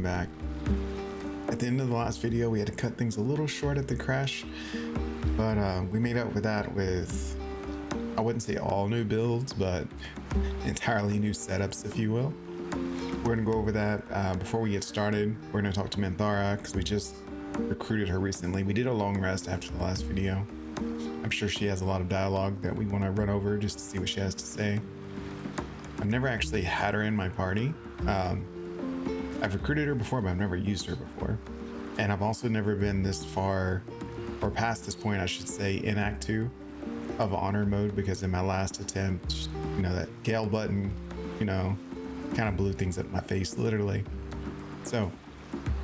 welcome back. At the end of the last video, we had to cut things a little short at the crash, but we made up with that with, I wouldn't say all new builds, but entirely new setups, if you will. We're gonna go over that. Before we get started, we're gonna talk to Manthara because we just recruited her recently. We did a long rest after the last video. I'm sure she has a lot of dialogue that we want to run over just to see what she has to say. I've never actually had her in my party. I've recruited her before, but I've never used her before. And I've also never been this far, or past this point, I should say, in Act 2 of Honor mode, because in my last attempt, you know, that Gale button, you know, kind of blew things up in my face, literally. So,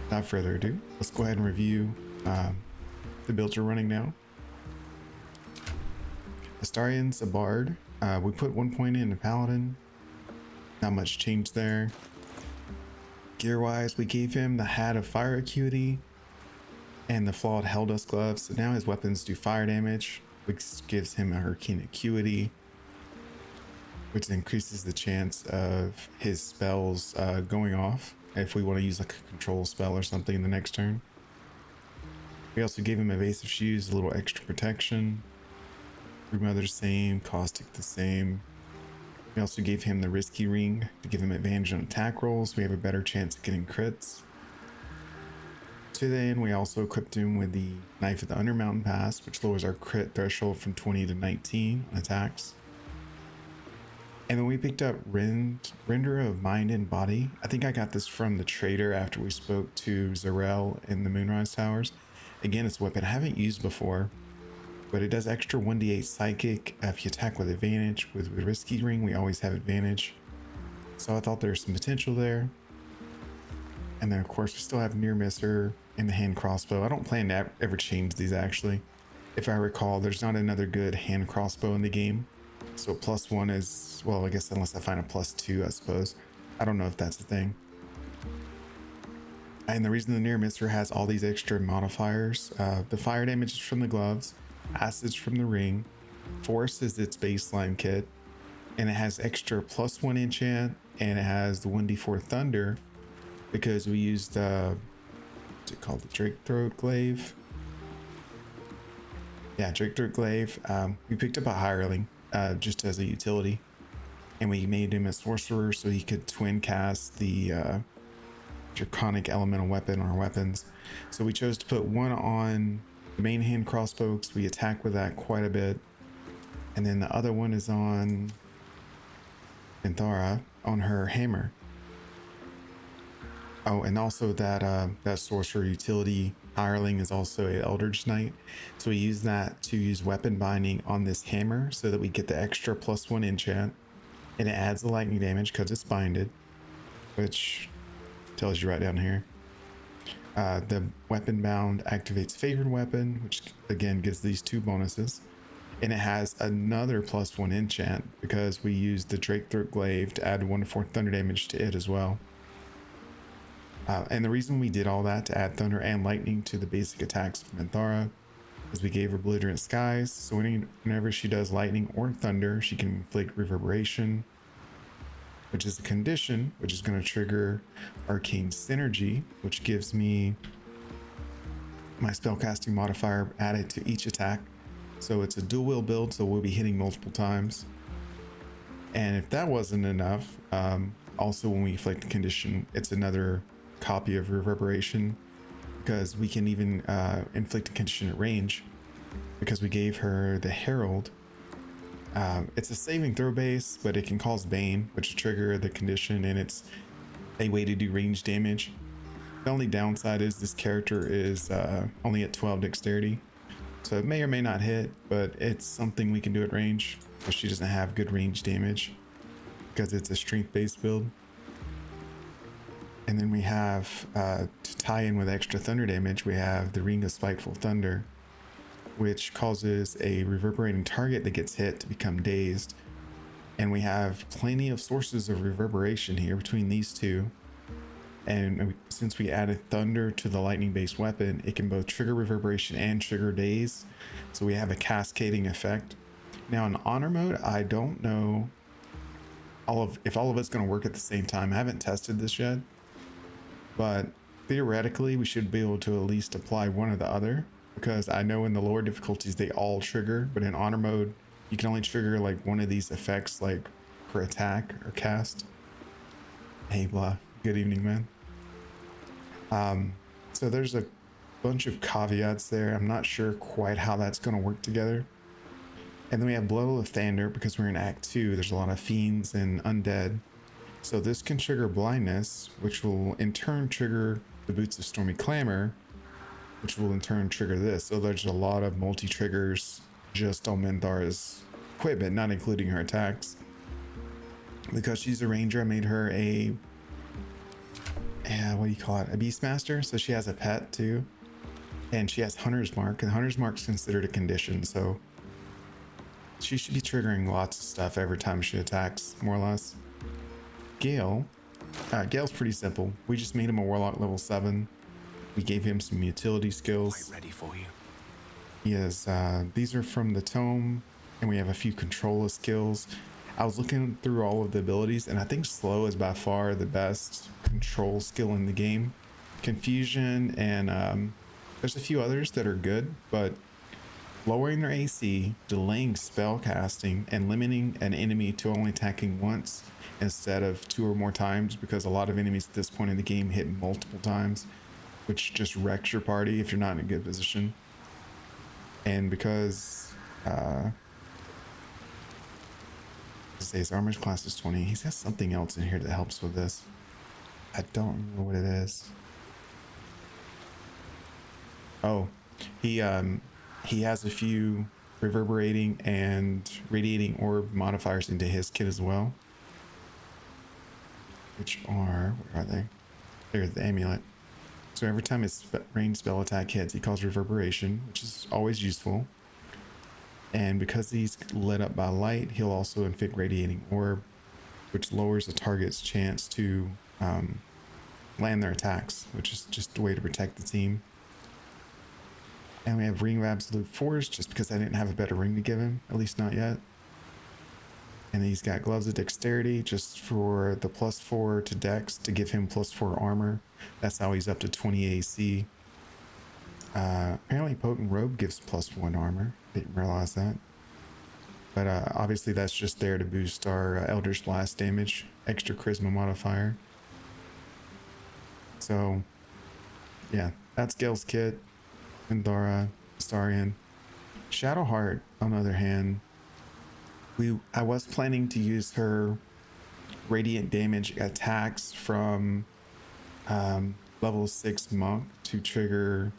without further ado, let's go ahead and review the builds we're running now. Astarian's a bard. We put 1 point in a paladin. Not much change there. Gear wise, we gave him the hat of fire acuity and the flawed Helldust gloves. So now his weapons do fire damage, which gives him a hurricane acuity, which increases the chance of his spells going off if we want to use like a control spell or something in the next turn. We also gave him evasive shoes, a little extra protection. Mother the same, caustic the same. We also gave him the risky ring to give him advantage on attack rolls. We have a better chance of getting crits. To the end, we also equipped him with the Knife of the Undermountain Pass, which lowers our crit threshold from 20 to 19 on attacks. And then we picked up Renderer of Mind and Body. I think I got this from the trader after we spoke to Zarel in the Moonrise Towers. Again, it's a weapon I haven't used before, but it does extra 1d8 psychic if you attack with advantage. With risky ring, we always have advantage. So I thought there's some potential there. And then of course we still have near misser and the hand crossbow. I don't plan to ever change these actually. If I recall, there's not another good hand crossbow in the game. So +1 is, well, I guess unless I find a +2, I suppose. I don't know if that's a thing. And the reason the near misser has all these extra modifiers, the fire damage is from the gloves, acids from the ring, force is its baseline kit, and it has extra +1 enchant, and it has the 1d4 thunder because we used what's it called, the Drake Throat Glaive. Yeah, Drake Throat Glaive. We picked up a hireling just as a utility, and we made him a sorcerer so he could twin cast the draconic elemental weapon or weapons. So we chose to put one on the main hand crossbow because we attack with that quite a bit, and then the other one is on Manthara on her hammer. Oh, and also that that sorcerer utility hireling is also an Eldritch Knight, so we use that to use weapon binding on this hammer so that we get the extra +1 enchant, and it adds the lightning damage because it's binded, which tells you right down here. The weapon bound activates favored weapon, which again gives these 2 bonuses, and it has another +1 enchant because we used the Drake Throat Glaive to add 1/4 thunder damage to it as well. And the reason we did all that to add thunder and lightning to the basic attacks of Manthara is we gave her Belligerent Skies, so whenever she does lightning or thunder, she can inflict reverberation, which is a condition, which is going to trigger Arcane Synergy, which gives me my spellcasting modifier added to each attack. So it's a dual wield build, so we'll be hitting multiple times. And if that wasn't enough, also when we inflict the condition, it's another copy of reverberation, because we can even inflict a condition at range because we gave her the Herald. It's a saving throw base, but it can cause Bane, which will trigger the condition, and it's a way to do range damage. The only downside is this character is only at 12 dexterity, so it may or may not hit, but it's something we can do at range, but she doesn't have good range damage because it's a strength based build. And then we have, to tie in with extra thunder damage, we have the Ring of Spiteful Thunder, which causes a reverberating target that gets hit to become dazed. And we have plenty of sources of reverberation here between these two. And since we added thunder to the lightning based weapon, it can both trigger reverberation and trigger daze. So we have a cascading effect. Now in honor mode, I don't know if all of it's going to work at the same time. I haven't tested this yet. but theoretically we should be able to at least apply one or the other, because I know in the lower difficulties they all trigger, but in honor mode you can only trigger like one of these effects like per attack or cast. Hey blah, good evening man. So there's a bunch of caveats there. I'm not sure quite how that's going to work together. And then we have Blow of Thunder, because we're in Act 2, there's a lot of fiends and undead. So this can trigger blindness, which will in turn trigger the Boots of Stormy Clamor, which will in turn trigger this. So there's a lot of multi-triggers just on Minthara's equipment, not including her attacks. Because she's a ranger, I made her a what do you call it? A Beastmaster. So she has a pet too. And she has Hunter's Mark, and Hunter's Mark is considered a condition, so she should be triggering lots of stuff every time she attacks, more or less. Gale's pretty simple. We just made him a Warlock level 7. We gave him some utility skills. Quite ready for you. He has, these are from the tome, and we have a few controller skills. I was looking through all of the abilities, and I think Slow is by far the best control skill in the game. Confusion and there's a few others that are good, but lowering their AC, delaying spell casting, and limiting an enemy to only attacking once instead of 2 or more times, because a lot of enemies at this point in the game hit multiple times, which just wrecks your party if you're not in a good position. And because his armor class is 20, he's got something else in here that helps with this. I don't know what it is. Oh, he has a few reverberating and radiating orb modifiers into his kit as well, which are, where are they? There's the amulet. So every time his ranged spell attack hits, he calls reverberation, which is always useful. And because he's lit up by light, he'll also inflict radiating orb, which lowers the target's chance to land their attacks, which is just a way to protect the team. And we have Ring of Absolute Force, just because I didn't have a better ring to give him, at least not yet. And he's got Gloves of Dexterity, just for the +4 to Dex to give him +4 armor. That's how he's up to 20 AC. Apparently Potent Robe gives +1 armor. Didn't realize that. But obviously that's just there to boost our Eldritch Blast damage, extra charisma modifier. So, yeah, that's Gale's kit. Lands-Astarian. Shadowheart, on the other hand, I was planning to use her radiant damage attacks from level 6 monk to trigger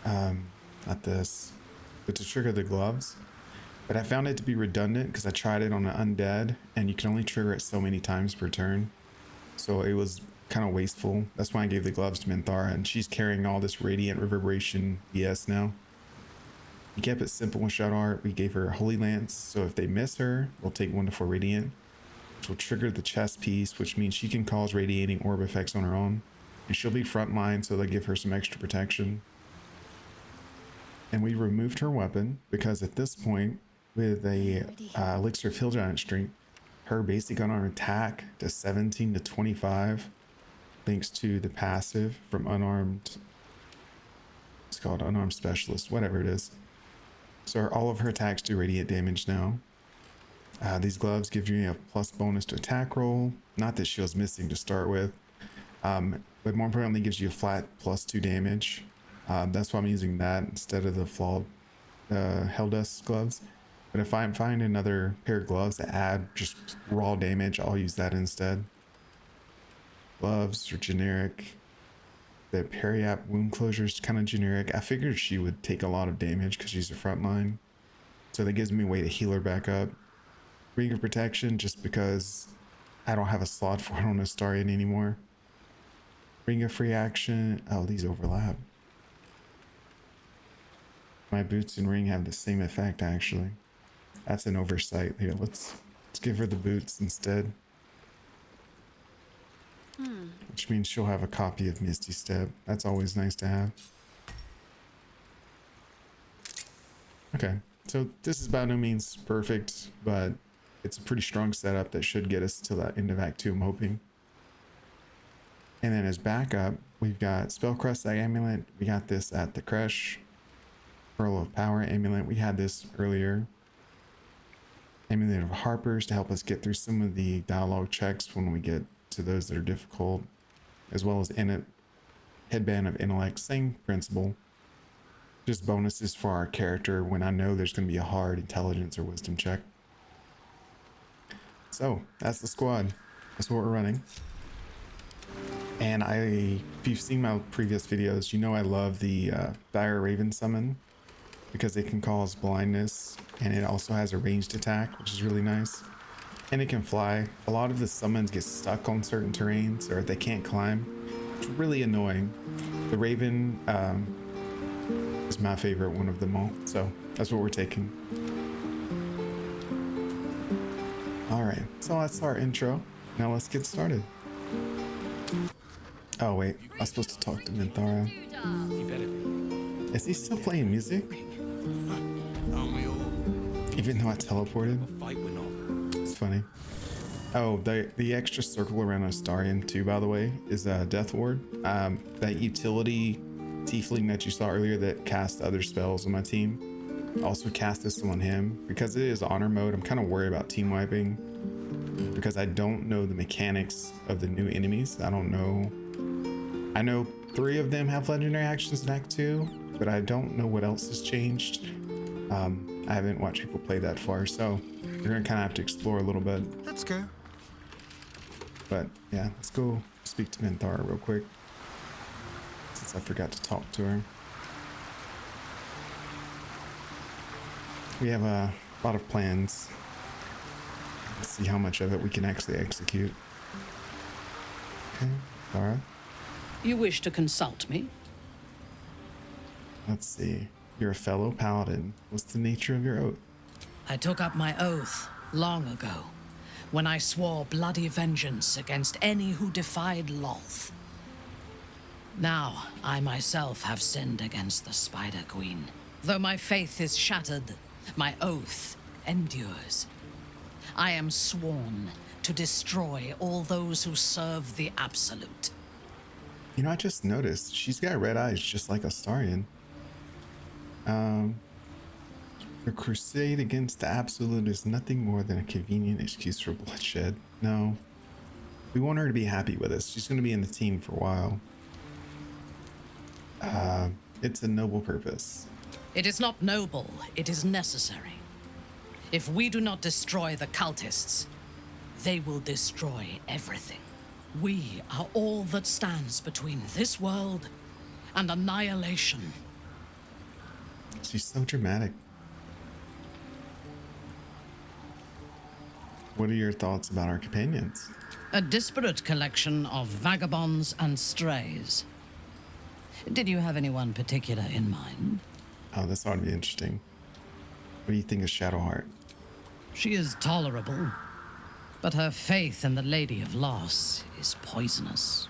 not this, but to trigger the gloves. But I found it to be redundant because I tried it on an undead and you can only trigger it so many times per turn, so it was kind of wasteful. That's why I gave the gloves to Minthara, and she's carrying all this radiant reverberation BS now. We kept it simple with Shadowheart. We gave her Holy Lance, so if they miss her, we'll take 1 to 4 radiant, which will trigger the chest piece, which means she can cause radiating orb effects on her own, and she'll be frontline, so they'll give her some extra protection. And we removed her weapon because at this point, with a elixir of Hill Giant Strength, her basic unarmed attack to 17 to 25, thanks to the passive from unarmed, it's called unarmed specialist, whatever it is. So all of her attacks do radiant damage now. These gloves give you a plus bonus to attack roll. Not that she was missing to start with, but more importantly gives you a flat +2 damage. That's why I'm using that instead of the flawed Helldust gloves. But if I find another pair of gloves that add just raw damage, I'll use that instead. Gloves are generic. The Periap wound closure is kind of generic. I figured she would take a lot of damage because she's a frontline, so that gives me a way to heal her back up. Ring of Protection, just because I don't have a slot for it on Astarian anymore. Ring of Free Action. Oh, these overlap. My boots and ring have the same effect, actually. That's an oversight. Here, let's give her the boots instead. Which means she'll have a copy of Misty Step. That's always nice to have. Okay, so this is by no means perfect, but it's a pretty strong setup that should get us to that end of Act 2, I'm hoping. And then as backup, we've got Spellcrest Amulet. We got this at the Creche. Pearl of Power Amulet. We had this earlier. Amulet of Harpers to help us get through some of the dialogue checks when we get to those that are difficult. As well as Headband of Intellect. Same principle. Just bonuses for our character when I know there's going to be a hard intelligence or wisdom check. So that's the squad. That's what we're running. And if you've seen my previous videos, you know I love the Dire Raven summon because it can cause blindness, and it also has a ranged attack, which is really nice. And it can fly. A lot of the summons get stuck on certain terrains or they can't climb, which is really annoying. The Raven is my favorite one of them all, so that's what we're taking. All right, so that's our intro. Now let's get started. Oh wait, I was supposed to talk to Minthara. Is he still playing music? Even though I teleported? It's funny. Oh, the extra circle around Astarian too, by the way, is Death Ward. That utility tiefling that you saw earlier that cast other spells on my team. Also cast this on him. Because it is honor mode, I'm kind of worried about team wiping. Because I don't know the mechanics of the new enemies. I don't know. I know 3 of them have legendary actions in Act 2, but I don't know what else has changed. I haven't watched people play that far, so we're gonna kind of have to explore a little bit. Let's go. But yeah, let's go speak to Minthara real quick, since I forgot to talk to her. We have a lot of plans. Let's see how much of it we can actually execute. Okay, Minthara. You wish to consult me? Let's see. You're a fellow paladin. What's the nature of your oath? I took up my oath long ago, when I swore bloody vengeance against any who defied Lolth. Now, I myself have sinned against the Spider Queen. Though my faith is shattered, my oath endures. I am sworn to destroy all those who serve the Absolute. You know, I just noticed she's got red eyes just like Astarian. The crusade against the Absolute is nothing more than a convenient excuse for bloodshed. No. We want her to be happy with us. She's going to be in the team for a while. It's a noble purpose. It is not noble, it is necessary. If we do not destroy the cultists, they will destroy everything. We are all that stands between this world and annihilation. She's so dramatic. What are your thoughts about our companions? A disparate collection of vagabonds and strays. Did you have anyone particular in mind? Oh, this ought to be interesting. What do you think of Shadowheart? She is tolerable, but her faith in the Lady of Loss is poisonous.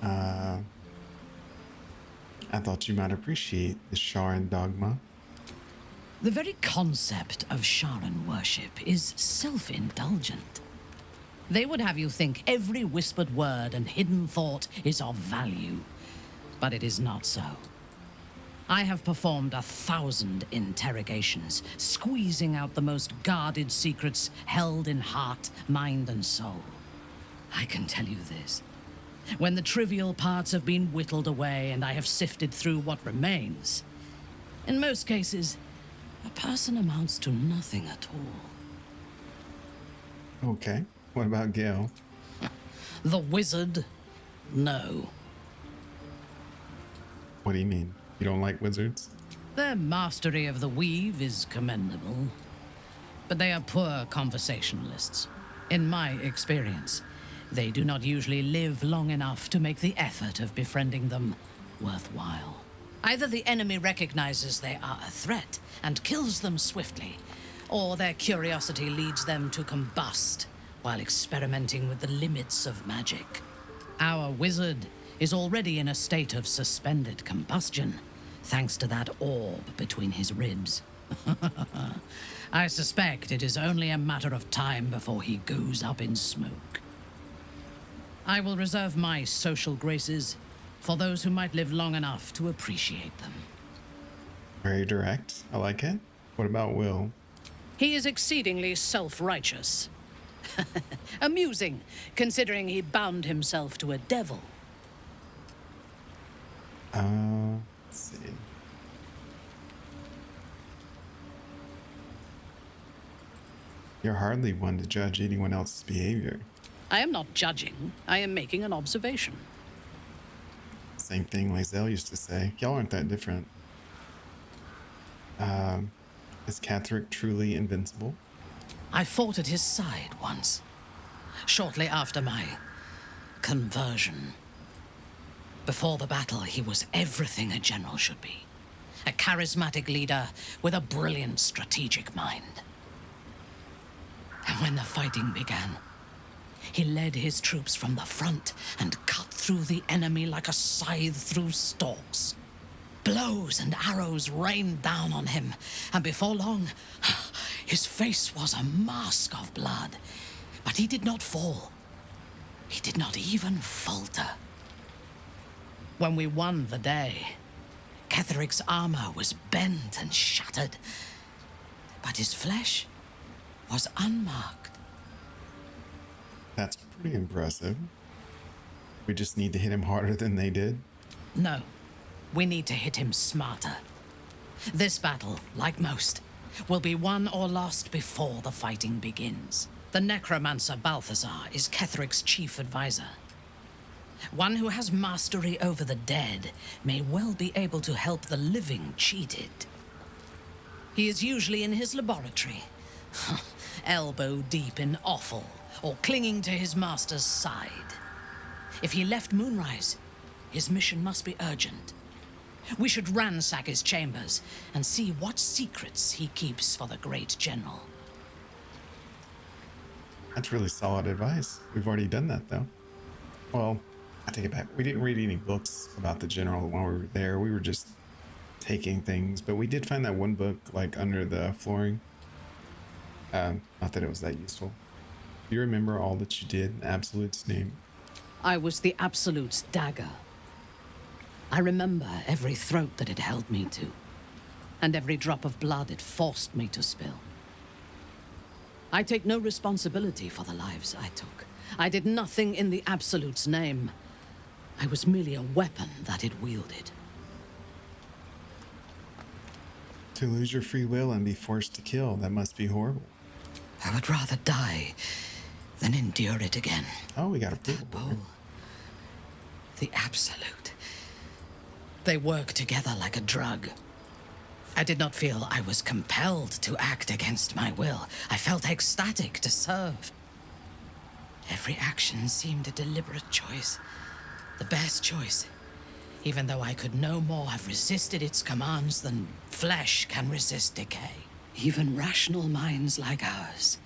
I thought you might appreciate the Sharan dogma. The very concept of Sharan worship is self-indulgent. They would have you think every whispered word and hidden thought is of value, but it is not so. I have performed 1,000 interrogations, squeezing out the most guarded secrets held in heart, mind, and soul. I can tell you this. When the trivial parts have been whittled away and I have sifted through what remains, in most cases, a person amounts to nothing at all. Okay. What about Gale? The wizard? No. What do you mean? You don't like wizards? Their mastery of the weave is commendable, but they are poor conversationalists. In my experience, they do not usually live long enough to make the effort of befriending them worthwhile. Either the enemy recognizes they are a threat and kills them swiftly, or their curiosity leads them to combust while experimenting with the limits of magic. Our wizard is already in a state of suspended combustion, thanks to that orb between his ribs. I suspect it is only a matter of time before he goes up in smoke. I will reserve my social graces for those who might live long enough to appreciate them. Very direct. I like it. What about Will? He is exceedingly self-righteous. Amusing, considering he bound himself to a devil. Let's see. You're hardly one to judge anyone else's behavior. I am not judging. I am making an observation. Same thing Lae'zel used to say. Y'all aren't that different. Is Catherick truly invincible? I fought at his side once, shortly after my conversion. Before the battle, he was everything a general should be. A charismatic leader with a brilliant strategic mind. And when the fighting began, he led his troops from the front and cut through the enemy like a scythe through stalks. Blows and arrows rained down on him, and before long, his face was a mask of blood. But he did not fall. He did not even falter. When we won the day, Catherick's armor was bent and shattered, but his flesh was unmarked. That's pretty impressive. We just need to hit him harder than they did. No, we need to hit him smarter. This battle, like most, will be won or lost before the fighting begins. The necromancer Balthazar is Catherick's chief advisor. One who has mastery over the dead may well be able to help the living cheated. He is usually in his laboratory, elbow deep in offal, or clinging to his master's side. If he left Moonrise, his mission must be urgent. We should ransack his chambers and see what secrets he keeps for the great general. That's really solid advice. We've already done that, though. Well, I take it back. We didn't read any books about the general while we were there. We were just taking things, but we did find that one book, like, under the flooring. Not that it was that useful. Do you remember all that you did in Absolute's name? I was the Absolute's dagger. I remember every throat that it held me to, and every drop of blood it forced me to spill. I take no responsibility for the lives I took. I did nothing in the Absolute's name. I was merely a weapon that it wielded. To lose your free will and be forced to kill, that must be horrible. I would rather die than endure it again. Oh, we got a That bowl. The Absolute. They work together like a drug. I did not feel I was compelled to act against my will. I felt ecstatic to serve. Every action seemed a deliberate choice. The best choice. Even though I could no more have resisted its commands than flesh can resist decay. Even rational minds like ours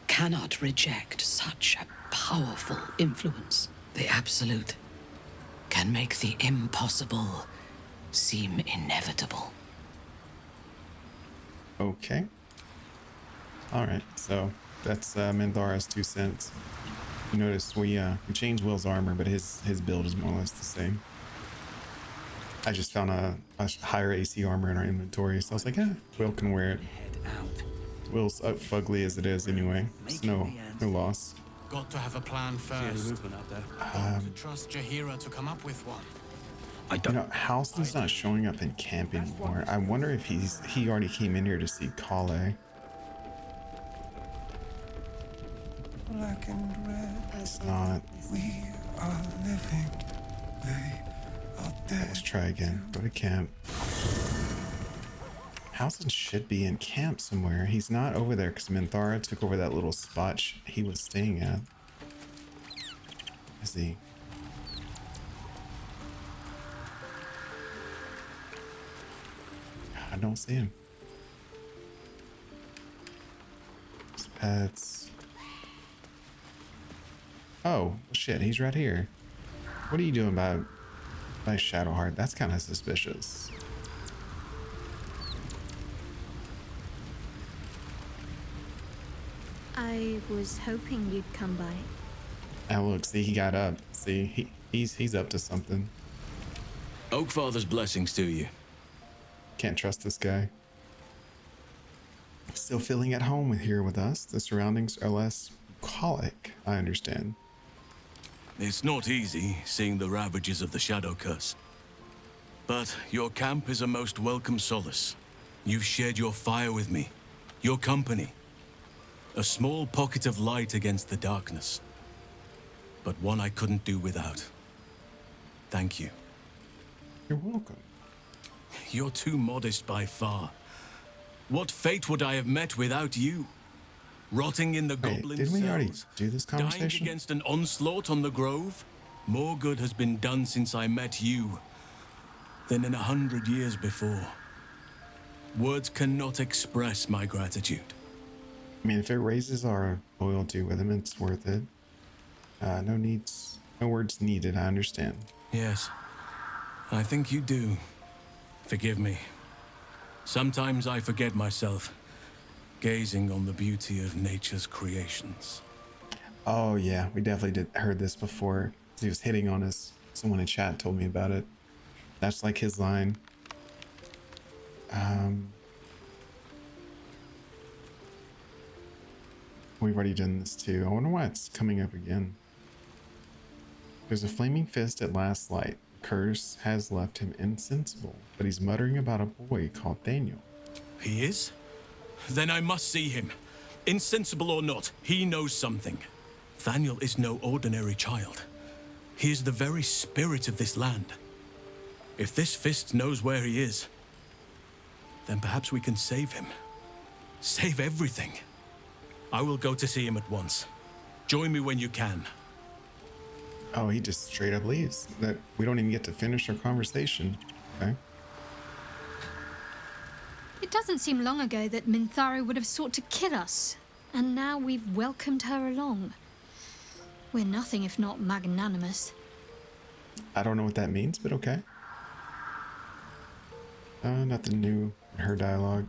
cannot reject such a powerful influence. The Absolute can make the impossible seem inevitable. Okay. All right, so that's Minthara's 2 cents. You notice we changed Will's armor, but his build is more or less the same. I just found a higher AC armor in our inventory, so I was like, Will can wear it. Will's fugly as it is anyway. It's no loss. Got to have a plan first. To trust Jaheira to come up with one. You know, Halston's not showing up in camp anymore. I wonder if he already came in here to see Kale. Black and red. It's not. We are living. They are dead. Let's try again. Go to camp. Halston should be in camp somewhere. He's not over there because Minthara took over that little spot he was staying at. Is he? I don't see him. His pets. Oh, shit, he's right here. What are you doing by Shadowheart? That's kind of suspicious. I was hoping you'd come by. Oh, look, see, he got up. See, he's up to something. Oakfather's blessings to you. Can't trust this guy. Still feeling at home here with us. The surroundings are less bucolic, I understand. It's not easy seeing the ravages of the Shadow Curse. But your camp is a most welcome solace. You've shared your fire with me, your company. A small pocket of light against the darkness. But one I couldn't do without. Thank you. You're welcome. You're too modest by far. What fate would I have met without you? Rotting in the goblin didn't we already cells, do this dying conversation? against an onslaught on the grove? More good has been done since I met you than in 100 years before. Words cannot express my gratitude. I mean, if it raises our loyalty with him, it's worth it. No words needed, I understand. Yes, I think you do. Forgive me. Sometimes I forget myself, gazing on the beauty of nature's creations. Oh yeah, we definitely heard this before. He was hitting on us. Someone in chat told me about it. That's like his line. We've already done this too. I wonder why it's coming up again. There's a flaming fist at last light. The curse has left him insensible, but he's muttering about a boy called Daniel. He is? Then I must see him. Insensible or not, he knows something. Thaniel is no ordinary child. He is the very spirit of this land. If this fist knows where he is, then perhaps we can save him. Save everything. I will go to see him at once. Join me when you can. Oh, he just straight up leaves. That we don't even get to finish our conversation. Okay. It doesn't seem long ago that Minthara would have sought to kill us, and now we've welcomed her along. We're nothing if not magnanimous. I don't know what that means, but okay. Nothing new in her dialogue.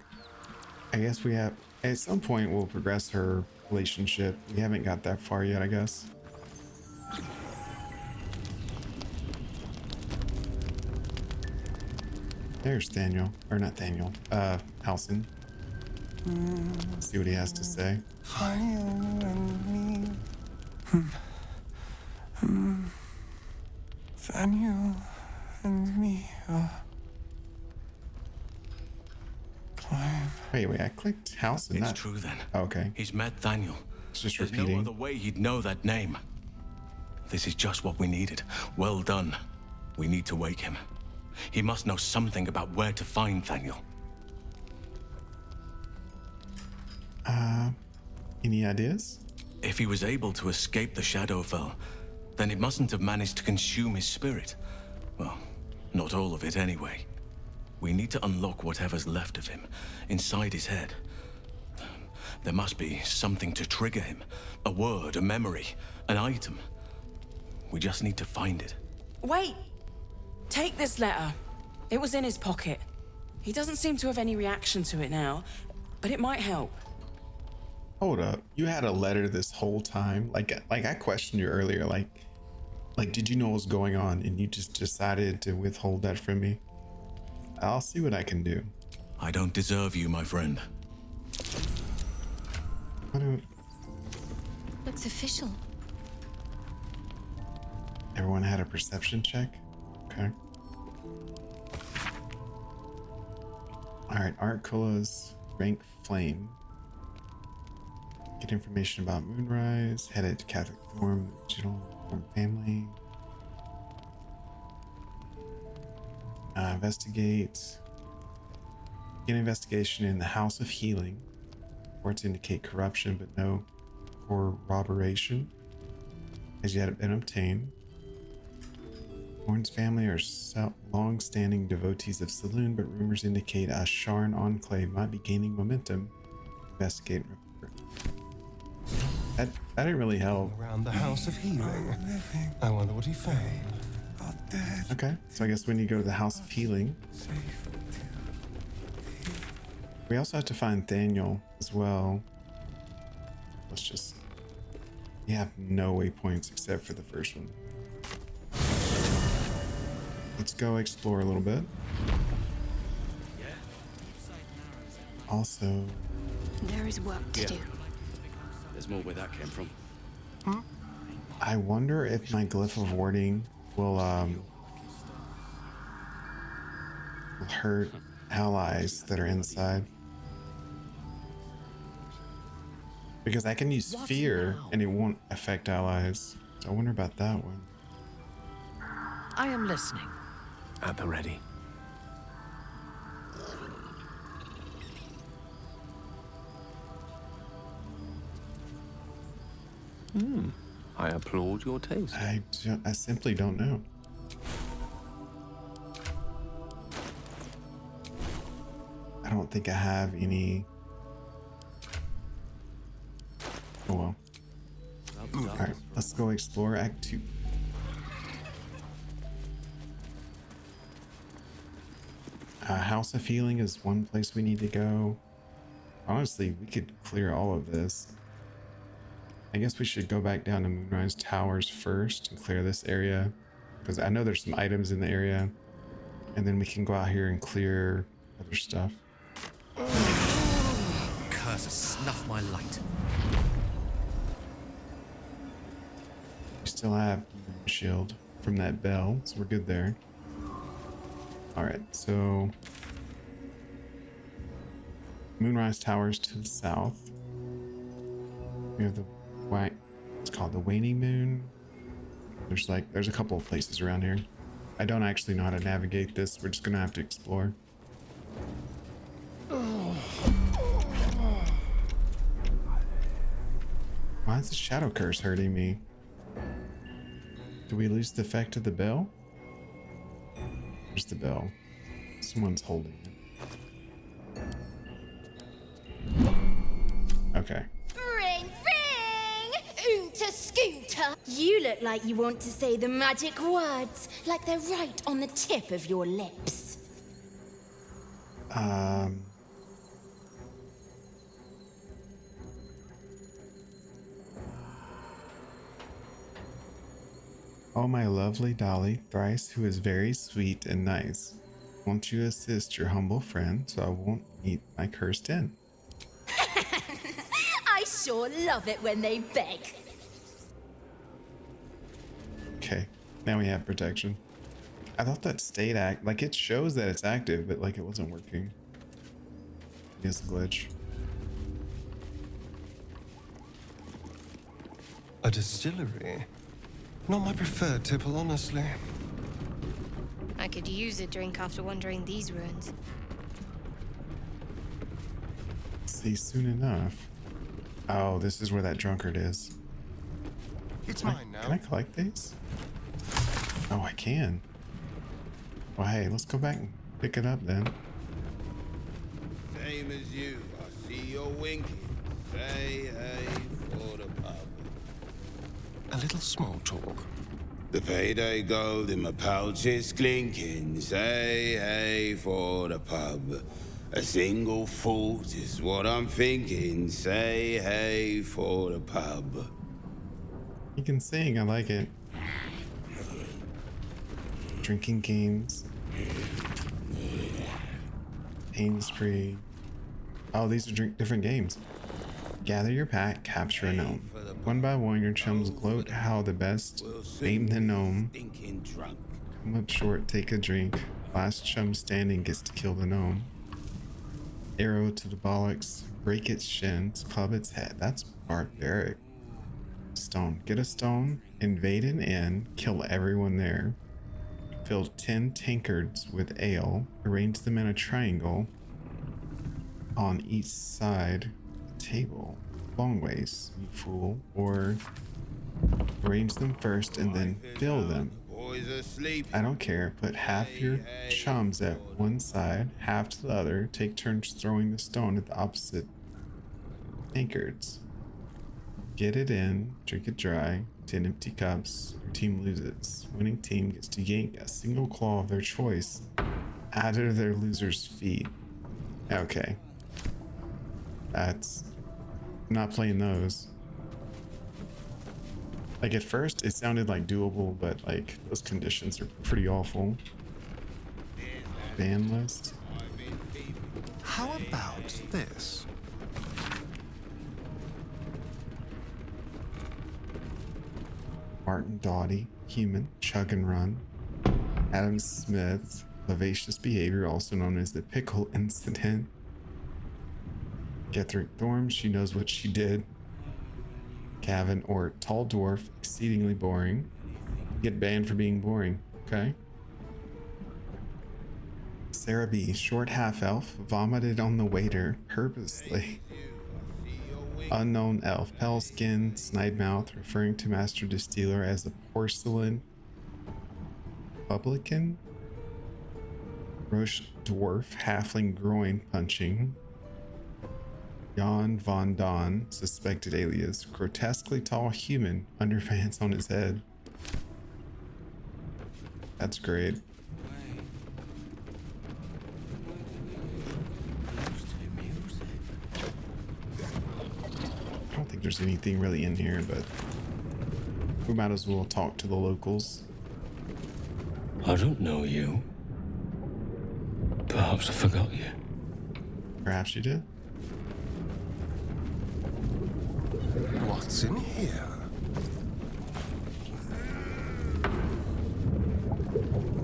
I guess we have, at some point we'll progress her relationship. We haven't got that far yet, I guess. There's Daniel, or not Daniel, Halson. Let's see what he has to say. Thaniel and me, Clive. Wait, I clicked Halson. It's true then. Oh, okay. He's met Thaniel. It's just There's repeating. no other way he'd know that name. This is just what we needed. Well done. We need to wake him. He must know something about where to find Thaniel. Any ideas? If he was able to escape the Shadowfell, then it mustn't have managed to consume his spirit. Well, not all of it anyway. We need to unlock whatever's left of him, inside his head. There must be something to trigger him. A word, a memory, an item. We just need to find it. Wait! Take this letter. It was in his pocket. He doesn't seem to have any reaction to it now, but it might help. Hold up. You had a letter this whole time? Like I questioned you earlier, like did you know what was going on and you just decided to withhold that from me? I'll see what I can do. I don't deserve you, my friend. I don't... Looks official. Everyone had a perception check? Okay. Alright, Art Kula's rank flame. Get information about Moonrise, headed to Catholic dorm, digital dorm family. Investigate. Get an investigation in the House of Healing. Reports indicate corruption, but no corroboration has yet been obtained. Horn's family are long-standing devotees of Saloon, but rumors indicate a Sharn enclave might be gaining momentum. Investigate and report. That didn't really help. Around the House of Healing. I wonder what he found. Okay, so I guess when you go to the House of Healing, we also have to find Thaniel as well. Let's just You have no waypoints except for the first one. Let's go explore a little bit. Also, There is work to do. There's more where that came from. I wonder if my glyph of warding will hurt allies that are inside. Because I can use fear and it won't affect allies. So I wonder about that one. I am listening. At the ready. I applaud your taste. I simply don't know. I don't think I have any. Oh well. Alright, let's go explore Act 2. House of Healing is one place we need to go. Honestly, we could clear all of this. I guess we should go back down to Moonrise Towers first and clear this area, because I know there's some items in the area, and then we can go out here and clear other stuff. Curse snuff my light. We still have shield from that bell, so we're good there. All right, so Moonrise Towers to the south. We have the white, it's called the Waning Moon. There's a couple of places around here. I don't actually know how to navigate this. We're just gonna have to explore. Why is the shadow curse hurting me? Do we lose the effect of the bell? Where's the bell? Someone's holding it. Okay. Ring, ring! Oonta scooter! You look like you want to say the magic words, like they're right on the tip of your lips. Oh, my lovely Dolly, thrice who is very sweet and nice. Won't you assist your humble friend so I won't meet my cursed end? I sure love it when they beg. Okay, now we have protection. I thought that stayed like it shows that it's active, but like it wasn't working. It's a glitch. A distillery? Not my preferred tipple, honestly. I could use a drink after wandering these ruins. See soon enough. Oh, this is where that drunkard is. It's mine now. Can I collect these? Oh, I can. Well, hey, let's go back and pick it up then. Same as you. I see you're winking. Say hey for the pub. A little small talk. The payday gold in my pouch is clinking. Say hey for the pub. A single thought is what I'm thinking. Say hey for the pub. You can sing, I like it. Drinking games. Pain spree. Oh, these are different games. Gather your pack, capture a gnome. One by one, your chums gloat how the best. Name the gnome. Come up short, take a drink. Last chum standing gets to kill the gnome. Arrow to the bollocks, break its shins, club its head. That's barbaric. Stone. Get a stone, invade an inn, kill everyone there. Fill 10 tankards with ale, arrange them in a triangle on each side of the table. Long ways, you fool. Or arrange them first and then fill them. I don't care. Put half your chums at one side, half to the other. Take turns throwing the stone at the opposite tankards. Get it in, drink it dry. 10 empty cups. Your team loses. Winning team gets to yank a single claw of their choice out of their loser's feet. Okay. That's... I'm not playing those. Like at first it sounded like doable, but like those conditions are pretty awful. Ban list. How about this? Martin Doughty, human, chug and run. Adam Smith, vivacious behavior, also known as the pickle incident. Gethrick Thorm, she knows what she did. Cavan or tall dwarf, exceedingly boring. Get banned for being boring. Okay. Sarah B, short half elf, vomited on the waiter purposely. Unknown elf, pale skin, snide mouth, referring to Master Distiller as a porcelain publican. Roche dwarf, halfling groin punching. Jan Von Don, suspected alias, grotesquely tall human, underpants on his head. That's great. I don't think there's anything really in here, but we might as well talk to the locals. I don't know you. Perhaps I forgot you. Perhaps you did. What's in here?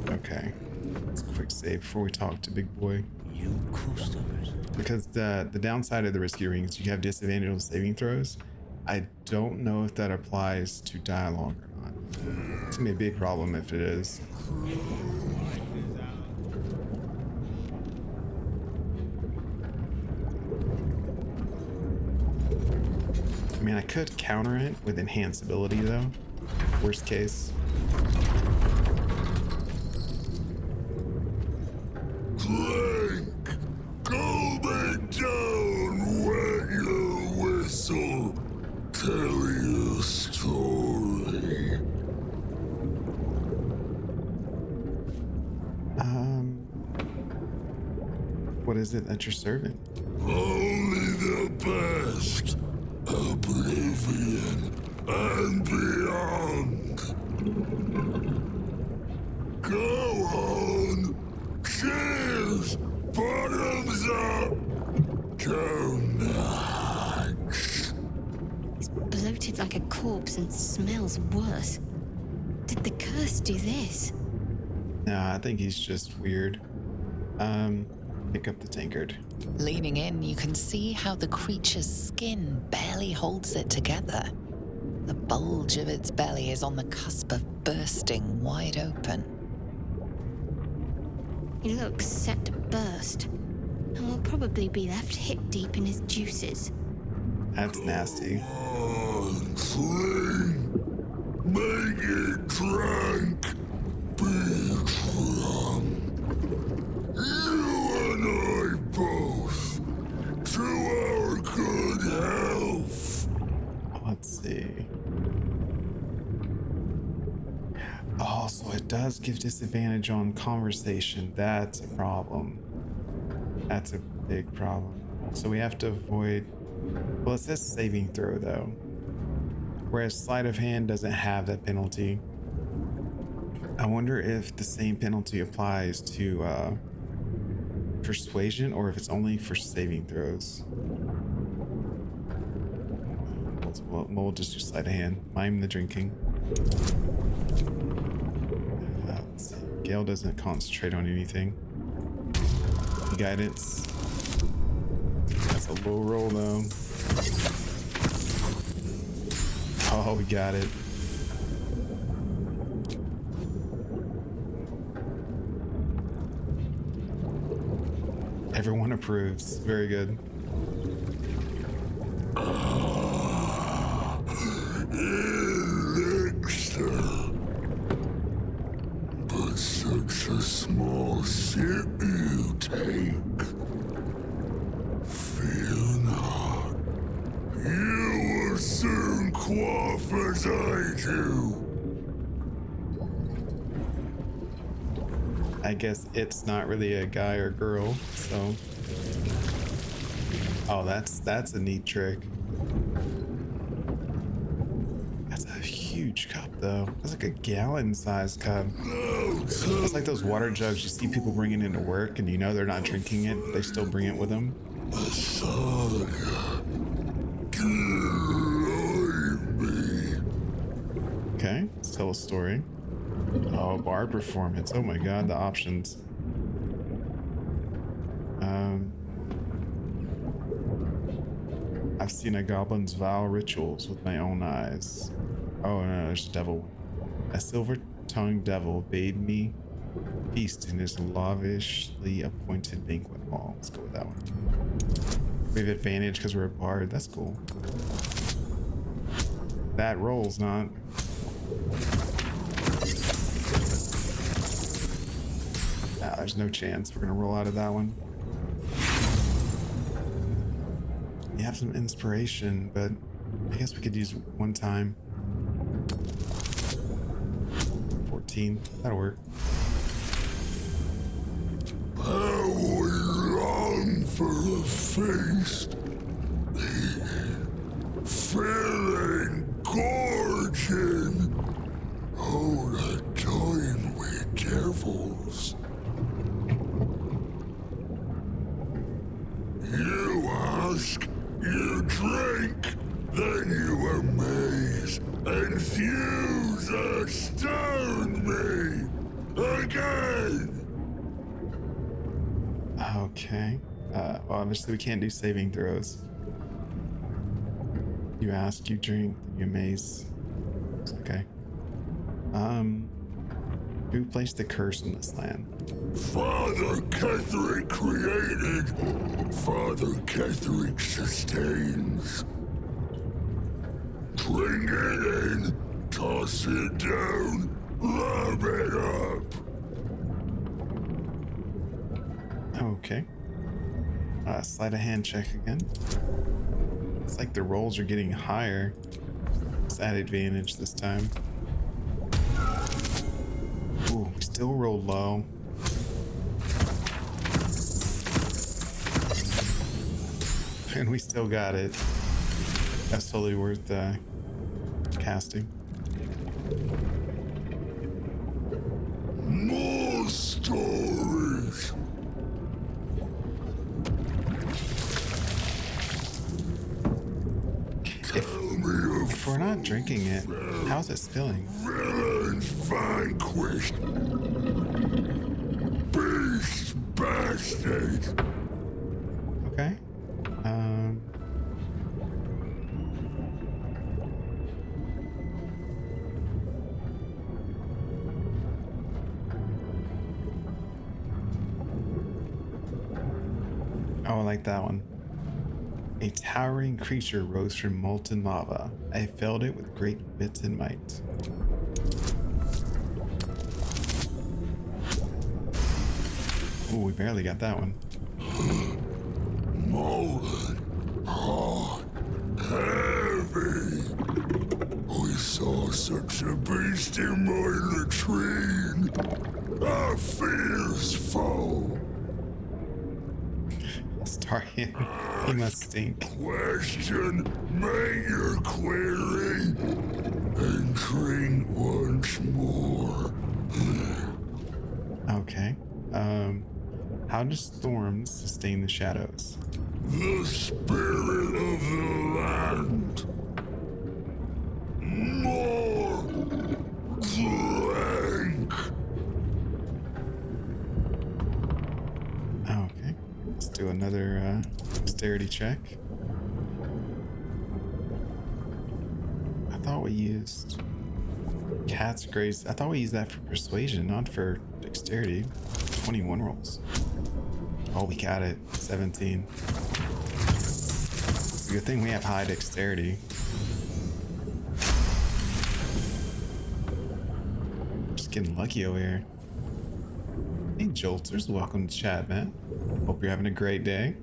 Okay. Let's quick save before we talk to Big Boy. New customers. Because the downside of the risky rings, you have disadvantage on saving throws. I don't know if that applies to dialogue or not. It's gonna be a big problem if it is. I mean, I could counter it with enhanced ability though. Worst case. Drink, go back down, wet your whistle, tell your story. What is it that you're serving? Only the best. Oblivion and beyond. Go on. Cheers. Bottoms up. Go nuts. He's bloated like a corpse and smells worse. Did the curse do this? Nah, I think he's just weird. Pick up the tankard. Leaning in, you can see how the creature's skin barely holds it together. The bulge of its belly is on the cusp of bursting wide open. He looks set to burst, and will probably be left hip deep in his juices. That's nasty. Clean. Make it drunk. Be drunk. You and I both. To our good health. Let's see. Oh, so it does give disadvantage on conversation. That's a problem. That's a big problem. So we have to avoid... Well, it says saving throw, though. Whereas sleight of hand doesn't have that penalty. I wonder if the same penalty applies to persuasion or if it's only for saving throws. We'll just do sleight of hand. Mime the drinking. Let's see. Gale doesn't concentrate on anything. Guidance. That's a low roll though. Oh, we got it. Everyone approves. Very good. Elixir. But such a small sip you take. Fear not. You will soon quaff as I do. I guess it's not really a guy or girl, so. Oh, that's a neat trick. That's a huge huge cup though. That's like a gallon-sized cup. It's like those water jugs you see people bringing into work, and you know they're not drinking it, but they still bring it with them. Okay, let's tell a story. Oh, bard performance. Oh my god, the options. I've seen a goblin's vile rituals with my own eyes. Oh no, there's a devil. A silver-tongued devil bade me feast in his lavishly appointed banquet hall. Let's go with that one. We have advantage because we're a bard. That's cool. That rolls not. Nah, there's no chance we're gonna roll out of that one. We have some inspiration, but I guess we could use one time. 14, that'll work. How we long for a feast. Feeling gorging. Oh, the time with devils. You ask, you drink, then you amaze, enthuse, astound me again. Okay. Well, obviously we can't do saving throws. You ask, you drink, you amaze. Okay. Who placed the curse on this land? Father Ketherick created, Father Ketherick sustains. Bring it in, toss it down, rub it up. Okay. Sleight of hand check again. It's like the rolls are getting higher. Let's add advantage this time. Ooh, we still rolled low. And we still got it. That's totally worth casting. More stories. If we're not drinking it, how's it spilling? Villains vanquished. Beast bastard. Okay. Oh, I like that one. A towering creature rose from molten lava. I felled it with great wit and might. Ooh, we barely got that one. Molten, hot, heavy. We saw such a beast in my latrine. A fierce foe. Astarian, he must stink. Question, make your query, and drink once more. Okay. How do storms sustain the shadows? The spirit of the land. More drink. Okay. Let's do another dexterity check. I thought we used Cat's Grace. I thought we used that for persuasion, not for dexterity. 21 rolls. Oh, we got it. 17. It's a good thing we have high dexterity. Just getting lucky over here. Hey, Jolters. Welcome to chat, man. Hope you're having a great day.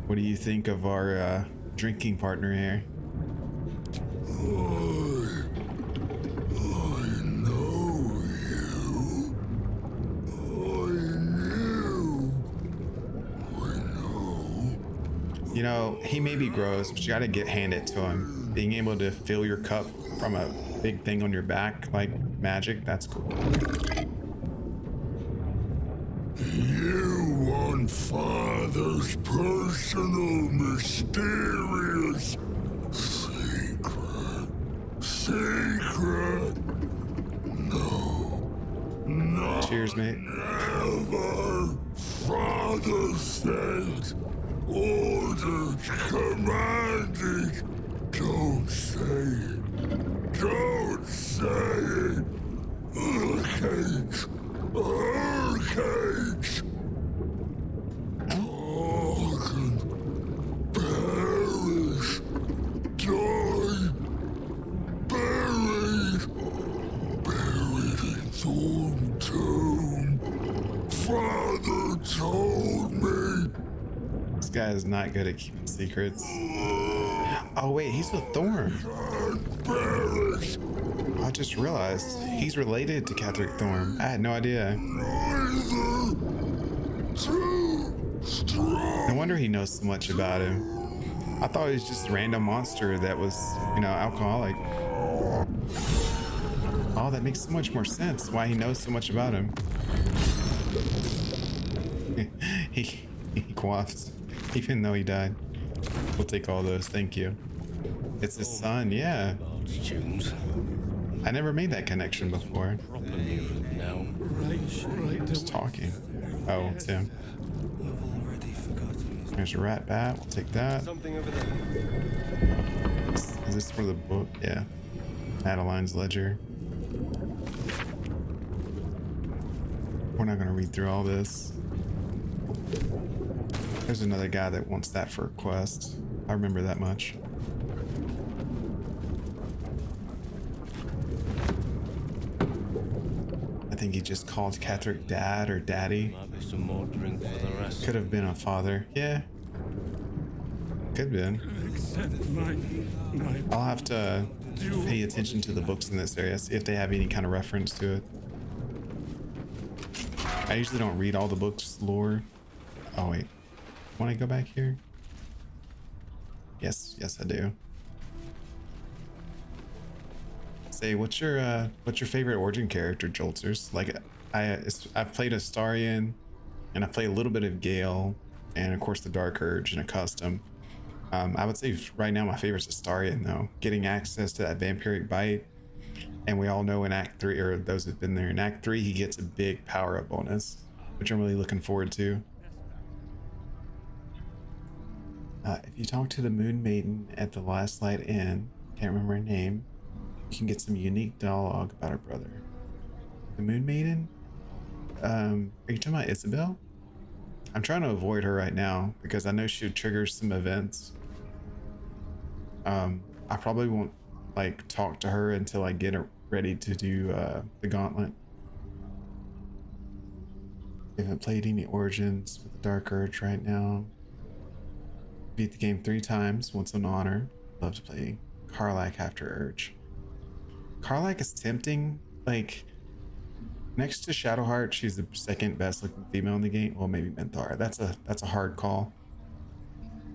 What do you think of our drinking partner here? You know, he may be gross, but you gotta hand it to him. being able to fill your cup from a big thing on your back like magic, that's cool. You want Father's personal, mysterious secret. Secret. No. No. Cheers, mate. Never. Father said, ordered, commanded. Don't say it. Don't say it. Hurricanes. Hurricanes. Talking. Perish. Die. Buried. Buried in Thorn Tomb. Father told me. This guy is not good at keeping secrets. Oh wait, he's with Thorn. I just realized he's related to Catherick Thorn. I had no idea. No wonder he knows so much about him. I thought he was just a random monster that was, you know, alcoholic. Oh, that makes so much more sense why he knows so much about him. he quaffed, even though he died. We'll take all those, thank you. It's his son, yeah. I never made that connection before. Just talking. Oh, it's him. There's a rat bat. We'll take that. Is this for the book? Yeah. Adeline's ledger. We're not going to read through all this. There's another guy that wants that for a quest. I remember that much. I think he just called Catherick dad or daddy. Could have been a father. Yeah. Could have been. I'll have to pay attention to the books in this area, see if they have any kind of reference to it. I usually don't read all the books lore. Oh wait. Want to go back here? Yes, I do. Say, what's your favorite origin character, Jolters? Like, I've played Astarian, and I played a little bit of Gale, and of course the Dark Urge and a custom. I would say right now my favorite's Astarian though. Getting access to that vampiric bite, and we all know in Act 3, or those who've been there, in Act 3 he gets a big power-up bonus, which I'm really looking forward to. If you talk to the Moon Maiden at the Last Light Inn, can't remember her name, you can get some unique dialogue about her brother. The Moon Maiden? Are you talking about Isabel? I'm trying to avoid her right now because I know she would trigger some events. I probably won't like talk to her until I get her ready to do the gauntlet. I haven't played any Origins with the Dark Urge right now. Beat the game 3 times, once an honor. Love to play Karlach after Urge. Karlach is tempting, like next to Shadowheart, she's the second best looking female in the game. Well, maybe Minthara. That's a hard call.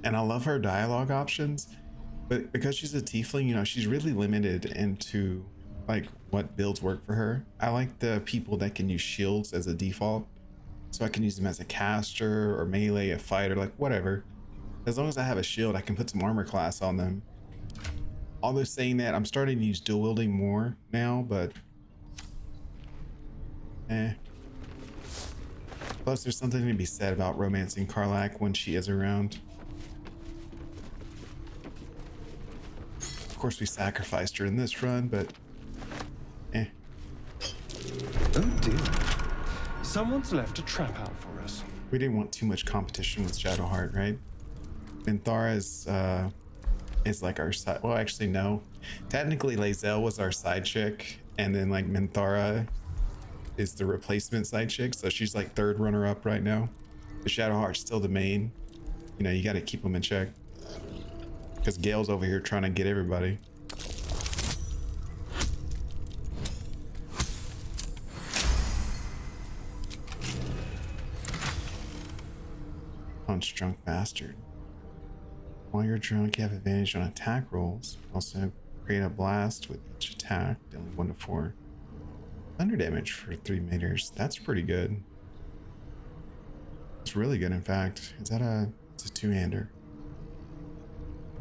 And I love her dialogue options, but because she's a tiefling, you know, she's really limited into like what builds work for her. I like the people that can use shields as a default, so I can use them as a caster or melee, a fighter, like whatever. As long as I have a shield, I can put some armor class on them. Although saying that, I'm starting to use dual wielding more now, but plus there's something to be said about romancing Karlach when she is around. Of course we sacrificed her in this run, but Oh dear. Someone's left a trap out for us. We didn't want too much competition with Shadowheart, right? Minthara is like our side. Well, actually, no. Technically, Lae'zel was our side chick, and then like Minthara is the replacement side chick, so she's like third runner up right now. The Shadowheart's still the main. You know, you got to keep them in check because Gale's over here trying to get everybody. Punch drunk bastard. While you're drunk, you have advantage on attack rolls. Also, create a blast with each attack, dealing 1 to 4 thunder damage for 3 meters. That's pretty good. It's really good, in fact. It's a two-hander.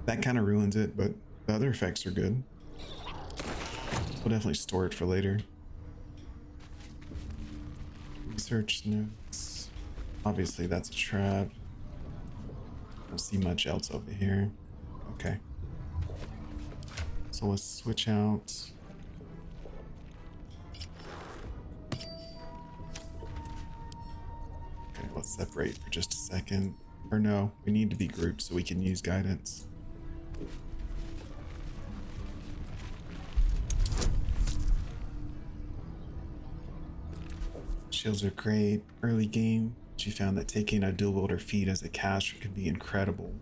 That kind of ruins it, but the other effects are good. We'll definitely store it for later. Research notes. Obviously, that's a trap. Don't see much else over here. Okay. So let's switch out. Okay, let's separate for just a second. Or no, we need to be grouped so we can use guidance. Shields are great. Early game, she found that taking a dual wielder feat as a caster can be incredible.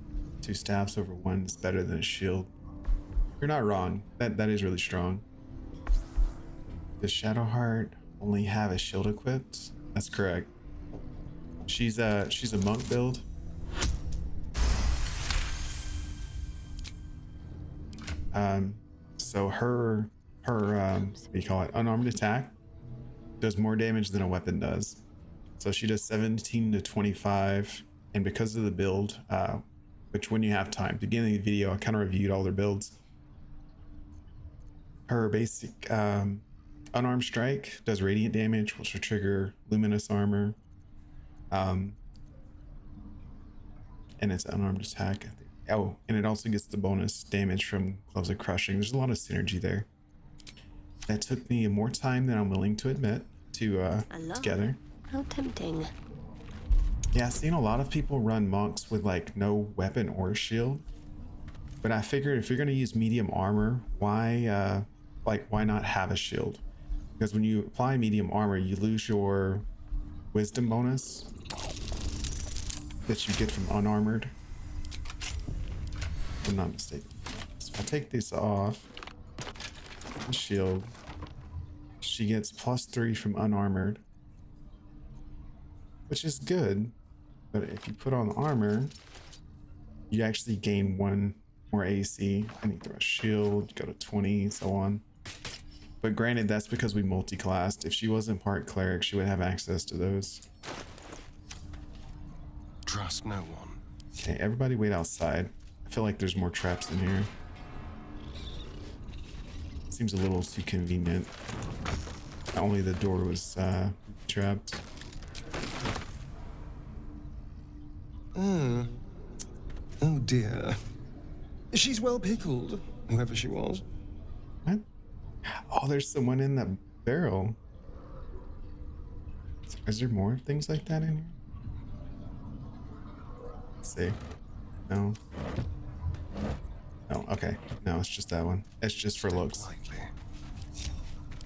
2 staffs over 1 is better than a shield. You're not wrong. That is really strong. Does Shadowheart only have a shield equipped? That's correct. She's a monk build. So her what do you call it? Unarmed attack does more damage than a weapon does. So she does 17 to 25, and because of the build, which when you have time, at the beginning of the video, I kind of reviewed all their builds. Her basic unarmed strike does radiant damage, which will trigger luminous armor. And it's unarmed attack. Oh, and it also gets the bonus damage from gloves of crushing. There's a lot of synergy there. That took me more time than I'm willing to admit to together. How tempting. Yeah, I've seen a lot of people run monks with like no weapon or shield. But I figured if you're gonna use medium armor, why not have a shield? Because when you apply medium armor, you lose your wisdom bonus that you get from unarmored. If I'm not mistaken. So if I take this off, the shield, she gets +3 from unarmored, which is good. But if you put on armor, you actually gain 1 more AC. I need to throw a shield, go to 20, so on. But granted, that's because we multi-classed. If she wasn't part cleric, she would have access to those. Trust no one. Okay, everybody wait outside. I feel like there's more traps in here. Seems a little too convenient. Only the door was trapped. Oh dear. She's well pickled, whoever she was. What? Oh, there's someone in that barrel. Is there more things like that in here? Let's see. No. No, okay. No, it's just that one. It's just for looks.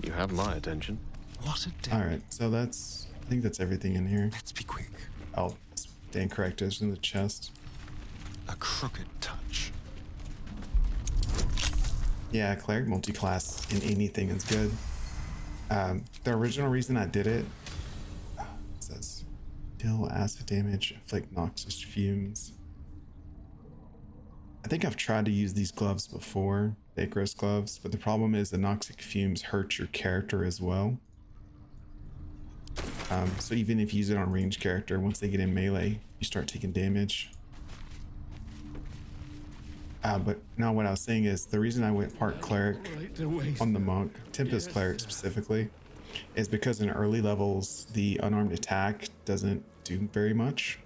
You have my attention. What a day. Alright, so I think that's everything in here. Let's be quick. Oh, stand corrected. It's in the chest. A crooked touch. Yeah, cleric multi-class in anything is good. The original reason I did it, says deal acid damage, inflict noxious fumes. I think I've tried to use these gloves before, the Icarus gloves, but the problem is the noxic fumes hurt your character as well. So even if you use it on ranged character, once they get in melee, you start taking damage. But now what I was saying is the reason I went part cleric on the monk, Tempest cleric specifically, is because in early levels the unarmed attack doesn't do very much.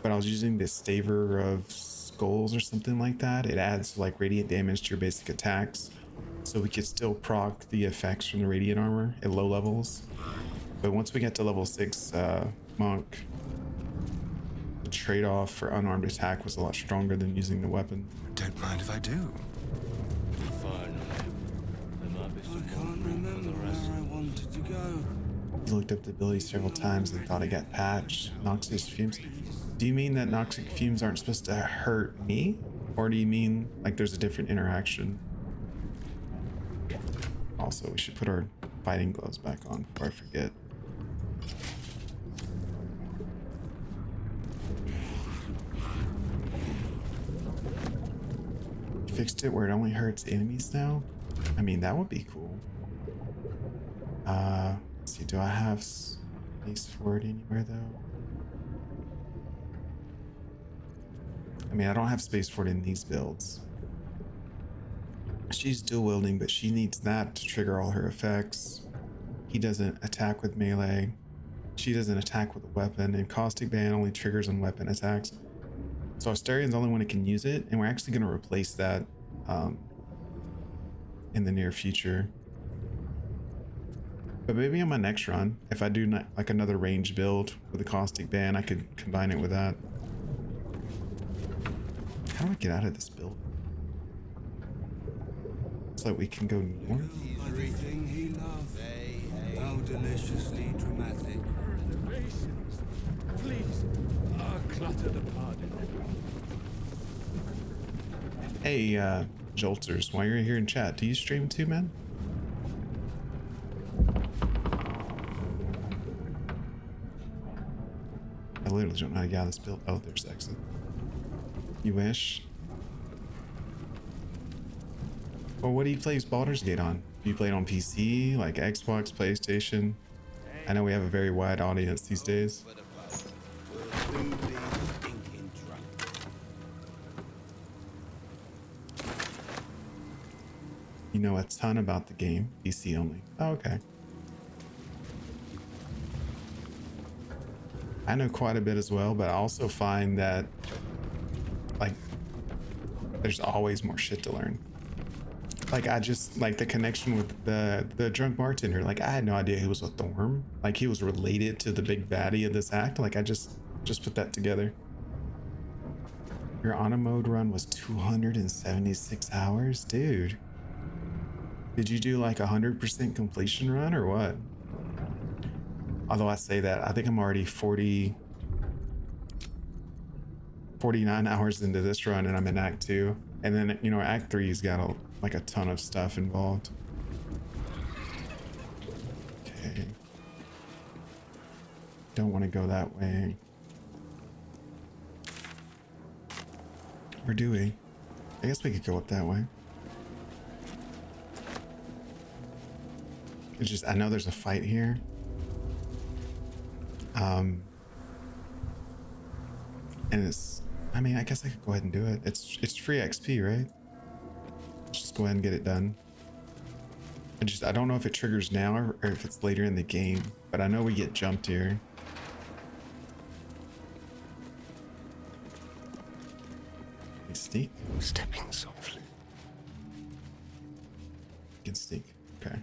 But I was using this Staver of Skulls or something like that. It adds like radiant damage to your basic attacks, so we could still proc the effects from the radiant armor at low levels. But once we get to level 6 monk, the trade-off for unarmed attack was a lot stronger than using the weapon. Don't mind if I do. Finally. There might be some more room for the rest. I wanted to go. You looked up the ability several times and thought it got patched. Noxious fumes. Do you mean that noxic fumes aren't supposed to hurt me? Or do you mean like there's a different interaction? Also, we should put our fighting gloves back on before I forget. fixed it where it only hurts enemies now? I mean, that would be cool. Let's see, do I have space for it anywhere though? I mean, I don't have space for it in these builds. She's dual wielding, but she needs that to trigger all her effects. He doesn't attack with melee. She doesn't attack with a weapon, and Caustic Ban only triggers on weapon attacks. So Astarian's the only one that can use it, and we're actually going to replace that in the near future. But maybe on my next run, if I do not, like another range build with a Caustic Ban, I could combine it with that. How do I get out of this build? So that we can go north? Everything he loved. How deliciously dramatic. Renovations. Please, clutter the pardon. Hey, Jolters, while you're here in chat, do you stream too, man? I literally don't know how to get out of this build. Oh, there's exit. You wish? Well, what do you play Baldur's Gate on? Do you play it on PC, like Xbox, PlayStation? I know we have a very wide audience these days. You know a ton about the game, PC only. Oh, okay. I know quite a bit as well, but I also find that, like, there's always more shit to learn. Like, I just, like, the connection with the drunk bartender, like, I had no idea he was a Thorm. Like, he was related to the big baddie of this act. Like, I just put that together. Your auto mode run was 276 hours? Dude. Did you do, like, 100% completion run, or what? Although I say that, I think I'm already 49 hours into this run, and I'm in Act 2. And then, you know, Act 3's got like a ton of stuff involved. Okay. Don't want to go that way. Or do we? I guess we could go up that way. It's just, I know there's a fight here. And it's, I mean, I guess I could go ahead and do it. It's free XP, right? Let's just go ahead and get it done. I don't know if it triggers now or if it's later in the game, but I know we get jumped here. Can sneak? Stepping softly. Can sneak. Okay.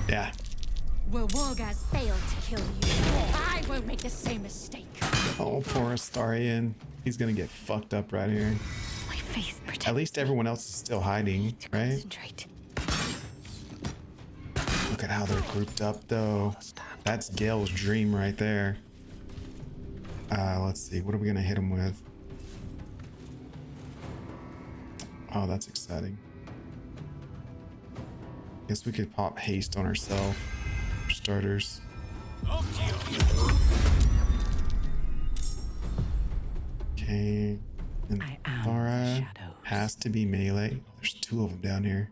Yeah. Well, Wargaz failed to kill you. I won't make the same mistake. Oh, poor Astarian. He's gonna get fucked up right here. My faith protects. At least everyone else is still hiding, right? Concentrate. Look at how they're grouped up, though. That's Gale's dream right there. Let's see. What are we gonna hit him with? Oh, that's exciting. Guess we could pop haste on ourselves for starters. Okay. And Thara has to be melee. There's two of them down here.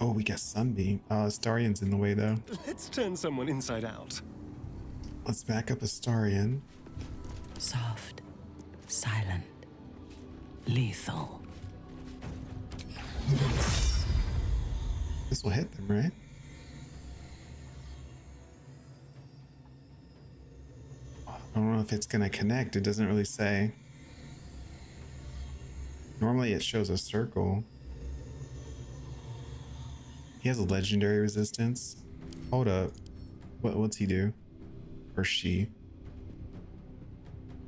Oh, we got Sunbeam. Astarian's in the way though. Let's turn someone inside out. Let's back up Astarian. Soft, silent, lethal. This will hit them, right? I don't know if it's gonna connect. It doesn't really say. Normally it shows a circle. He has a legendary resistance. Hold up. What's he do? Or she?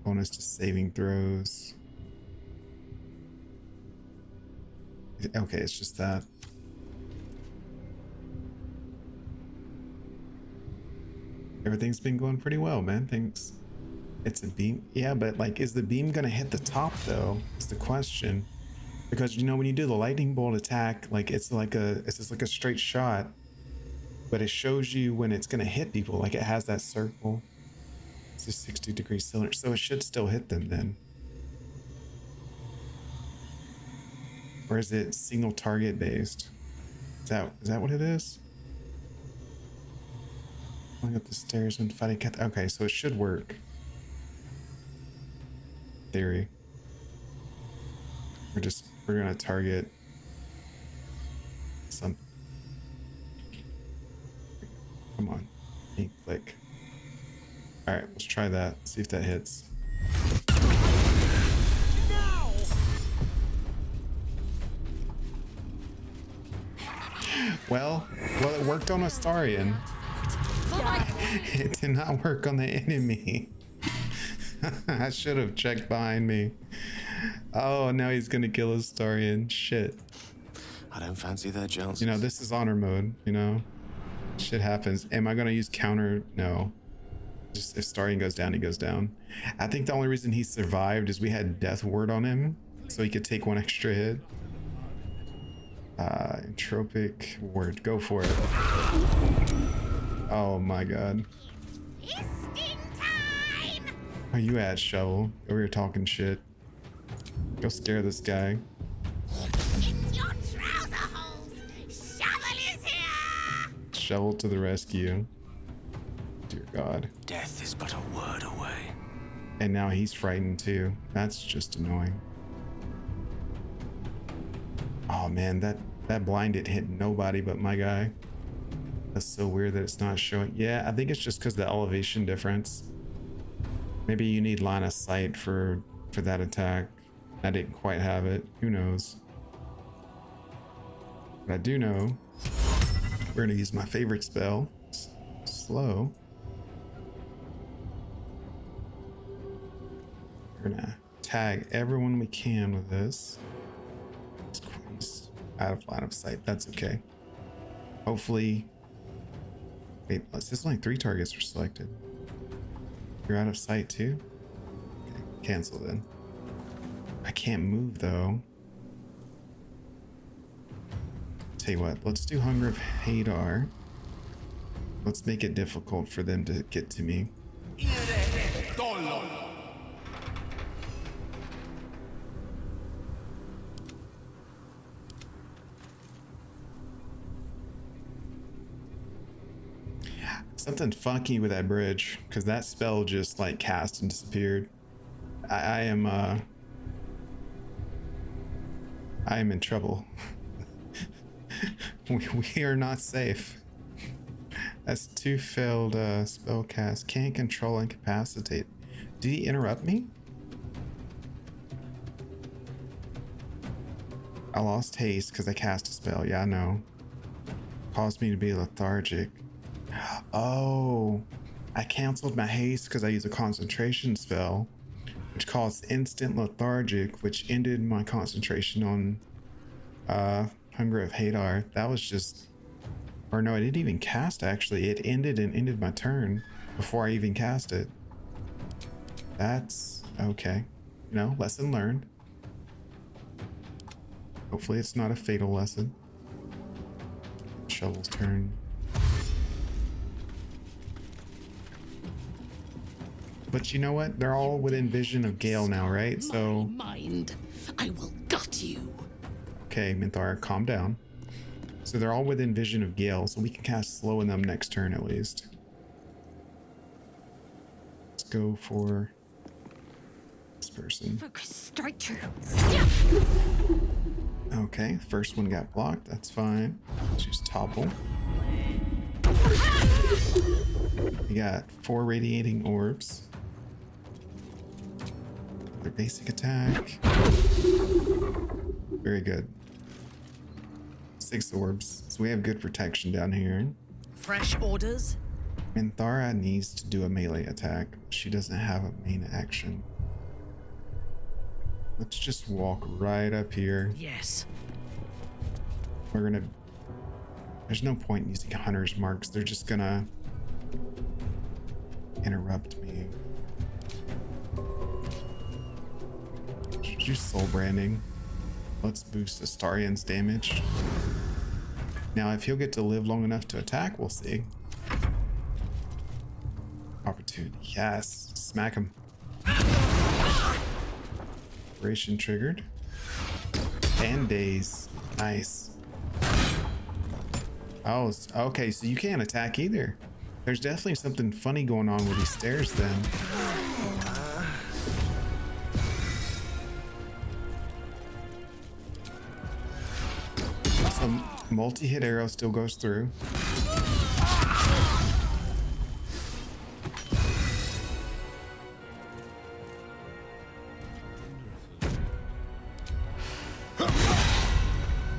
Bonus to saving throws. Okay, it's just that. Everything's been going pretty well, man. Thanks. It's a beam. Yeah, but like, is the beam gonna hit the top though? Is the question. Because you know when you do the lightning bolt attack, like it's just like a straight shot, but it shows you when it's gonna hit people. Like it has that circle. It's a 60-degree cylinder, so it should still hit them then. Or is it single target based? Is that what it is? Going up the stairs when fighting cat. Okay, so it should work. Theory. We're gonna target some. Come on, click. All right, let's try that. See if that hits. Well, it worked on Astarian. It did not work on the enemy. I should have checked behind me. Oh, now he's gonna kill Astarian. Shit. I don't fancy their chances. You know, this is honor mode, you know? Shit happens. Am I gonna use counter? No. Just if Astarian goes down, he goes down. I think the only reason he survived is we had death ward on him, so he could take one extra hit. Entropic ward. Go for it. Oh my god. Where you at, Shovel? Over here talking shit. Go scare this guy. It's your trouser holes. Shovel is here. Shovel to the rescue. Dear God. Death is but a word away. And now he's frightened too. That's just annoying. Oh man, that blinded hit nobody but my guy. That's so weird that it's not showing. Yeah, I think it's just because the elevation difference. Maybe you need line of sight for that attack. I didn't quite have it. Who knows? But I do know we're gonna use my favorite spell, slow. We're gonna tag everyone we can with this. He's out of line of sight. That's okay. Hopefully. Wait, there's only 3 targets were selected. You're out of sight too? Okay, cancel then. I can't move though. Tell you what, let's do Hunger of Hadar. Let's make it difficult for them to get to me. Something funky with that bridge, because that spell just like cast and disappeared. I am in trouble. we are not safe. That's 2 failed spell cast. Can't control incapacitate. Did he interrupt me? I lost haste because I cast a spell. Yeah, I know. Caused me to be lethargic. Oh, I canceled my haste because I used a concentration spell, which caused instant lethargic, which ended my concentration on Hunger of Hadar. That was just, or no, I didn't even cast actually. It ended my turn before I even cast it. That's okay. You know, lesson learned. Hopefully it's not a fatal lesson. Shovel's turn. But you know what? They're all within vision of Gale now, right? So Mind, I will gut you. Okay, Minthara, calm down. So they're all within vision of Gale, so we can cast slow in them next turn at least. Let's go for this person. Focus straight through. Okay, first one got blocked. That's fine. Let's just topple. We got 4 radiating orbs. Their basic attack. Very good. 6 orbs. So we have good protection down here. Fresh orders? Minthara needs to do a melee attack. She doesn't have a main action. Let's just walk right up here. Yes. We're gonna... There's no point in using Hunter's Marks. They're just gonna interrupt me. Should you soul branding? Let's boost Astarian's damage. Now, if he'll get to live long enough to attack, we'll see. Opportunity. Yes. Smack him. Operation triggered. And days. Nice. Oh, okay. So you can't attack either. There's definitely something funny going on with these stairs then. So multi-hit arrow still goes through.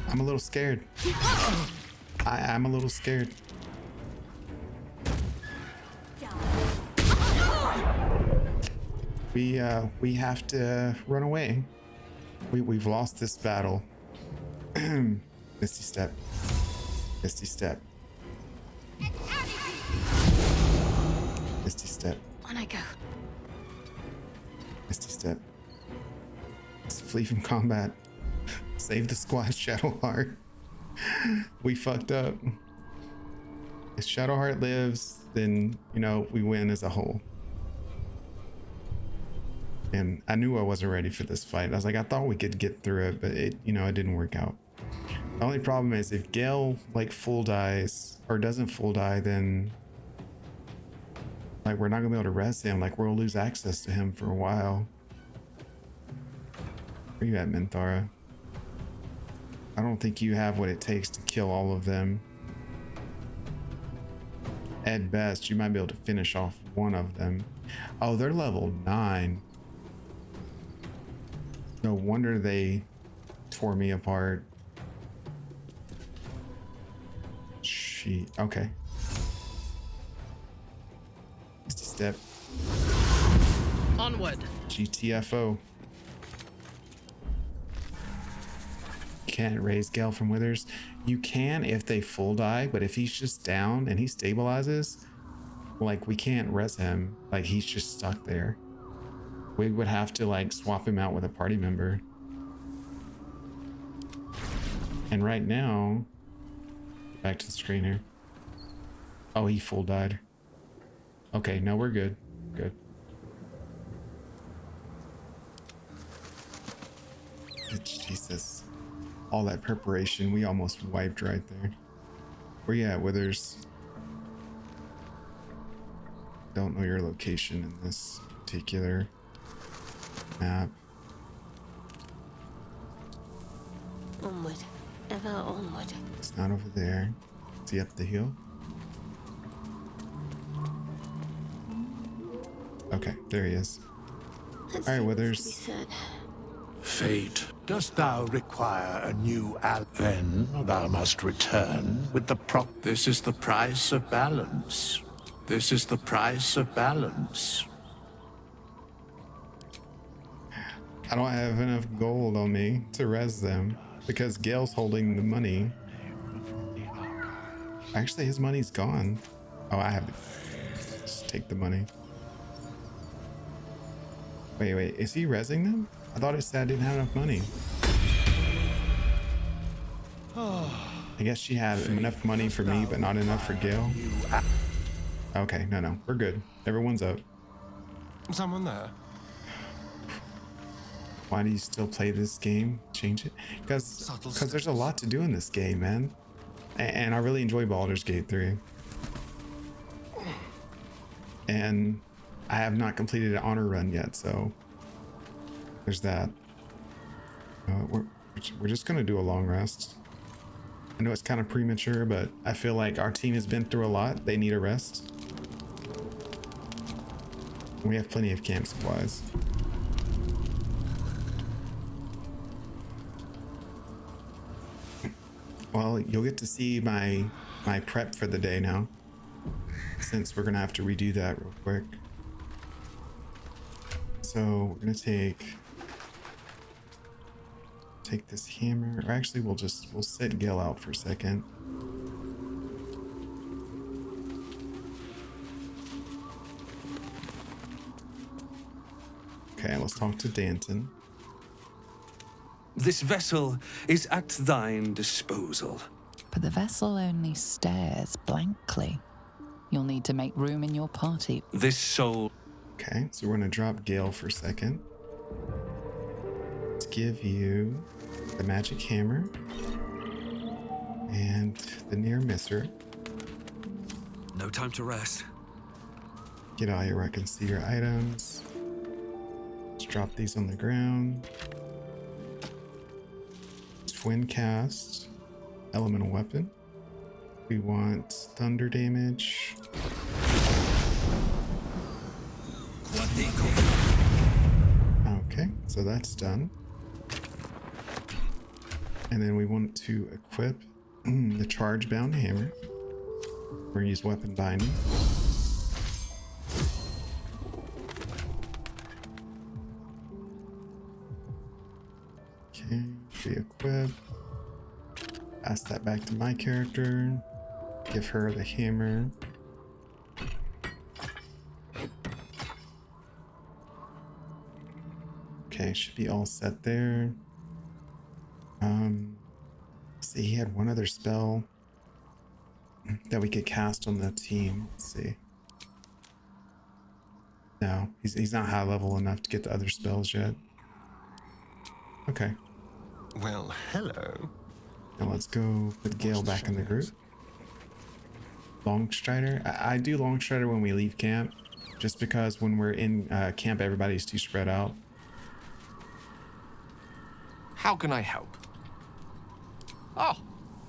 I'm a little scared. I'm a little scared. We have to run away. We've lost this battle. Misty step. Misty step. Misty step. On I go. Misty step. Let's flee from combat. Save the squad, Shadowheart. We fucked up. If Shadowheart lives, then, you know, we win as a whole. And I knew I wasn't ready for this fight. I was like, I thought we could get through it, but it, you know, it didn't work out. The only problem is if Gale like full dies or doesn't full die, then like we're not gonna be able to res him. Like we'll lose access to him for a while. Where you at, Minthara? I don't think you have what it takes to kill all of them. At best, you might be able to finish off one of them. Oh, they're level 9. No wonder they tore me apart. Okay. Misty step. Onward. GTFO. Can't raise Gale from withers. You can if they full die, but if he's just down and he stabilizes, like we can't res him. Like he's just stuck there. We would have to like swap him out with a party member. And right now, back to the screen here. Oh, he full died. Okay, no, we're good. Good. Jesus. All that preparation, we almost wiped right there. Where you at, Withers? Don't know your location in this particular map. Onward. Ever onward. It's not over there. Is he up the hill? Okay, there he is. All right, Withers. Fate, dost thou require a new Then thou must return with the This is the price of balance. This is the price of balance. I don't have enough gold on me to res them because Gale's holding the money. Actually, his money's gone. Oh, I have to just take the money. Wait, is he resing them? I thought it said I didn't have enough money. I guess she had enough money for me, but not enough for Gale. Okay, no, we're good. Everyone's up. Someone there. Why do you still play this game? Change it? Because there's a lot to do in this game, man. And I really enjoy Baldur's Gate 3. And I have not completed an honor run yet, so there's that. We're just gonna do a long rest. I know it's kind of premature, but I feel like our team has been through a lot. They need a rest. We have plenty of camp supplies. Well, you'll get to see my prep for the day now, since we're gonna have to redo that real quick. So we're gonna take this hammer, or actually we'll sit Gale out for a second. Okay, let's talk to Danton. This vessel is at thine disposal. But the vessel only stares blankly. You'll need to make room in your party. This soul... Okay, so we're gonna drop Gale for a second. Let's give you the magic hammer and the near misser. No time to rest. Get out here where I can see your items. Let's drop these on the ground. Twin cast, elemental weapon. We want thunder damage. Okay, so that's done. And then we want to equip the charge bound hammer. We're gonna use weapon binding. Okay, re-equip. Pass that back to my character. Give her the hammer. Okay, should be all set there. See, he had one other spell that we could cast on the team. Let's see. No, he's not high level enough to get the other spells yet. Okay. Well, hello. Now let's go put Gale back in the group. Longstrider. I do Longstrider when we leave camp, just because when we're in camp, everybody's too spread out. How can I help? Oh,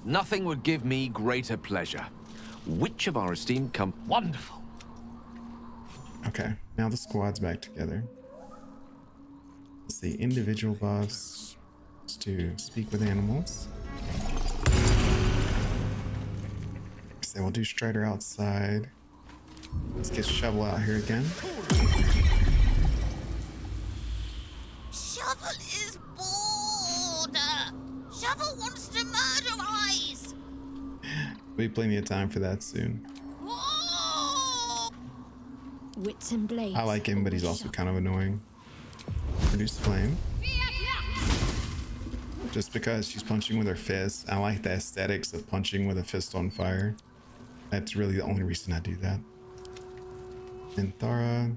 nothing would give me greater pleasure. Which of our esteemed Wonderful. Okay, now the squad's back together. Let's see, individual buffs. Let's do speak with animals. So we'll do Strider outside. Let's get Shovel out here again. Shovel is bored. Shovel wants to murder eyes. We have plenty of time for that soon. Wits and blades. I like him, but he's also kind of annoying. Produce flame. Just because she's punching with her fist. I like the aesthetics of punching with a fist on fire. That's really the only reason I do that. And Thara.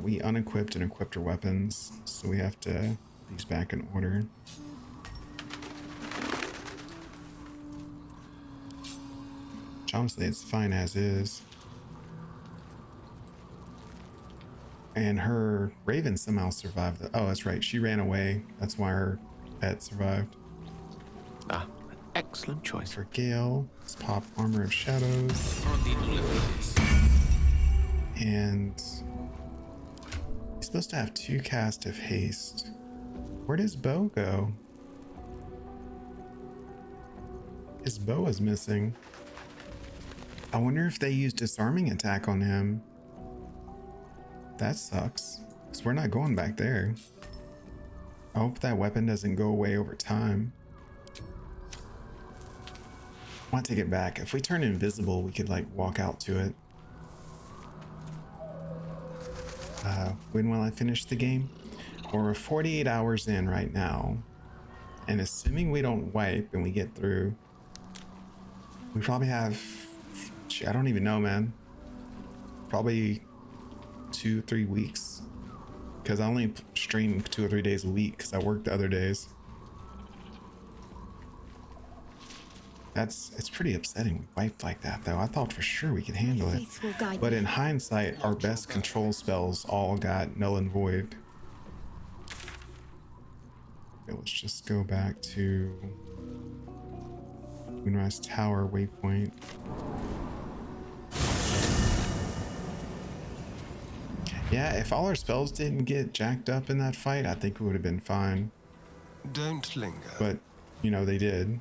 We unequipped and equipped her weapons, so we have to put these back in order. Which honestly, it's fine as is. And her Raven somehow survived. Oh, that's right. She ran away. That's why her pet survived. Ah, excellent choice. For Gale, let's pop Armor of Shadows. And he's supposed to have 2 cast of haste. Where does Bo go? His bow is missing. I wonder if they used disarming attack on him. That sucks, because we're not going back there. I hope that weapon doesn't go away over time. I want to take it back. If we turn invisible, we could like walk out to it. When will I finish the game? Well, we're 48 hours in right now. And assuming we don't wipe and we get through, we probably have, I don't even know, man. Probably 2-3 weeks, because I only stream 2 or 3 days a week because I work the other days. It's pretty upsetting we wiped like that though. I thought for sure we could handle it, but in hindsight our best control spells all got null and void. Okay, let's just go back to Moonrise Tower waypoint. Yeah, if all our spells didn't get jacked up in that fight, I think we would have been fine. Don't linger. But, you know, they did.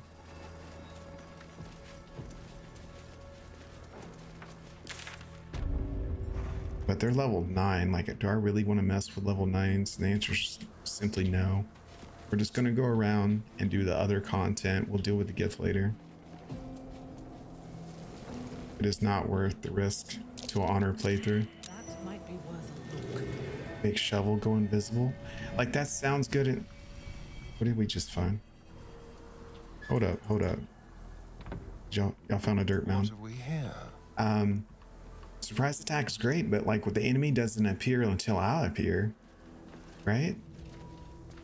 But they're level 9. Like, do I really want to mess with level 9s? And the answer is simply no. We're just going to go around and do the other content. We'll deal with the gift later. It is not worth the risk to an honor playthrough. Make Shovel go invisible. Like, that sounds good What did we just find? Hold up, hold up. Y'all found a dirt mound. What are we here? Surprise attack is great, but like the enemy doesn't appear until I appear, right?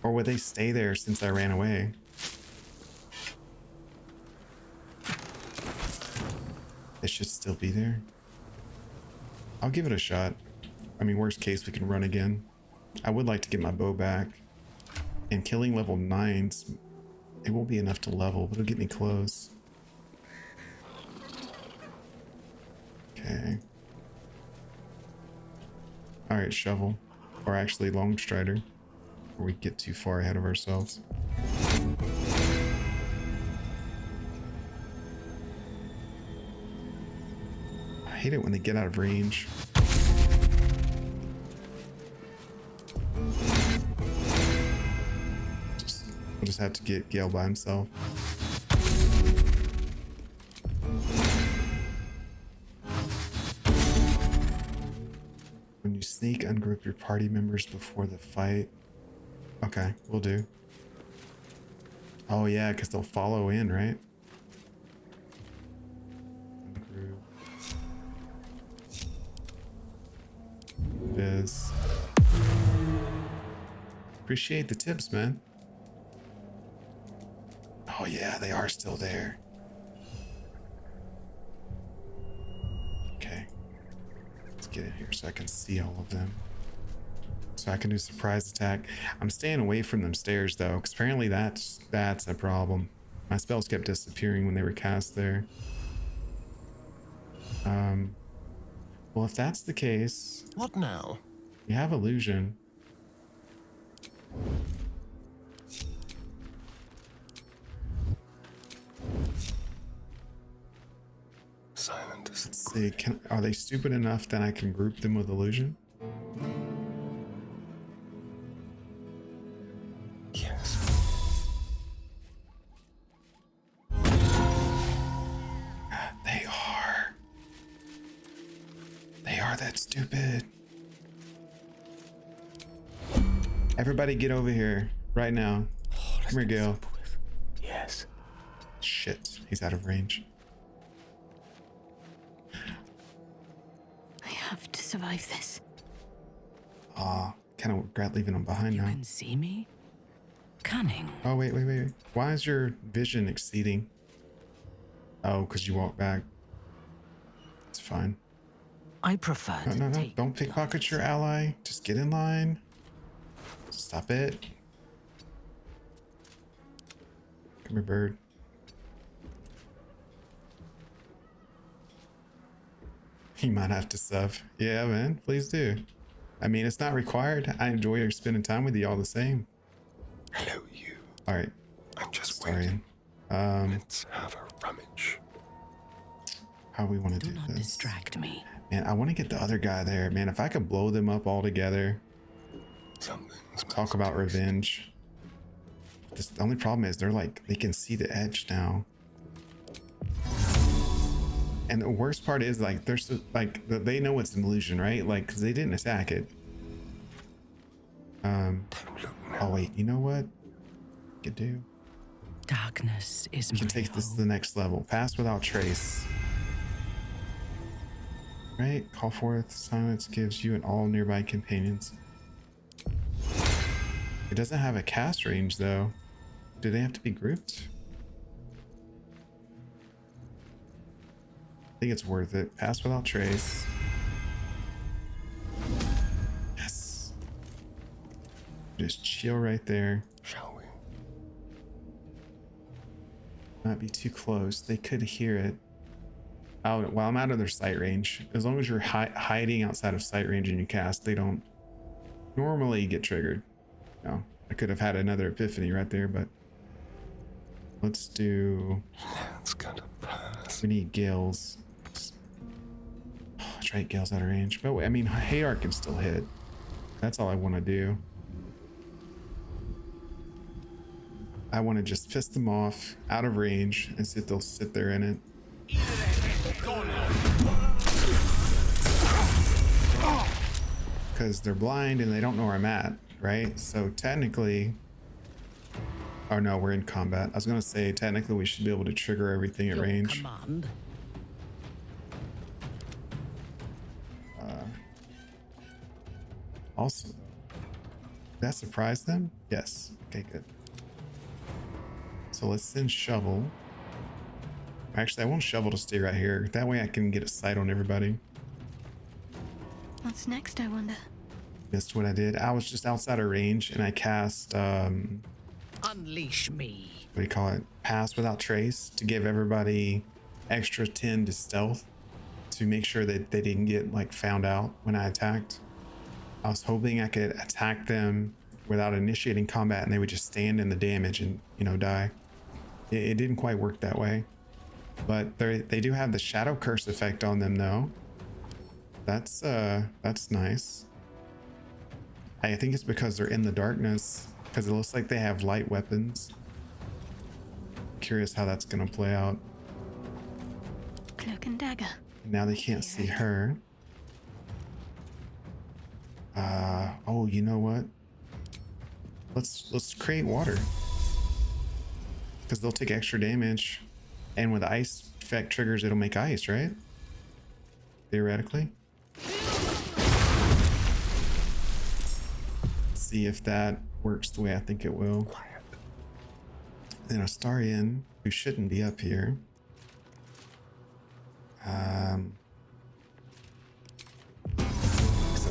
Or would they stay there since I ran away? They should still be there. I'll give it a shot. I mean, worst case, we can run again. I would like to get my bow back. And killing level 9s, it won't be enough to level, but it'll get me close. Okay. Alright, shovel. Or actually long strider. Before we get too far ahead of ourselves. I hate it when they get out of range. We'll just have to get Gale by himself. When you sneak, ungroup your party members before the fight. Okay, we'll do. Oh yeah, because they'll follow in, right? Ungroup. Biz. Appreciate the tips, man. Oh yeah, they are still there. Okay. Let's get in here so I can see all of them. So I can do surprise attack. I'm staying away from them stairs though, because apparently that's a problem. My spells kept disappearing when they were cast there. Well, if that's the case... What now? You have illusion. Silent as Let's see, are they stupid enough that I can group them with illusion? Yes. They are. They are that stupid. Everybody get over here right now. Come here, Gale. Yes. Shit, he's out of range. I have to survive this. Aw, kind of regret leaving him behind now. You can see me? Cunning. Oh, wait. Why is your vision exceeding? Oh, because you walk back. It's fine. I prefer to No. take Don't pickpocket your ally. Just get in line. Stop it. Come here, bird. You might have to sub. Yeah, man. Please do. I mean, it's not required. I enjoy spending time with you all the same. Hello, you. All right. I'm just waiting. Let's have a rummage. How we want to do not this? distract me. Man, I want to get the other guy there. Man, if I could blow them up all together. Talk about revenge. The only problem is they're like, they can see the edge now. And the worst part is like, they're so, like, they know it's an illusion, right? Like, because they didn't attack it. Oh wait, you know what? You could do. Darkness is You can take this to the next level. Pass without trace. Right? Call forth silence gives you and all nearby companions. It doesn't have a cast range though. Do they have to be grouped? I think it's worth it. Pass without trace. Yes. Just chill right there. Shall we? Not be too close. They could hear it. Oh, well, I'm out of their sight range. As long as you're hiding outside of sight range and you cast, they don't normally get triggered. No, I could have had another epiphany right there, but let's do. It's gonna pass. We need Gales. Try Gales out of range, but I mean, Hadar can still hit. That's all I want to do. I want to just piss them off out of range and they'll sit there in it. Because they're blind and they don't know where I'm at, right? So technically, Oh no, we're in combat. I was gonna say technically we should be able to trigger everything at Your range. command. Also, did that surprise them? Yes. Okay, good. So let's send Shovel. Actually, I want Shovel to stay right here. That way I can get a sight on everybody. What's next, I wonder? Missed what I did. I was just outside of range and I cast, Unleash me. what do you call it? Pass without trace to give everybody extra 10 to stealth to make sure that they didn't get like found out when I attacked. I was hoping I could attack them without initiating combat and they would just stand in the damage and, you know, die. It didn't quite work that way, but they do have the shadow curse effect on them though. That's nice. I think it's because they're in the darkness, because it looks like they have light weapons. Curious how that's gonna play out. Cloak and dagger. Now they can't see her. Oh, you know what? Let's create water. Because they'll take extra damage. And with ice effect triggers, it'll make ice, right? Theoretically. Let's see if that works the way I think it will. Then Astarian, who shouldn't be up here.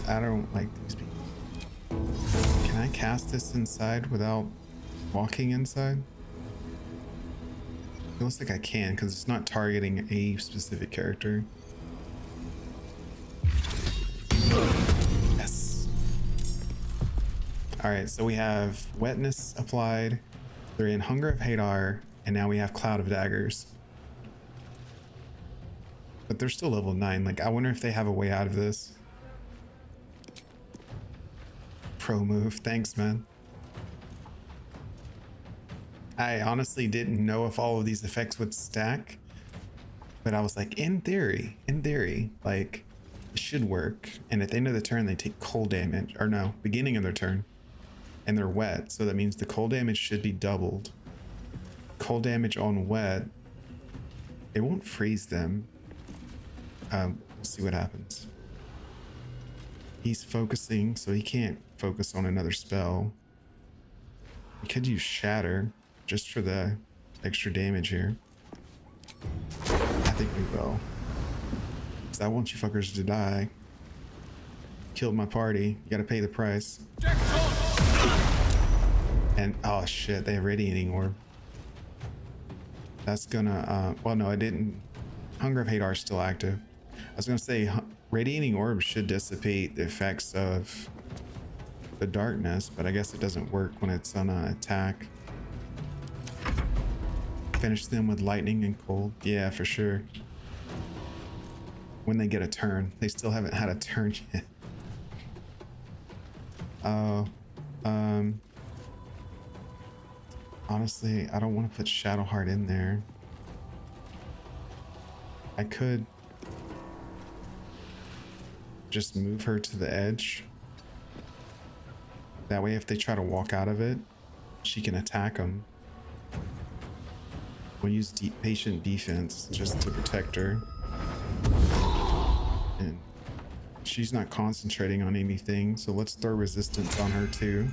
I don't like these people. Can I cast this inside without walking inside? It looks like I can because it's not targeting a specific character. Yes. All right, so we have wetness applied. They're in Hunger of Hadar, and now we have Cloud of Daggers. But they're still level 9. Like, I wonder if they have a way out of this. Pro move. Thanks, man. I honestly didn't know if all of these effects would stack, but I was like, in theory, like, it should work. And at the end of the turn, they take cold damage, or no, beginning of their turn, and they're wet. So that means the cold damage should be doubled. Cold damage on wet, it won't freeze them. We'll see what happens. He's focusing, so he can't focus on another spell. We could use Shatter just for the extra damage here. I think we will. Because I want you fuckers to die. Killed my party. You gotta pay the price. And oh shit, they have Radiating Orb. That's gonna, well no, it didn't. Hunger of Hadar is still active. I was gonna say, Radiating Orb should dissipate the effects of the darkness, but I guess it doesn't work when it's on an attack. Finish them with lightning and cold. Yeah, for sure. When they get a turn. They still haven't had a turn yet. Oh, honestly, I don't want to put Shadowheart in there. I could just move her to the edge. That way, if they try to walk out of it, she can attack them. We'll use patient defense just to protect her. And she's not concentrating on anything, so let's throw resistance on her too.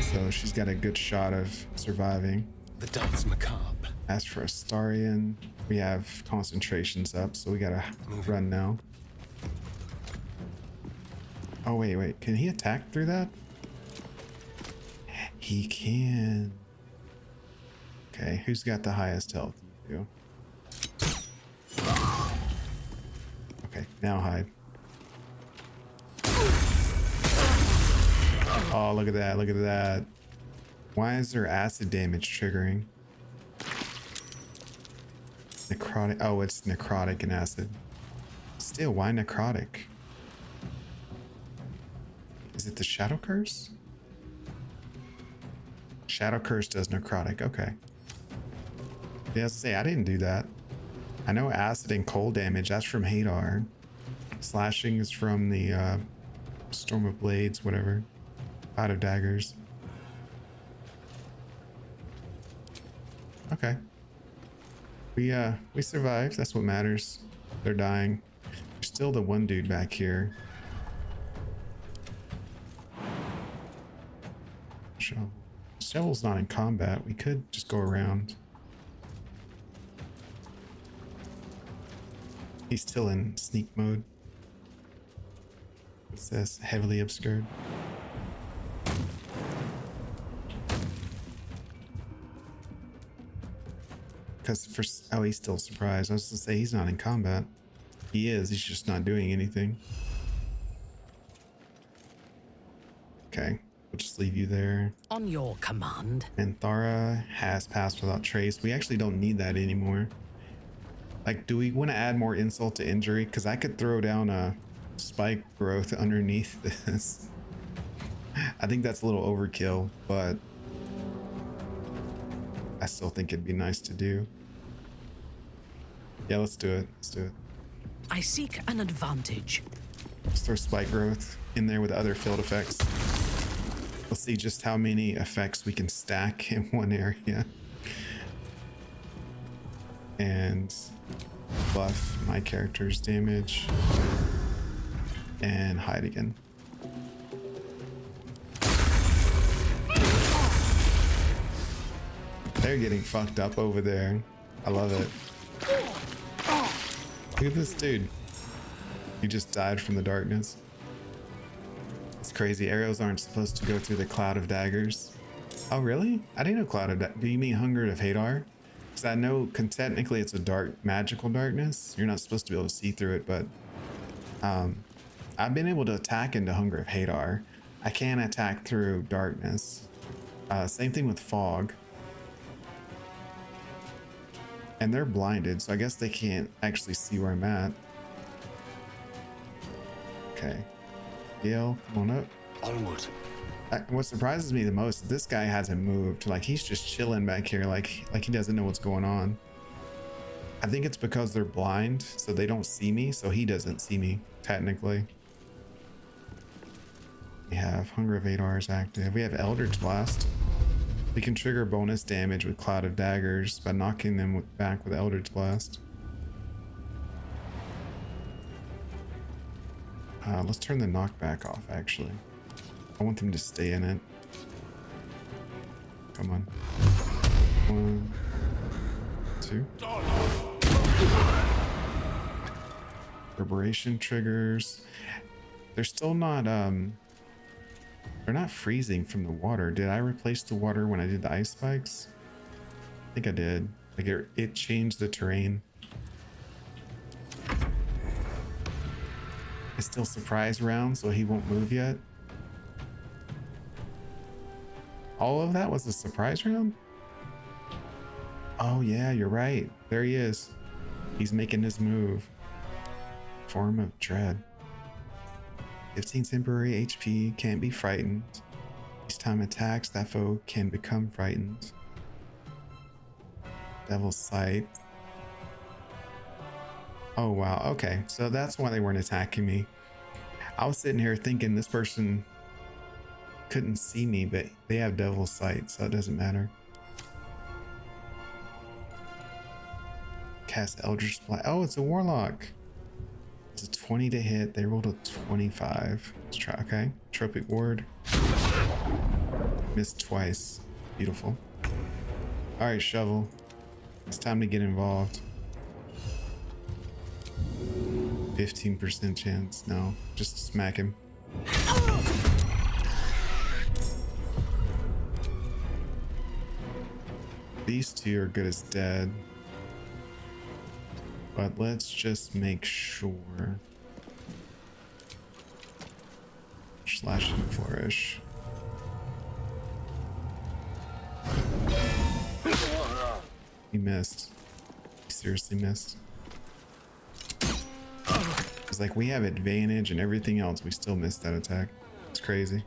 So she's got a good shot of surviving. The dance macabre. As for Astarian, we have concentrations up, so we gotta run now. Oh, wait. Can he attack through that? He can. Okay, who's got the highest health? You do. Okay, now hide. Oh, look at that. Look at that. Why is there acid damage triggering? Necrotic. Oh, it's necrotic and acid. Still, why necrotic? Is it the Shadow Curse? Shadow Curse does necrotic. Okay. Yeah, I was gonna say, I didn't do that. I know acid and cold damage, that's from Hadar. Slashing is from the Storm of Blades, whatever. Out of Daggers. Okay. We survived. That's what matters. They're dying. There's still the one dude back here. Shovel. Shovel's not in combat. We could just go around. He's still in sneak mode. It says heavily obscured. Because oh, he's still surprised. I was gonna say he's not in combat. He is, he's just not doing anything. Okay, we'll just leave you there. On your command. And Thara has passed without trace. We actually don't need that anymore. Like, do we want to add more insult to injury? Because I could throw down a spike growth underneath this. I think that's a little overkill, but I still think it'd be nice to do. Yeah, let's do it. Let's do it. I seek an advantage. Let's throw spike growth in there with other field effects. Let's see just how many effects we can stack in one area. And buff my character's damage. And hide again. They're getting fucked up over there. I love it. Look at this dude. He just died from the darkness. It's crazy. Arrows aren't supposed to go through the cloud of daggers. Oh, really? I didn't know cloud of daggers. Do you mean Hunger of Hadar? Because I know technically it's a dark, magical darkness. You're not supposed to be able to see through it, but I've been able to attack into Hunger of Hadar. I can attack through darkness. Same thing with fog. And they're blinded, so I guess they can't actually see where I'm at. Okay. Gale, come on up. Onward. What surprises me the most is this guy hasn't moved. Like, he's just chilling back here like he doesn't know what's going on. I think it's because they're blind, so they don't see me, so he doesn't see me, technically. We have Hunger of Hadar is active. We have Eldritch Blast. We can trigger bonus damage with Cloud of Daggers by knocking them back with Eldritch Blast. Let's turn the knockback off, actually. I want them to stay in it. Come on. 1, 2. Reverberation triggers. They're still not, they're not freezing from the water. Did I replace the water when I did the ice spikes? I think I did. Like, it changed the terrain. It's still surprise round, so he won't move yet. All of that was a surprise round? Oh yeah, you're right. There he is. He's making his move. Form of Dread. 15 temporary HP, can't be frightened. Each time attacks, that foe can become frightened. Devil's Sight. Oh wow, okay. So that's why they weren't attacking me. I was sitting here thinking this person couldn't see me, but they have Devil's Sight, so it doesn't matter. Cast Eldritch Blast. Oh, it's a Warlock. It's a 20 to hit. They rolled a 25. Let's try. Okay. Tropic Ward. Missed twice. Beautiful. All right, Shovel. It's time to get involved. 15% chance. No, just smack him. These two are good as dead. But let's just make sure. Slash and flourish. He missed. He seriously missed. It's like we have advantage and everything else. We still missed that attack. It's crazy.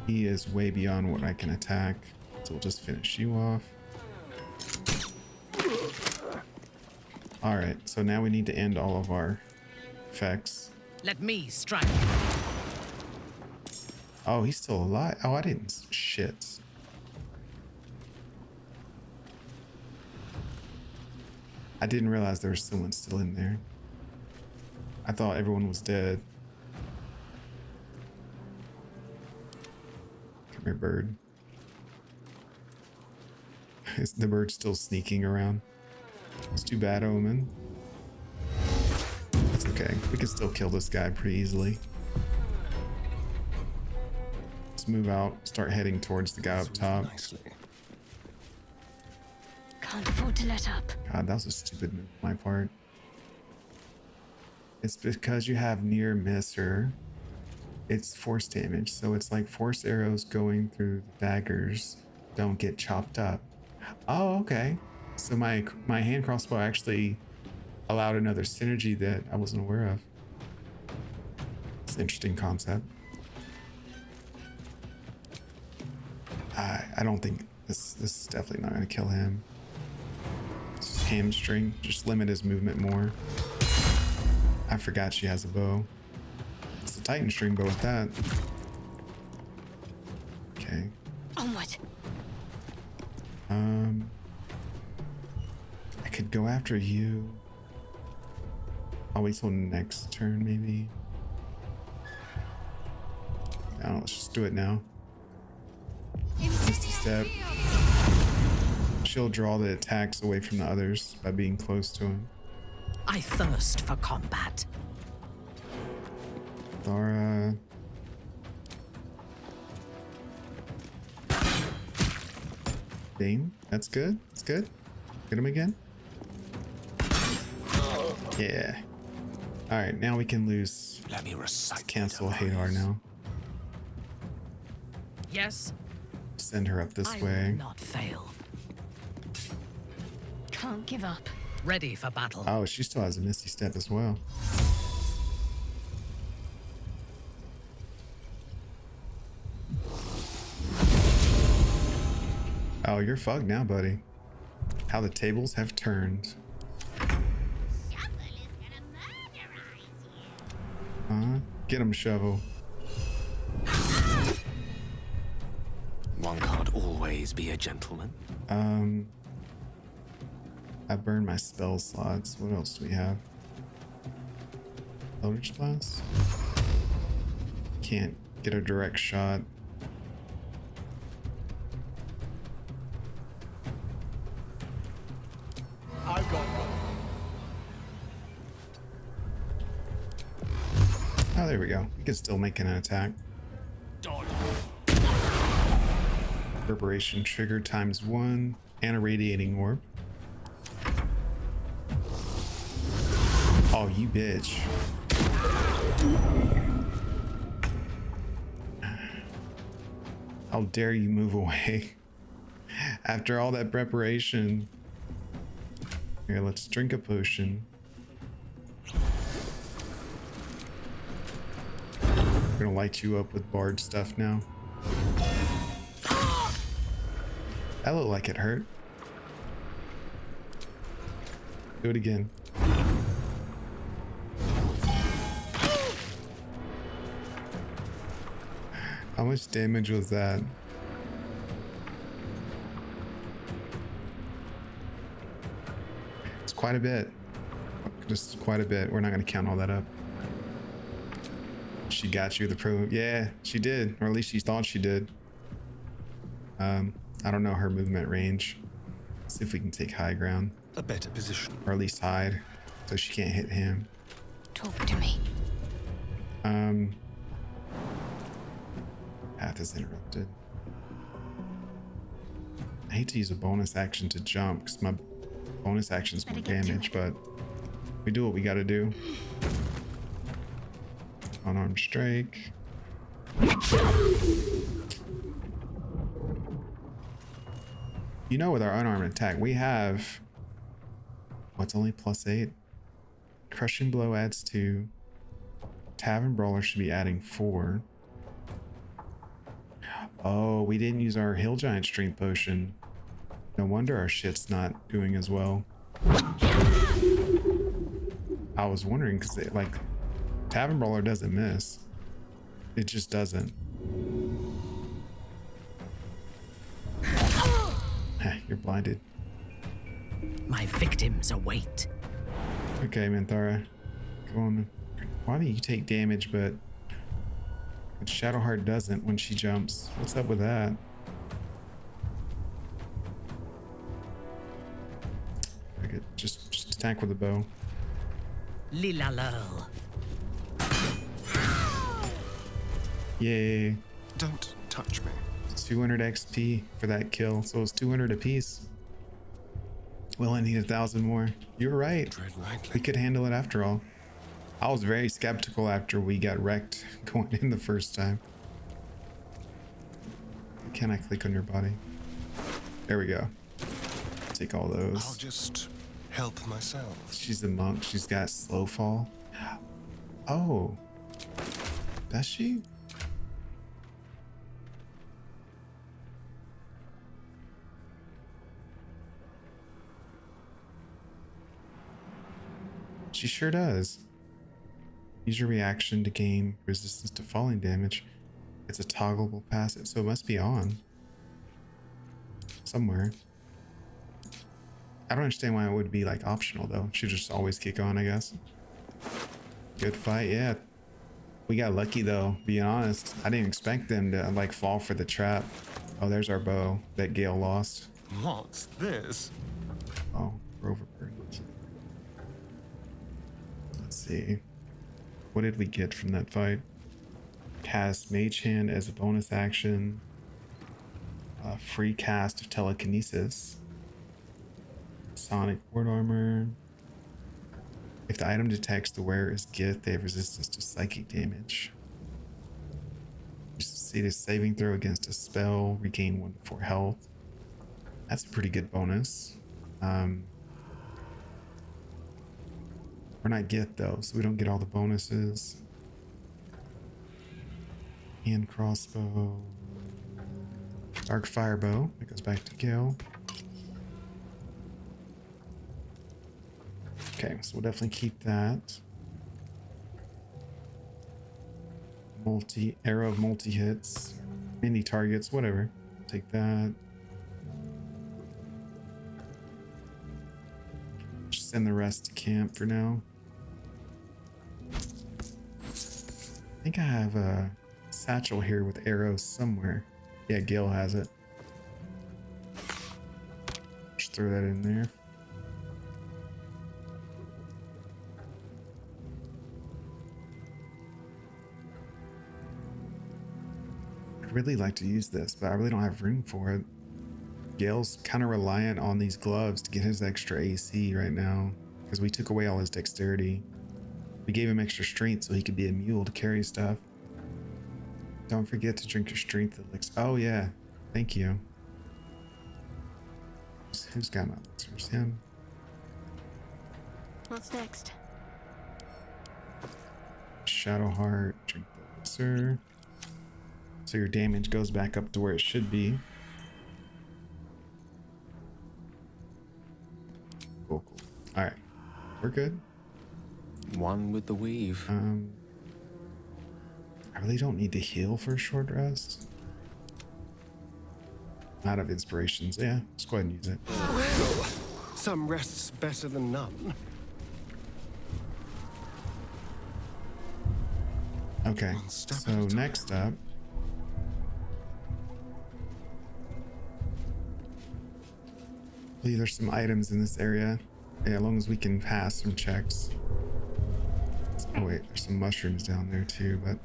He is way beyond what I can attack. So we'll just finish you off. All right, so now we need to end all of our effects. Let me strike. Oh, he's still alive. Oh, I didn't. Shit. I didn't realize there was someone still in there. I thought everyone was dead. Come here, bird. Is the bird still sneaking around? It's too bad, Omen. That's okay. We can still kill this guy pretty easily. Let's move out, start heading towards the guy up top. Nicely. Can't afford to let up. God, that was a stupid move on my part. It's because you have near misser. It's force damage, so it's like force arrows going through the daggers don't get chopped up. Oh, okay. So my hand crossbow actually allowed another synergy that I wasn't aware of. It's an interesting concept. I don't think this is definitely not going to kill him. This is hamstring. Just limit his movement more. I forgot she has a bow. It's a Titan string bow with that. Okay. Onward. I could go after you. I'll wait till next turn, maybe. No, let's just do it now. Misty step. She'll draw the attacks away from the others by being close to him. I thirst for combat. Thara. Bane. That's good. That's good. Hit him again. Yeah. All right, now we can lose. Let me recite. Cancel Hadar now. Yes. Send her up this I way. will not fail. Can't give up. Ready for battle. Oh, she still has a Misty Step as well. Oh, you're fucked now, buddy. How the tables have turned. Get him, Shovel. One can't always be a gentleman. I burned my spell slots. What else do we have? Eldritch Blast? Can't get a direct shot. I've got one. Oh, there we go. We can still make an attack. Reverberation trigger ×1 and a radiating orb. Oh, you bitch. How dare you move away after all that preparation. Here, let's drink a potion. We're gonna light you up with bard stuff now. That looked like it hurt. Do it again. How much damage was that? It's quite a bit. Just quite a bit. We're not going to count all that up. She got you the pro. Yeah, she did. Or at least she thought she did. I don't know her movement range. Let's see if we can take high ground. A better position. Or at least hide. So she can't hit him. Talk to me. Path is interrupted. I hate to use a bonus action to jump because my bonus action's more damage, but we do what we gotta do. Unarmed strike. You know, with our unarmed attack, we have what's only +8. Crushing blow adds 2. Tavern brawler should be adding 4. Oh, we didn't use our hill giant strength potion. No wonder our shit's not doing as well. I was wondering because like Tavern Brawler doesn't miss. It just doesn't. You're blinded. My victims await. Okay, Minthara. Go on. Why do you take damage, but Shadowheart doesn't when she jumps? What's up with that? Okay, just attack with a bow. Lila Lurl. Yay. Don't touch me. 200 XP for that kill, so it's 200 apiece. We'll only need 1,000 more. You were right. We could handle it after all. I was very skeptical after we got wrecked going in the first time. Can I click on your body? There we go. Take all those. I'll just help myself. She's a monk. She's got slow fall. Oh. Does she? She sure does. Use your reaction to gain resistance to falling damage. It's a toggleable passive, so it must be on. Somewhere. I don't understand why it would be like optional though. Should just always kick on, I guess. Good fight, yeah. We got lucky though, being honest. I didn't expect them to like fall for the trap. Oh, there's our bow that Gale lost. What's this? Oh, Rover Bird. Let's see. What did we get from that fight? Cast Mage Hand as a bonus action. Free cast of Telekinesis. Sonic Ward Armor. If the item detects the wearer's gift, they have resistance to psychic damage. Succeed a saving throw against a spell, regain 1 to 4 health. That's a pretty good bonus. We're not get though, so we don't get all the bonuses. Hand crossbow. Dark firebow. That goes back to Gale. Okay, so we'll definitely keep that. Arrow of multi hits. Many targets, whatever. Take that. Just send the rest to camp for now. I think I have a satchel here with arrows somewhere. Yeah, Gil has it. Just throw that in there. I'd really like to use this, but I really don't have room for it. Gale's kind of reliant on these gloves to get his extra AC right now because we took away all his dexterity. We gave him extra strength so he could be a mule to carry stuff. Don't forget to drink your strength elixir. Oh yeah, thank you. Who's got my elixirs? Him. What's next? Shadowheart, drink the elixir. So your damage goes back up to where it should be. Cool, cool. All right, we're good. One with the weave. I really don't need to heal for a short rest. Out of inspirations, yeah. Let's go ahead and use it. Well, some rest's better than none. Okay, so next up, I believe there's some items in this area. Yeah, as long as we can pass some checks. Oh wait, there's some mushrooms down there too, but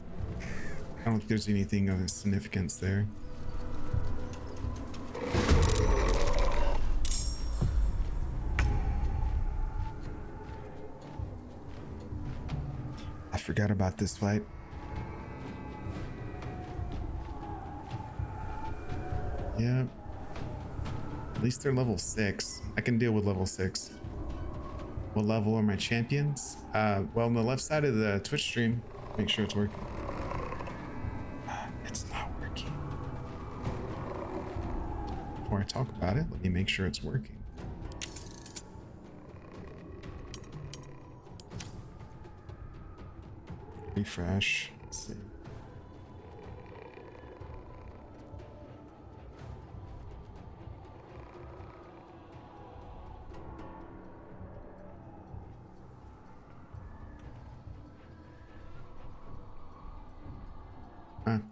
I don't think there's anything of significance there. I forgot about this fight. Yeah. At least they're level 6. I can deal with level 6. What level are my champions? Well, on the left side of the Twitch stream, make sure it's working. It's not working. Before I talk about it, let me make sure it's working. Refresh. Let's see.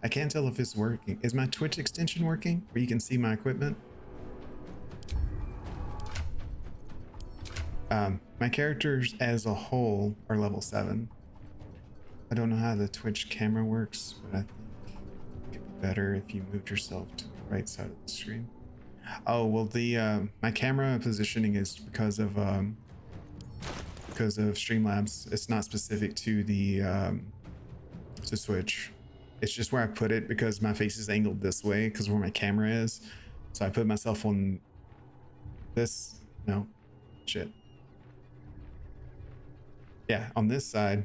I can't tell if it's working. Is my Twitch extension working where you can see my equipment? My characters as a whole are level 7. I don't know how the Twitch camera works, but I think it could be better if you moved yourself to the right side of the screen. Oh, well, the my camera positioning is because of Streamlabs. It's not specific to the to Switch. It's just where I put it because my face is angled this way because where my camera is. So I put myself on this. No, shit. Yeah, on this side,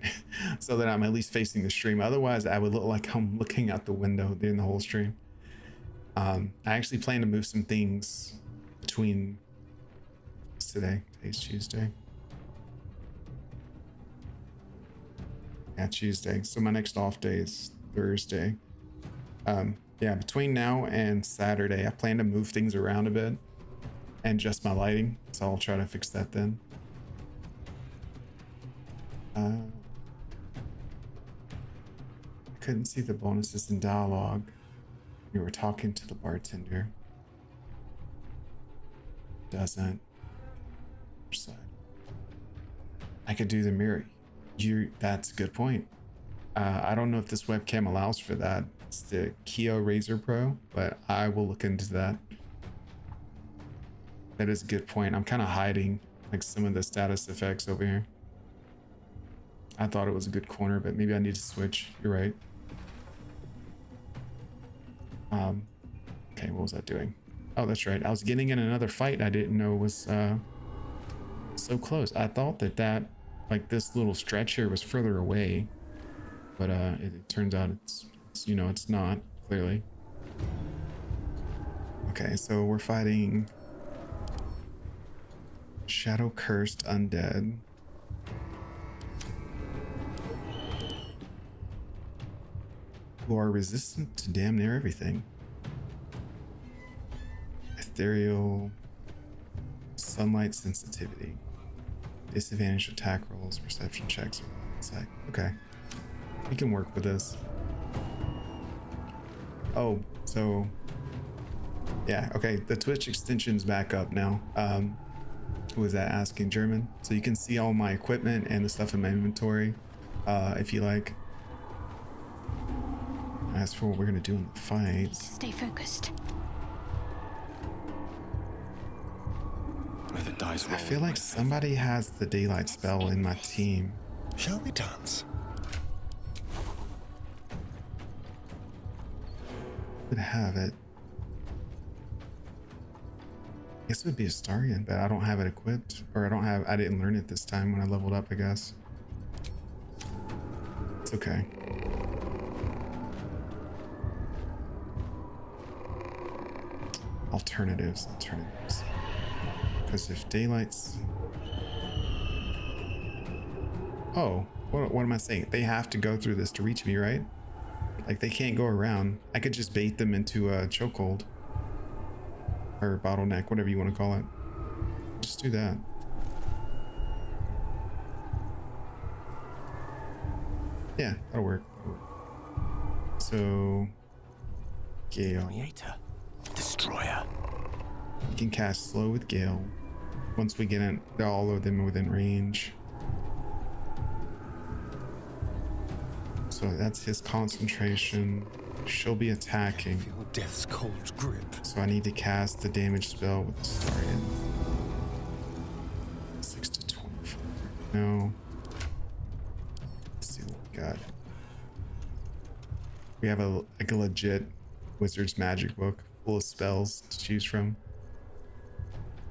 so that I'm at least facing the stream. Otherwise, I would look like I'm looking out the window during the whole stream. I actually plan to move some things between today's Tuesday. Yeah, Tuesday. So my next off day is Thursday. Yeah, between now and Saturday, I plan to move things around a bit and adjust my lighting. So I'll try to fix that then. I couldn't see the bonuses in dialogue. You were talking to the bartender. Doesn't. Side. I could do the mirror. That's a good point. I don't know if this webcam allows for that. It's the Keo Razer Pro, but I will look into that. That is a good point. I'm kind of hiding like some of the status effects over here. I thought it was a good corner, but maybe I need to switch. You're right. Okay, what was I doing? Oh, that's right. I was getting in another fight I didn't know was so close. I thought that like this little stretch here was further away, but it turns out it's you know, it's not, clearly. Okay, so we're fighting Shadow Cursed Undead. Who are resistant to damn near everything. Ethereal sunlight sensitivity. Disadvantage attack rolls, perception checks, or insight. Okay. We can work with this. Oh, so yeah, okay. The Twitch extension's back up now. Who was that asking? German. So you can see all my equipment and the stuff in my inventory, if you like. As for what we're gonna do in the fight, Stay focused. May the dice roll. I feel like somebody has the daylight spell in my team. Shall we dance? Would have it. I guess it would be Astarian, but I don't have it equipped, or I didn't learn it this time when I leveled up, I guess. It's okay. Alternatives. Because if daylight's... Oh, what am I saying? They have to go through this to reach me, right? Like, they can't go around. I could just bait them into a chokehold. Or bottleneck, whatever you want to call it. Just do that. Yeah, that'll work. So... Gale. Creator. Destroyer. You can cast slow with Gale. Once we get all of them within range. So that's his concentration. She'll be attacking. Feel death's cold grip. So I need to cast the damage spell with the Astarian. 6 to 24. No. Let's see what we got. We have like a legit Wizard's Magic book full of spells to choose from.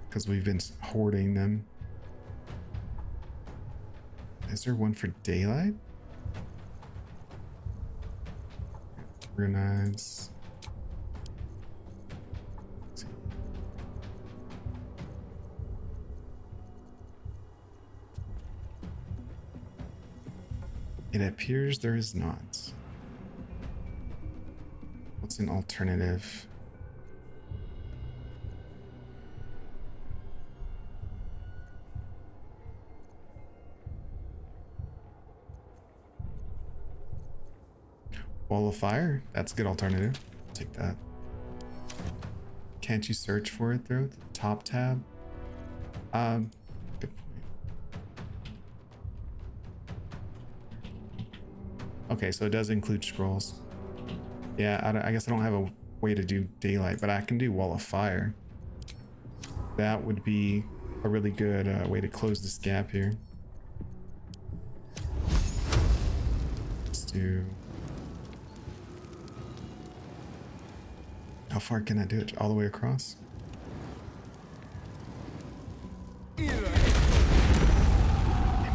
Because we've been hoarding them. Is there one for daylight? Organize. It appears there is not. What's an alternative? Wall of fire. That's a good alternative. Take that. Can't you search for it through the top tab? Good point. Okay, so it does include scrolls. Yeah, I guess I don't have a way to do daylight, but I can do wall of fire. That would be a really good way to close this gap here. Let's do... How far can I do it? All the way across? Of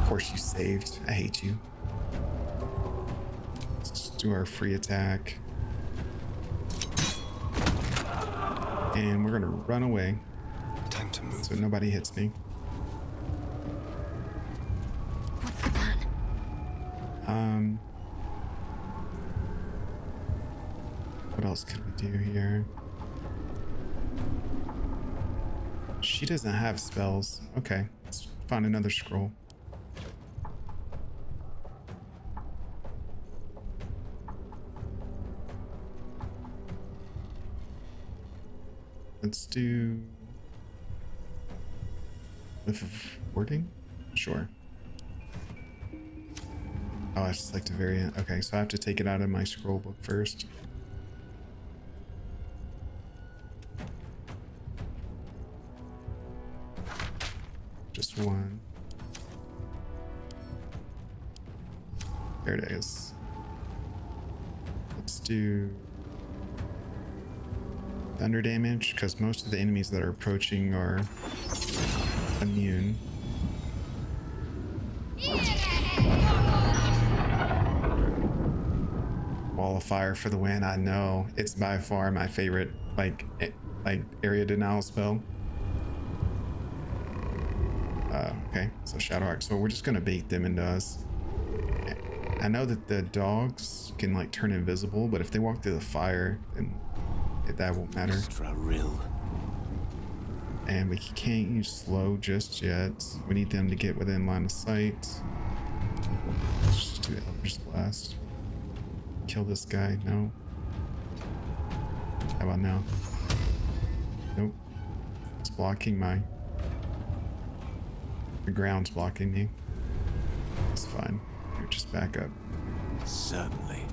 course you saved. I hate you. Let's just do our free attack. And we're gonna run away. Time to move. So nobody hits me. What's the plan? What else could we do here? She doesn't have spells. Okay, let's find another scroll. Let's do with wording? Sure. Oh, I just like the variant. Okay, so I have to take it out of my scroll book first. Just one. There it is. Let's do thunder damage, because most of the enemies that are approaching are immune. Wall of fire for the win. I know, it's by far my favorite like area denial spell. Okay, so Shadow Arc. So we're just gonna bait them into us. I know that the dogs can like turn invisible, but if they walk through the fire, then that won't matter. And we can't use slow just yet. We need them to get within line of sight. Let's just do Eldritch Blast. Kill this guy. No. How about now? Nope. It's blocking my... The ground's blocking me. It's fine. Here, just back up. Certainly.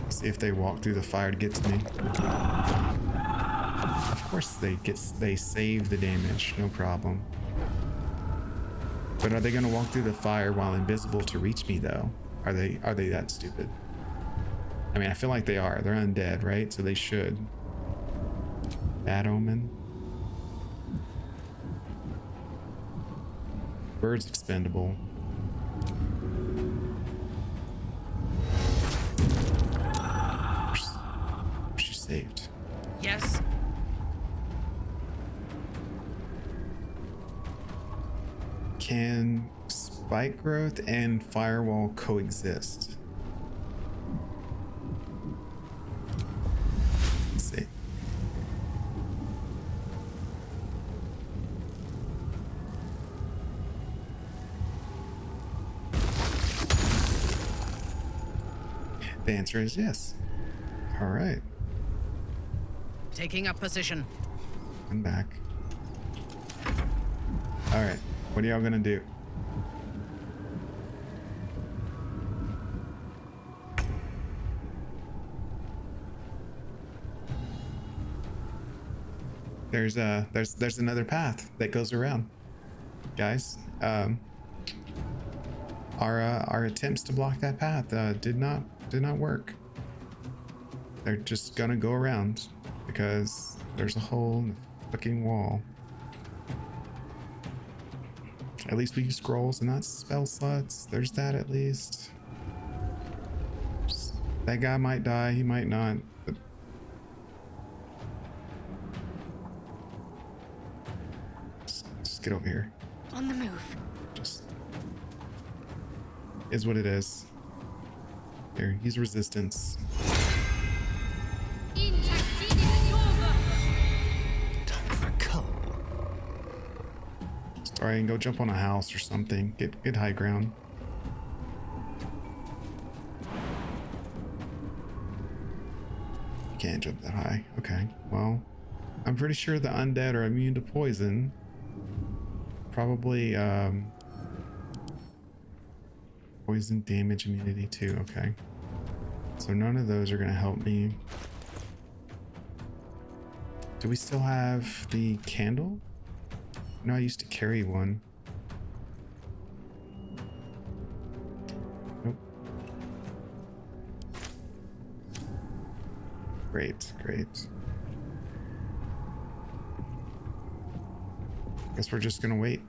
See if they walk through the fire to get to me. Of course they save the damage, no problem. But are they gonna walk through the fire while invisible to reach me though? Are they that stupid? I mean, I feel like they are. They're undead, right? So they should. Bad omen. Bird's expendable. She saved. Yes. Can spike growth and firewall coexist? Let's see. The answer is yes. All right. Taking up position. I'm back. All right. What are y'all gonna do? There's another path that goes around, guys. Our attempts to block that path did not work. They're just gonna go around because there's a hole in the fucking wall. At least we use scrolls and not spell slots. There's that at least. That guy might die, he might not. But just get over here. On the move. Just is what it is. Here, use resistance. Time for a cull. Sorry, and go jump on a house or something. Get high ground. Can't jump that high. Okay, well, I'm pretty sure the undead are immune to poison. Probably poison damage immunity too. Okay, so none of those are gonna help me. Do we still have the candle? No, I used to carry one. Nope. Great, great. Guess we're just gonna wait.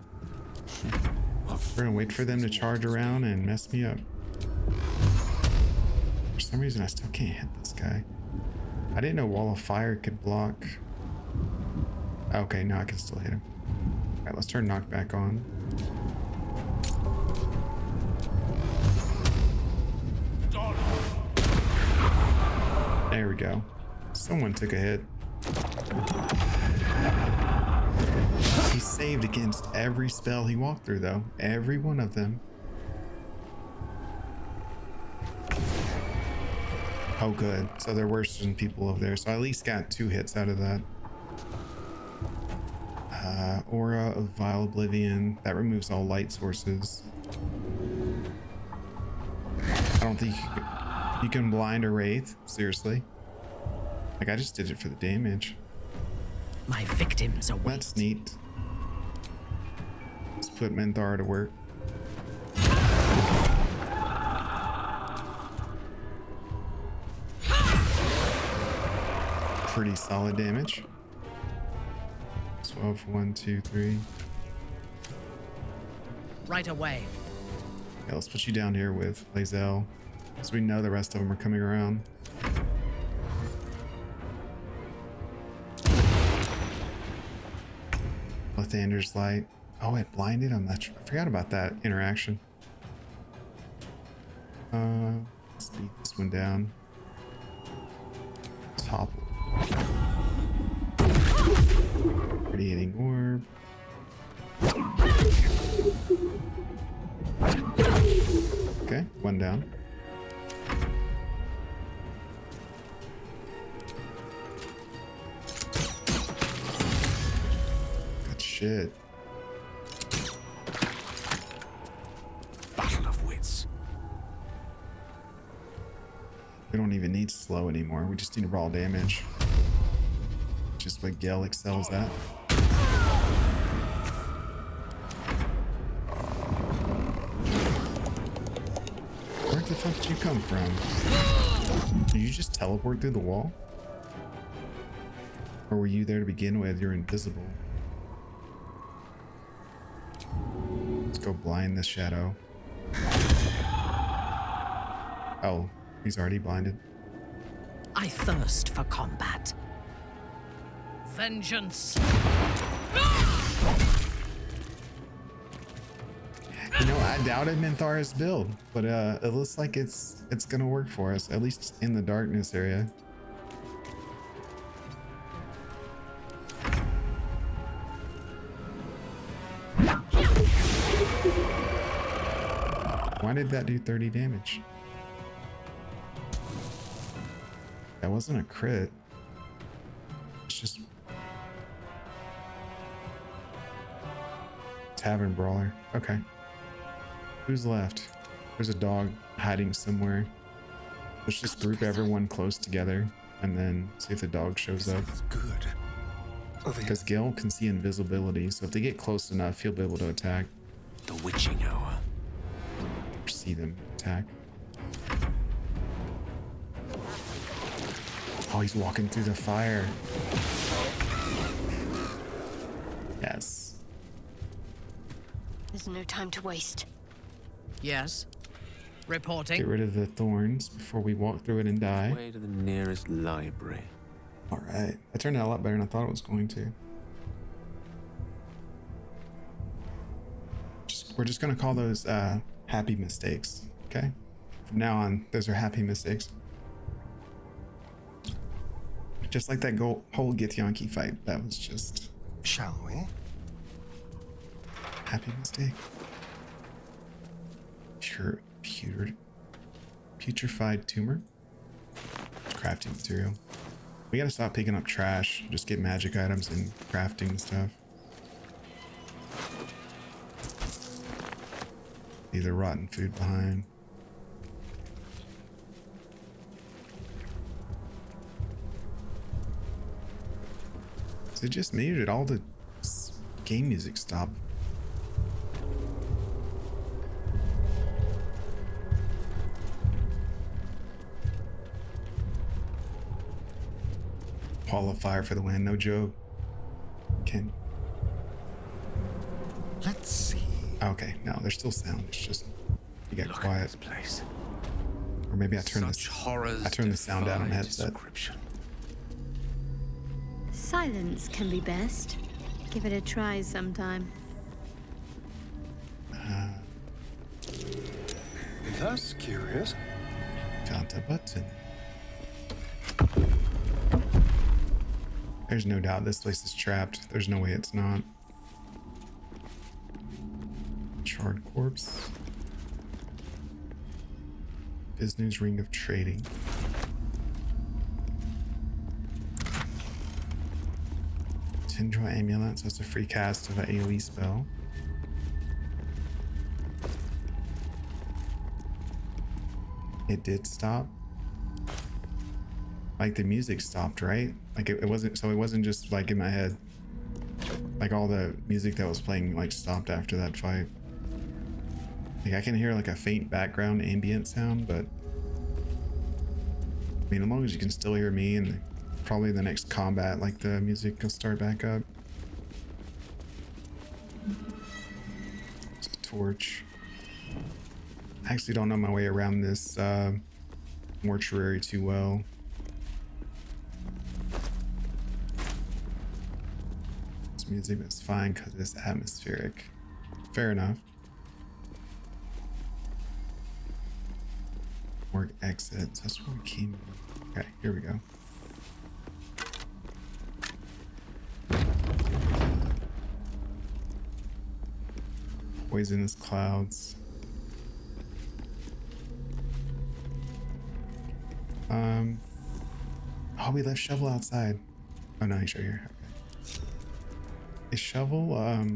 We're gonna wait for them to charge around and mess me up. For some reason, I still can't hit this guy. I didn't know Wall of Fire could block. Okay, now I can still hit him. All right, let's turn knockback on. There we go. Someone took a hit. He saved against every spell he walked through, though. Every one of them. Oh, good. So there were some people over there. So I at least got 2 hits out of that. Aura of Vile Oblivion. That removes all light sources. I don't think you can blind a Wraith. Seriously. Like, I just did it for the damage. My victims await. That's neat. Let's put Menthar to work. Pretty solid damage. 12, 1, 2, 3. Right away. Yeah, let's put you down here with Lae'zel, so we know the rest of them are coming around. Lathander's Light. Oh, it blinded him. I forgot about that interaction. Let's beat this one down. Topple. Radiating Orb. Okay, one down. Good shit. Battle of wits. We don't even need slow anymore. We just need raw damage. Just what Gale excels at. Where the fuck did you come from? Did you just teleport through the wall? Or were you there to begin with? You're invisible. Let's go blind this shadow. Oh, he's already blinded. I thirst for combat. Vengeance. You know, I doubted Minthar's build, but it looks like it's gonna work for us, at least in the darkness area. Why did that do 30 damage? That wasn't a crit. It's just Tavern Brawler. Okay. Who's left? There's a dog hiding somewhere. Let's just group everyone close together and then see if the dog shows up. Good. Because Gale can see invisibility, so if they get close enough, he'll be able to attack. The witching hour. Or see them attack. Oh, he's walking through the fire. Yes. There's no time to waste. Yes. Reporting. Get rid of the thorns before we walk through it and die. Way to the nearest library. All right. That turned out a lot better than I thought it was going to. We're just going to call those happy mistakes. Okay? From now on, those are happy mistakes. Just like that whole Githyanki fight. That was just... Shall we? Happy mistake. Putrefied tumor. Crafting material. We gotta stop picking up trash. Just get magic items and crafting stuff. Leave the rotten food behind. Is it just me or did all the game music stop? Qualifier for the land, no joke. Can. Let's see. Okay, no, there's still sound. It's just you get quiet. This place. Or maybe I turn Such horrors I turn the sound down on the defy headset. description. Silence can be best. Give it a try sometime. That's curious. Found a button. There's no doubt this place is trapped. There's no way it's not. Charred corpse. Business ring of trading. Tendril amulet, so it's a free cast of an AoE spell. It did stop. Like the music stopped, right? Like it wasn't, so it wasn't just like in my head. Like all the music that was playing like stopped after that fight. Like I can hear like a faint background ambient sound, but I mean, as long as you can still hear me and probably the next combat, like the music will start back up. It's a torch. I actually don't know my way around this mortuary too well. This music is fine because it's atmospheric. Fair enough. Work exits. That's where we came in. Okay, here we go. Poisonous clouds. Oh, we left Shovel outside. Oh no, he's right here. Okay. Is Shovel,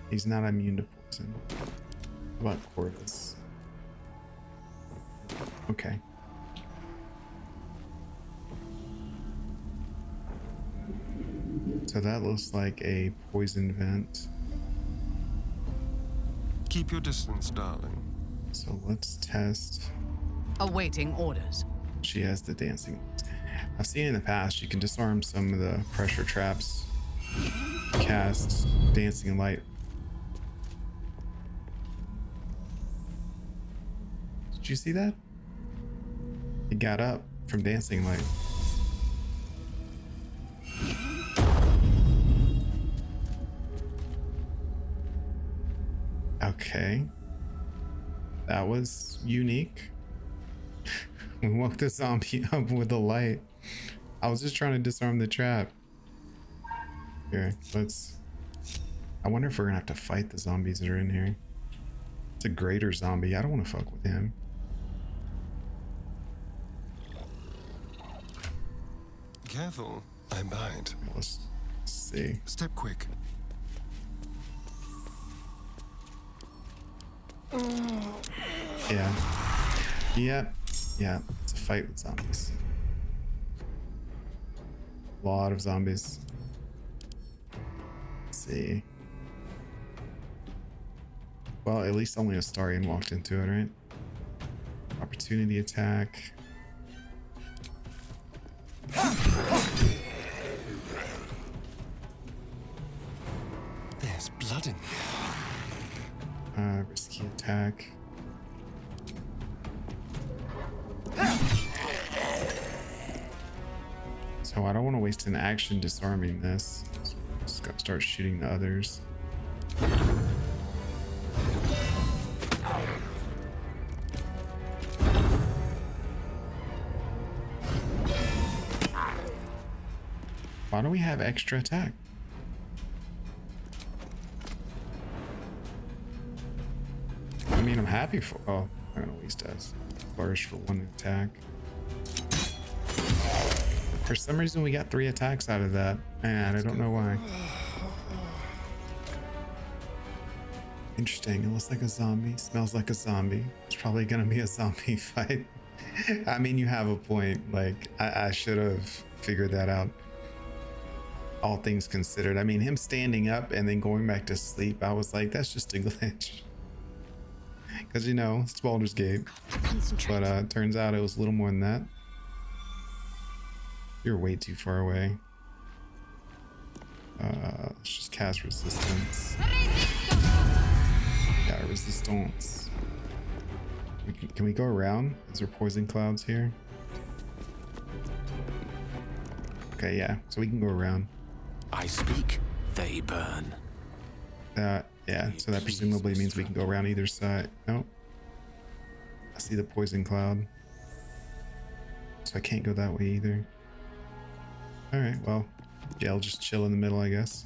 he's not immune to poison. How about Cordis? Okay. So that looks like a poison vent. Keep your distance, darling. So let's test. Awaiting orders. She has the dancing. I've seen in the past you can disarm some of the pressure traps. Cast dancing light. Did you see that? It got up from dancing light. Okay. That was unique. We woke the zombie up with a light. I was just trying to disarm the trap. Okay, let's... I wonder if we're gonna have to fight the zombies that are in here. It's a greater zombie. I don't want to fuck with him. Careful, I bite. Let's see. Step quick. Yeah. Yep. Yeah. It's a fight with zombies. A lot of zombies. Let's see. Well, at least only Astarian walked into it, right? Opportunity attack. There's blood in here. Risky attack. So I don't want to waste an action disarming this. So just gotta start shooting the others. Why do we have extra attack? I mean, I'm happy for... Oh, I don't know what he does. Flourish for one attack. For some reason, we got 3 attacks out of that, and I don't know why. Interesting. It looks like a zombie. Smells like a zombie. It's probably gonna be a zombie fight. I mean, you have a point. Like, I should have figured that out. All things considered. I mean, him standing up and then going back to sleep, I was like, that's just a glitch. Because, you know, it's Baldur's Gate. But turns out it was a little more than that. You're way too far away. Let's just cast resistance. Yeah, resistance. Can we go around? Is there poison clouds here? Okay, yeah. So we can go around. I speak, they burn. Yeah. So that presumably means we can go around either side. Nope. I see the poison cloud. So I can't go that way either. All right. Well, yeah, I'll just chill in the middle, I guess.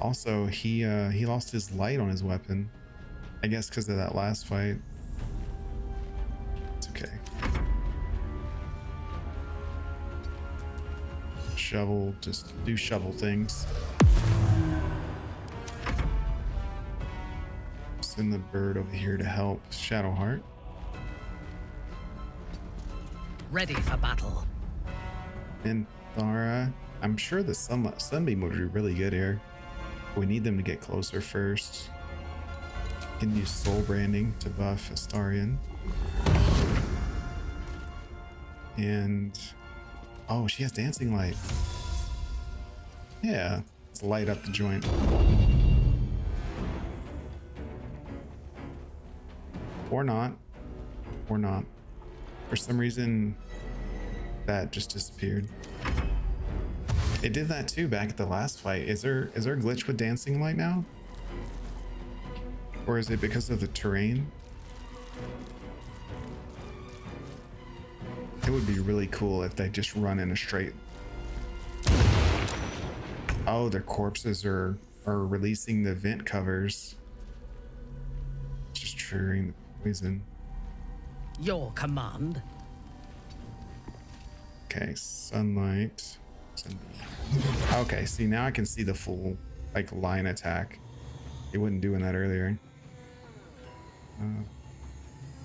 Also, he lost his light on his weapon. I guess because of that last fight. It's okay. Shovel, just do shovel things. Send the bird over here to help Shadowheart. Ready for battle. And Thara, I'm sure the sunbeam would be really good here. We need them to get closer first. Can use soul branding to buff Astarian. And oh, she has dancing light. Yeah, let's light up the joint. Or not. Or not. For some reason, that just disappeared. It did that too back at the last fight. Is there a glitch with dancing light now? Or is it because of the terrain? It would be really cool if they just run in a straight. Oh, their corpses are releasing the vent covers. Just triggering the poison. Your command. Okay, sunlight. Okay, see, now I can see the full like line attack. It wasn't doing that earlier.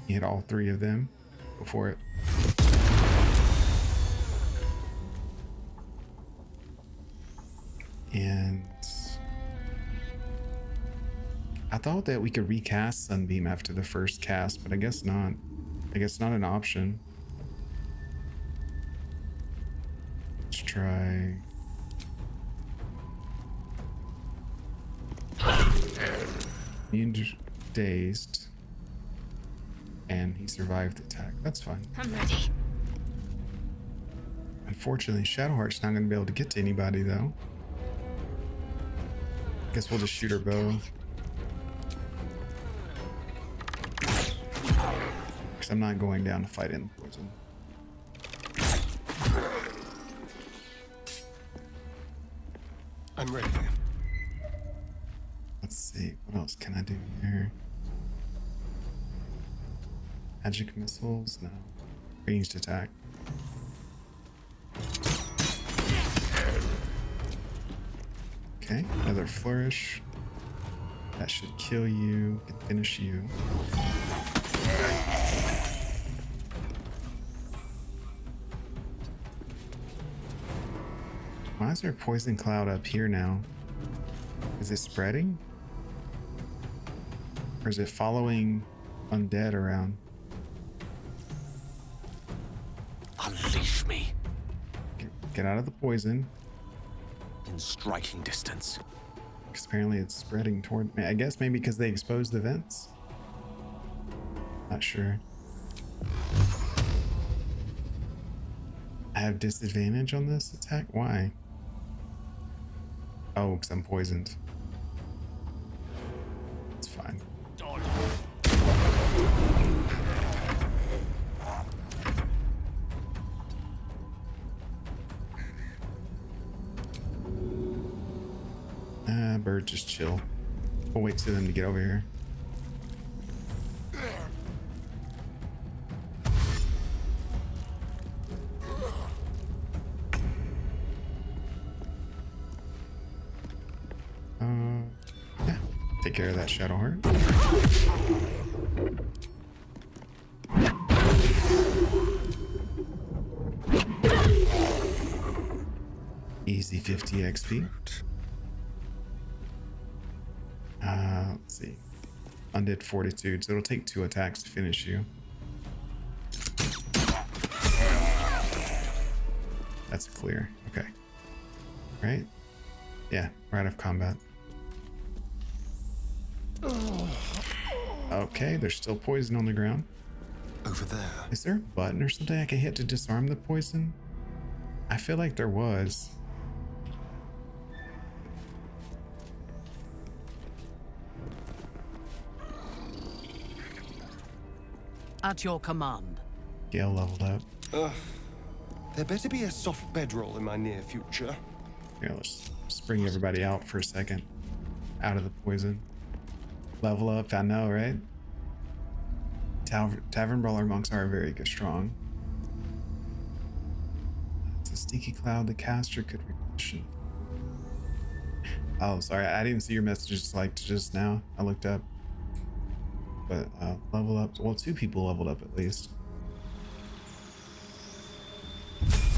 He hit all 3 of them before it. And I thought that we could recast Sunbeam after the first cast, but I guess not. I guess not an option. Let's try. Dazed. And he survived the attack. That's fine. I'm ready. Unfortunately, Shadowheart's not going to be able to get to anybody, though. Guess we'll just shoot her bow. Because I'm not going down to fight in the poison. I'm ready. Let's see. What else can I do here? Magic missiles? No. Ranged attack. Okay, another flourish. That should kill you, can finish you. Why is there a poison cloud up here now? Is it spreading? Or is it following undead around? Unleash me. Get out of the poison. In striking distance. Because apparently it's spreading toward me. I guess maybe because they exposed the vents. Not sure. I have disadvantage on this attack? Why? Oh, because I'm poisoned. It's fine. Bird, just chill. We'll wait for them to get over here. care of that Shadow Heart. Easy 50 XP. Let's see. Undead Fortitude, so it'll take 2 attacks to finish you. That's clear. Okay. Right? Yeah, we're out of combat. Okay, there's still poison on the ground. Over there. Is there a button or something I can hit to disarm the poison? I feel like there was. At your command. Gale leveled up. There better be a soft bedroll in my near future. Yeah, let's bring everybody out for a second. Out of the poison. Level up, I know, right? Tavern Brawler monks are very good, strong. It's a sneaky cloud the caster could reposition. Oh, sorry, I didn't see your messages like just now. I looked up. But level up, well, 2 people leveled up at least.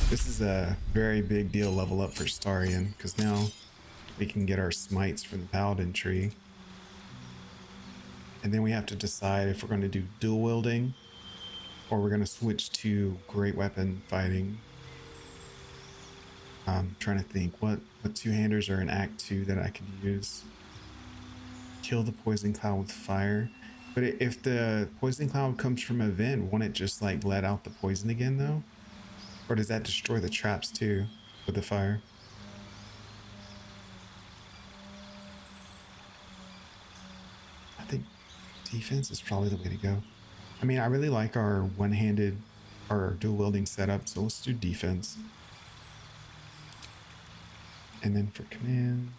This is a very big deal level up for Astarian, because now we can get our smites from the paladin tree. And then we have to decide if we're going to do dual wielding or we're going to switch to great weapon fighting. I'm trying to think what 2-handers are in Act 2 that I could use. Kill the poison cloud with fire. But if the poison cloud comes from a vent, won't it just like let out the poison again though? Or does that destroy the traps too with the fire? I think defense is probably the way to go. I mean, I really like our one-handed or dual wielding setup, so let's do defense. And then for command.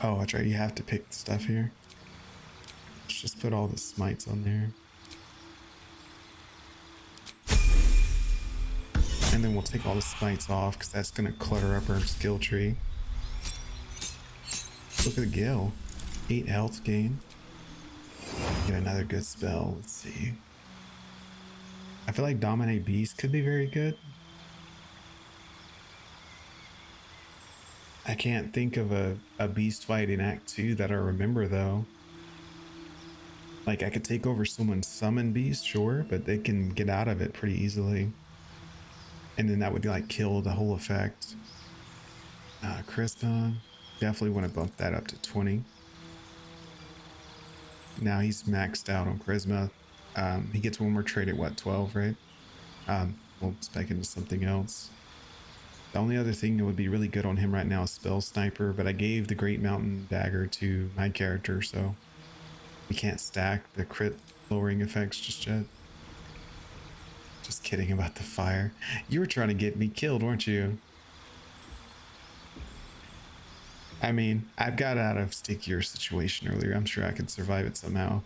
Oh, that's right, you have to pick the stuff here. Let's just put all the smites on there. And then we'll take all the smites off because that's going to clutter up our skill tree. Look at the Gale. 8 health gain. Get another good spell. Let's see. I feel like Dominate Beast could be very good. I can't think of a beast fight in Act 2 that I remember though. Like I could take over someone's summon beast, sure, but they can get out of it pretty easily. And then that would like kill the whole effect. Charisma, definitely want to bump that up to 20. Now he's maxed out on Charisma. He gets one more trait at what, 12, right? We'll spec into something else. The only other thing that would be really good on him right now is Spell Sniper, but I gave the Great Mountain Dagger to my character, so we can't stack the crit lowering effects just yet. Just kidding about the fire. You were trying to get me killed, weren't you? I mean, I've got out of stickier situation earlier. I'm sure I could survive it somehow.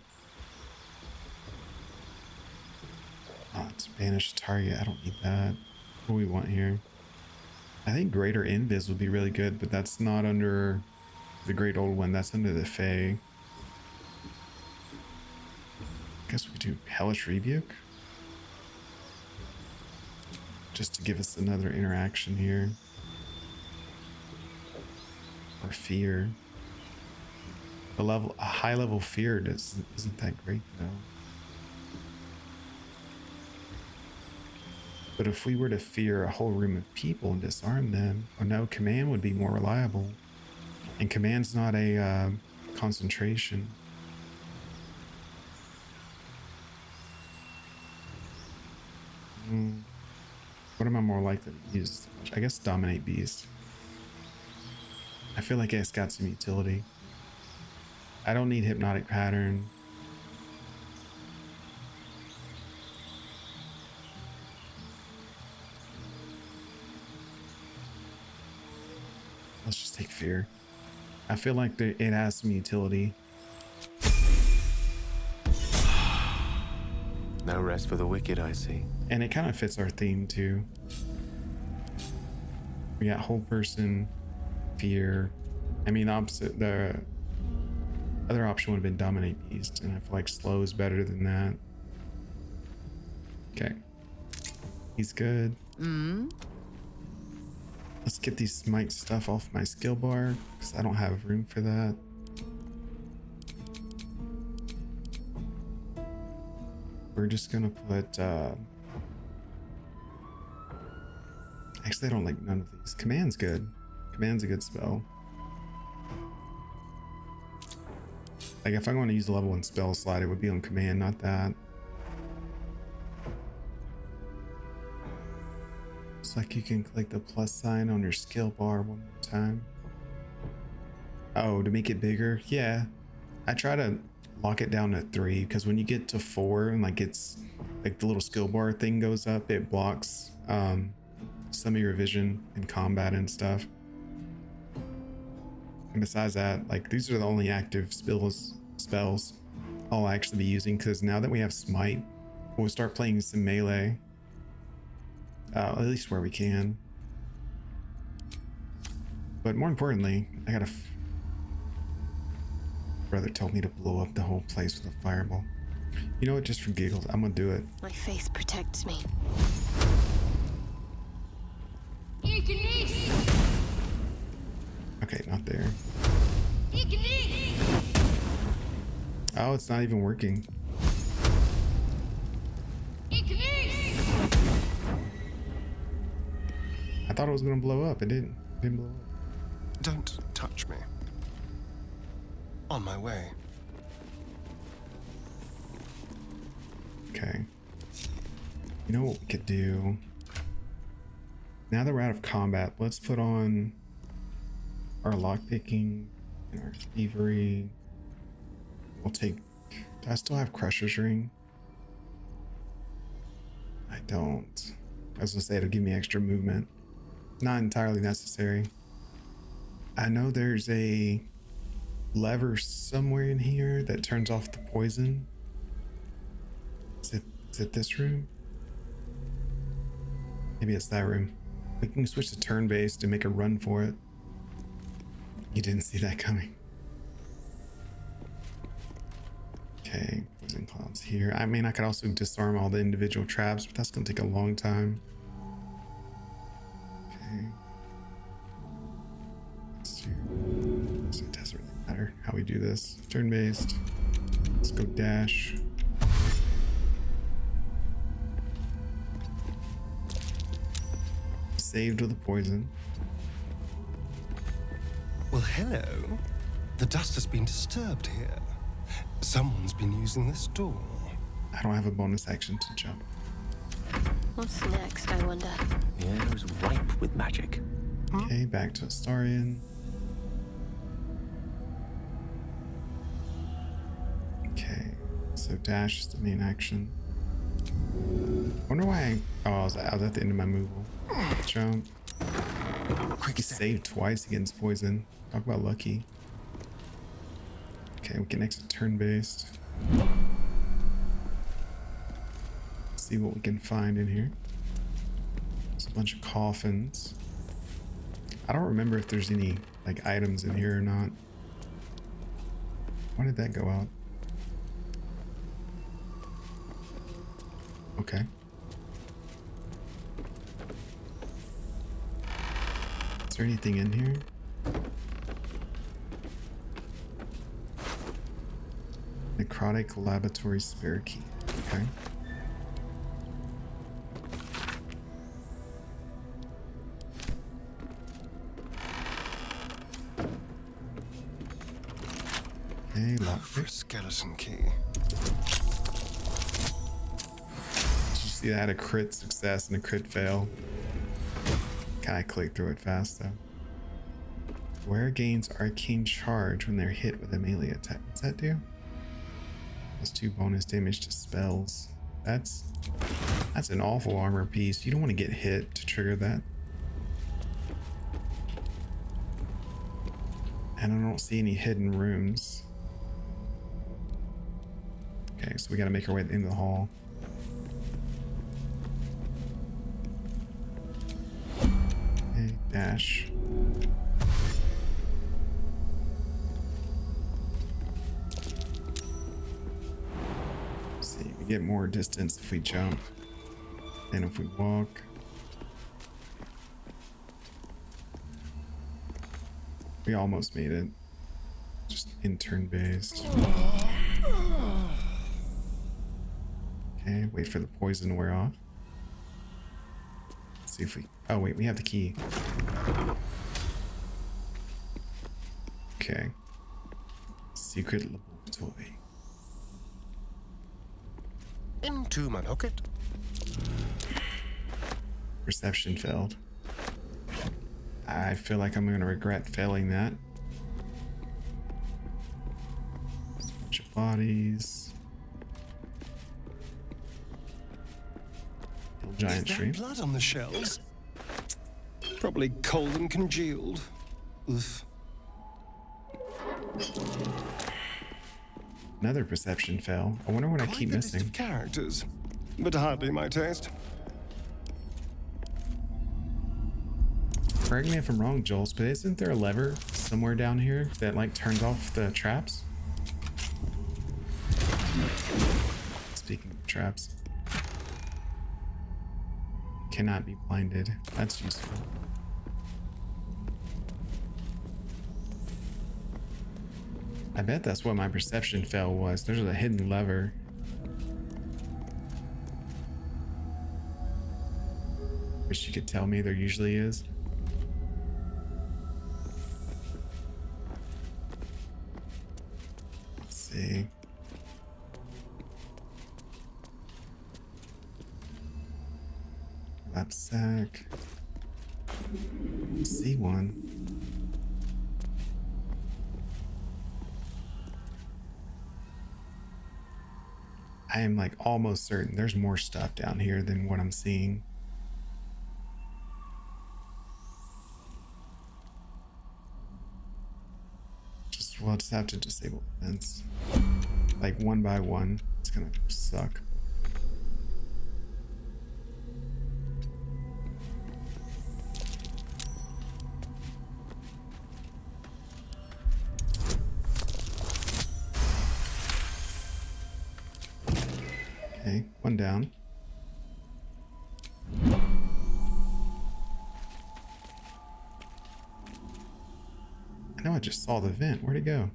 Oh, it's banish target. I don't need that. What do we want here? I think Greater Invis would be really good, but that's not under the Great Old One. That's under the Fae. I guess we do Hellish Rebuke. Just to give us another interaction here. Or Fear. A high level Fear isn't that great though. But if we were to fear a whole room of people and disarm them, or no, command would be more reliable. And command's not a concentration. What am I more likely to use? I guess Dominate Beast. I feel like it's got some utility. I don't need Hypnotic Pattern. Let's just take Fear. I feel like it has some utility. No rest for the wicked, I see. And it kind of fits our theme too. We got Whole Person, Fear, I mean, the other option would have been Dominate Beast, and I feel like slow is better than that. Okay. He's good. Let's get these smite stuff off my skill bar, because I don't have room for that. We're just gonna put, actually, I don't like none of these. Command's good. Command's a good spell. Like, if I'm going to use a level 1 spell slot, it would be on command, not that. It's like you can click the plus sign on your skill bar one more time. Oh, to make it bigger? Yeah. I try to lock it down to 3, because when you get to 4 and like it's like the little skill bar thing goes up, it blocks some of your vision in combat and stuff. And besides that, like, these are the only active spells I'll actually be using, because now that we have smite, we'll start playing some melee, at least where we can. But more importantly, I got a brother told me to blow up the whole place with a fireball. You know what, just for giggles, I'm gonna do it. My faith protects me. Okay, not there. Oh, it's not even working. I thought it was gonna blow up. It didn't. It didn't blow up. Don't touch me. On my way. Okay. You know what we could do? Now that we're out of combat, let's put on our lockpicking and our thievery. We'll take... Do I still have Crusher's Ring? I don't. I was gonna say it'll give me extra movement. Not entirely necessary. I know there's a lever somewhere in here that turns off the poison. Is it this room? Maybe it's that room. We can switch to turn-based and make a run for it. You didn't see that coming. Okay, poison clouds here. I mean, I could also disarm all the individual traps, but that's gonna take a long time. Okay. Let's do... So it doesn't really matter how we do this. Turn-based. Let's go dash. Saved with a poison. Well, hello. The dust has been disturbed here. Someone's been using this door. I don't have a bonus action to jump. What's next, I wonder? The air is ripe with magic. Okay, back to Astarian. Okay, so dash is the main action. Wonder why I was at the end of my move. Jump. Quick save twice against poison. Talk about lucky. Okay, we can exit turn-based. See what we can find in here. There's a bunch of coffins. I don't remember if there's any like items in here or not. Why did that go out? Okay. Is there anything in here? Necrotic laboratory spare key. Okay. Okay, lock for a skeleton key. Did you see that? I had a crit success and a crit fail. Kind of clicked through it fast though. Where gains arcane charge when they're hit with a melee attack. What's that do? +2 bonus damage to spells. That's an awful armor piece. You don't want to get hit to trigger that. And I don't see any hidden rooms. Okay, so we gotta make our way into the hall. Okay, dash. See, we get more distance if we jump than if we walk. We almost made it. Just in turn based. Okay, wait for the poison to wear off. Let's see if we... Oh wait, we have the key. Okay. Secret laboratory. Into my pocket. Perception failed. I feel like I'm going to regret failing that. There's a bunch of bodies. Giant Is tree. there blood on the shelves? Probably cold and congealed. Oof. Another perception fail. I wonder what I keep Quite the list missing. of characters, but hardly my taste. Correct me if I'm wrong, Jules, but isn't there a lever somewhere down here that like turns off the traps? Speaking of traps. Cannot be blinded. That's useful. I bet that's what my perception fail was. There's a hidden lever. Wish you could tell me there usually is. Let's see. Lapsack. See one. I am like almost certain there's more stuff down here than what I'm seeing. We'll just have to disable events. Like one by one. It's gonna suck. Okay, one down. I know I just saw the vent. Where'd it go?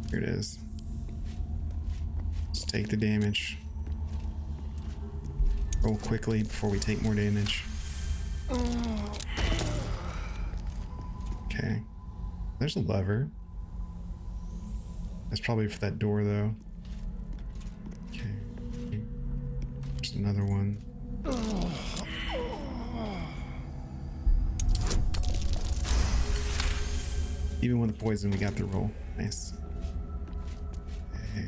Here it is. Let's take the damage. Roll quickly before we take more damage. Okay. There's a lever. That's probably for that door though. Okay. There's another one. Even with the poison, we got the roll. Nice. Okay.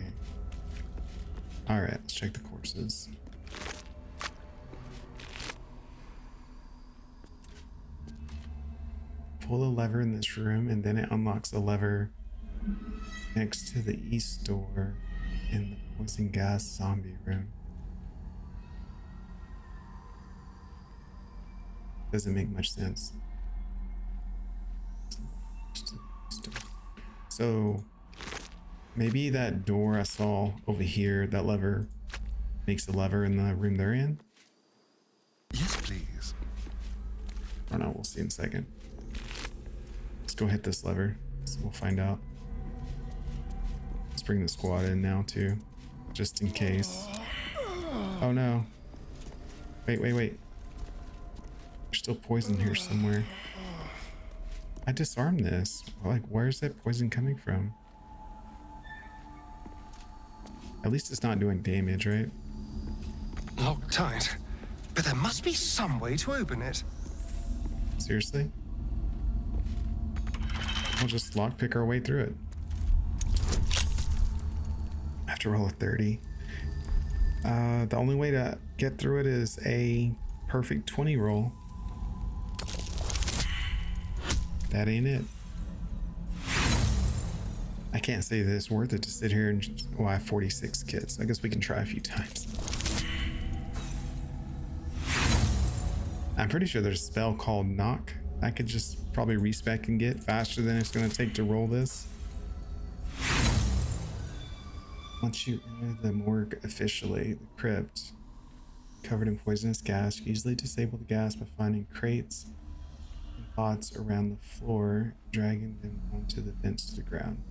Alright, let's check the corpses. Pull the lever in this room, and then it unlocks a lever next to the east door in the poison gas zombie room. Doesn't make much sense. So maybe that door I saw over here, that lever makes the lever in the room they're in? Yes, please. I don't know, we'll see in a second. Let's go hit this lever, so we'll find out. Let's bring the squad in now too, just in case. Oh no. Wait. There's still poison here somewhere. I disarmed this. Like, where's that poison coming from? At least it's not doing damage, right? Locked tight. But there must be some way to open it. Seriously? We'll just lockpick our way through it. I have to roll a 30. The only way to get through it is a perfect 20 roll. That ain't it. I can't say that it's worth it to sit here and just, well, I have 46 kits. I guess we can try a few times. I'm pretty sure there's a spell called knock I could just probably respec and get faster than it's going to take to roll this. Once you enter the morgue officially, the crypt, covered in poisonous gas, easily disable the gas by finding crates and pots around the floor, dragging them onto the vents to the ground.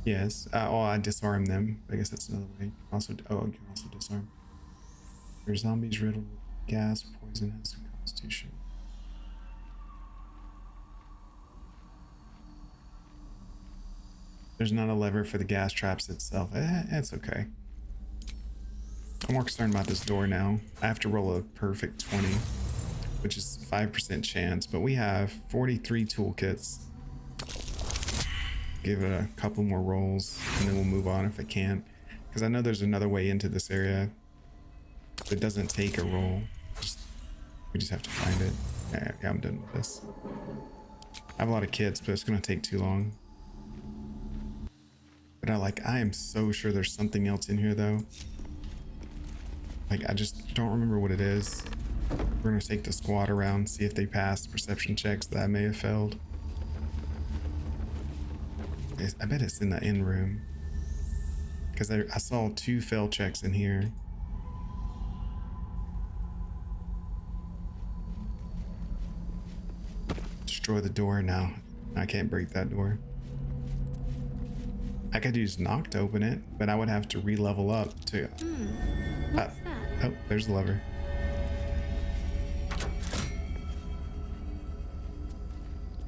Yes. Oh, I disarm them. I guess that's another way. You can also, you can also disarm. There's zombies riddled with gas, poison has a constitution. There's not a lever for the gas traps itself. It's okay. I'm more concerned about this door now. I have to roll a perfect 20, which is 5% chance, but we have 43 toolkits. Give it a couple more rolls and then we'll move on if I can. Because I know there's another way into this area. It doesn't take a roll. We just have to find it. Yeah, I'm done with this. I have a lot of kits, but it's gonna take too long. But I am so sure there's something else in here though. Like, I just don't remember what it is. We're gonna take the squad around, see if they pass perception checks that I may have failed. I bet it's in the end room. Because I saw 2 fail checks in here. Destroy the door now. I can't break that door. I could use knock to open it, but I would have to re-level up to... What's that? Oh, there's the lever.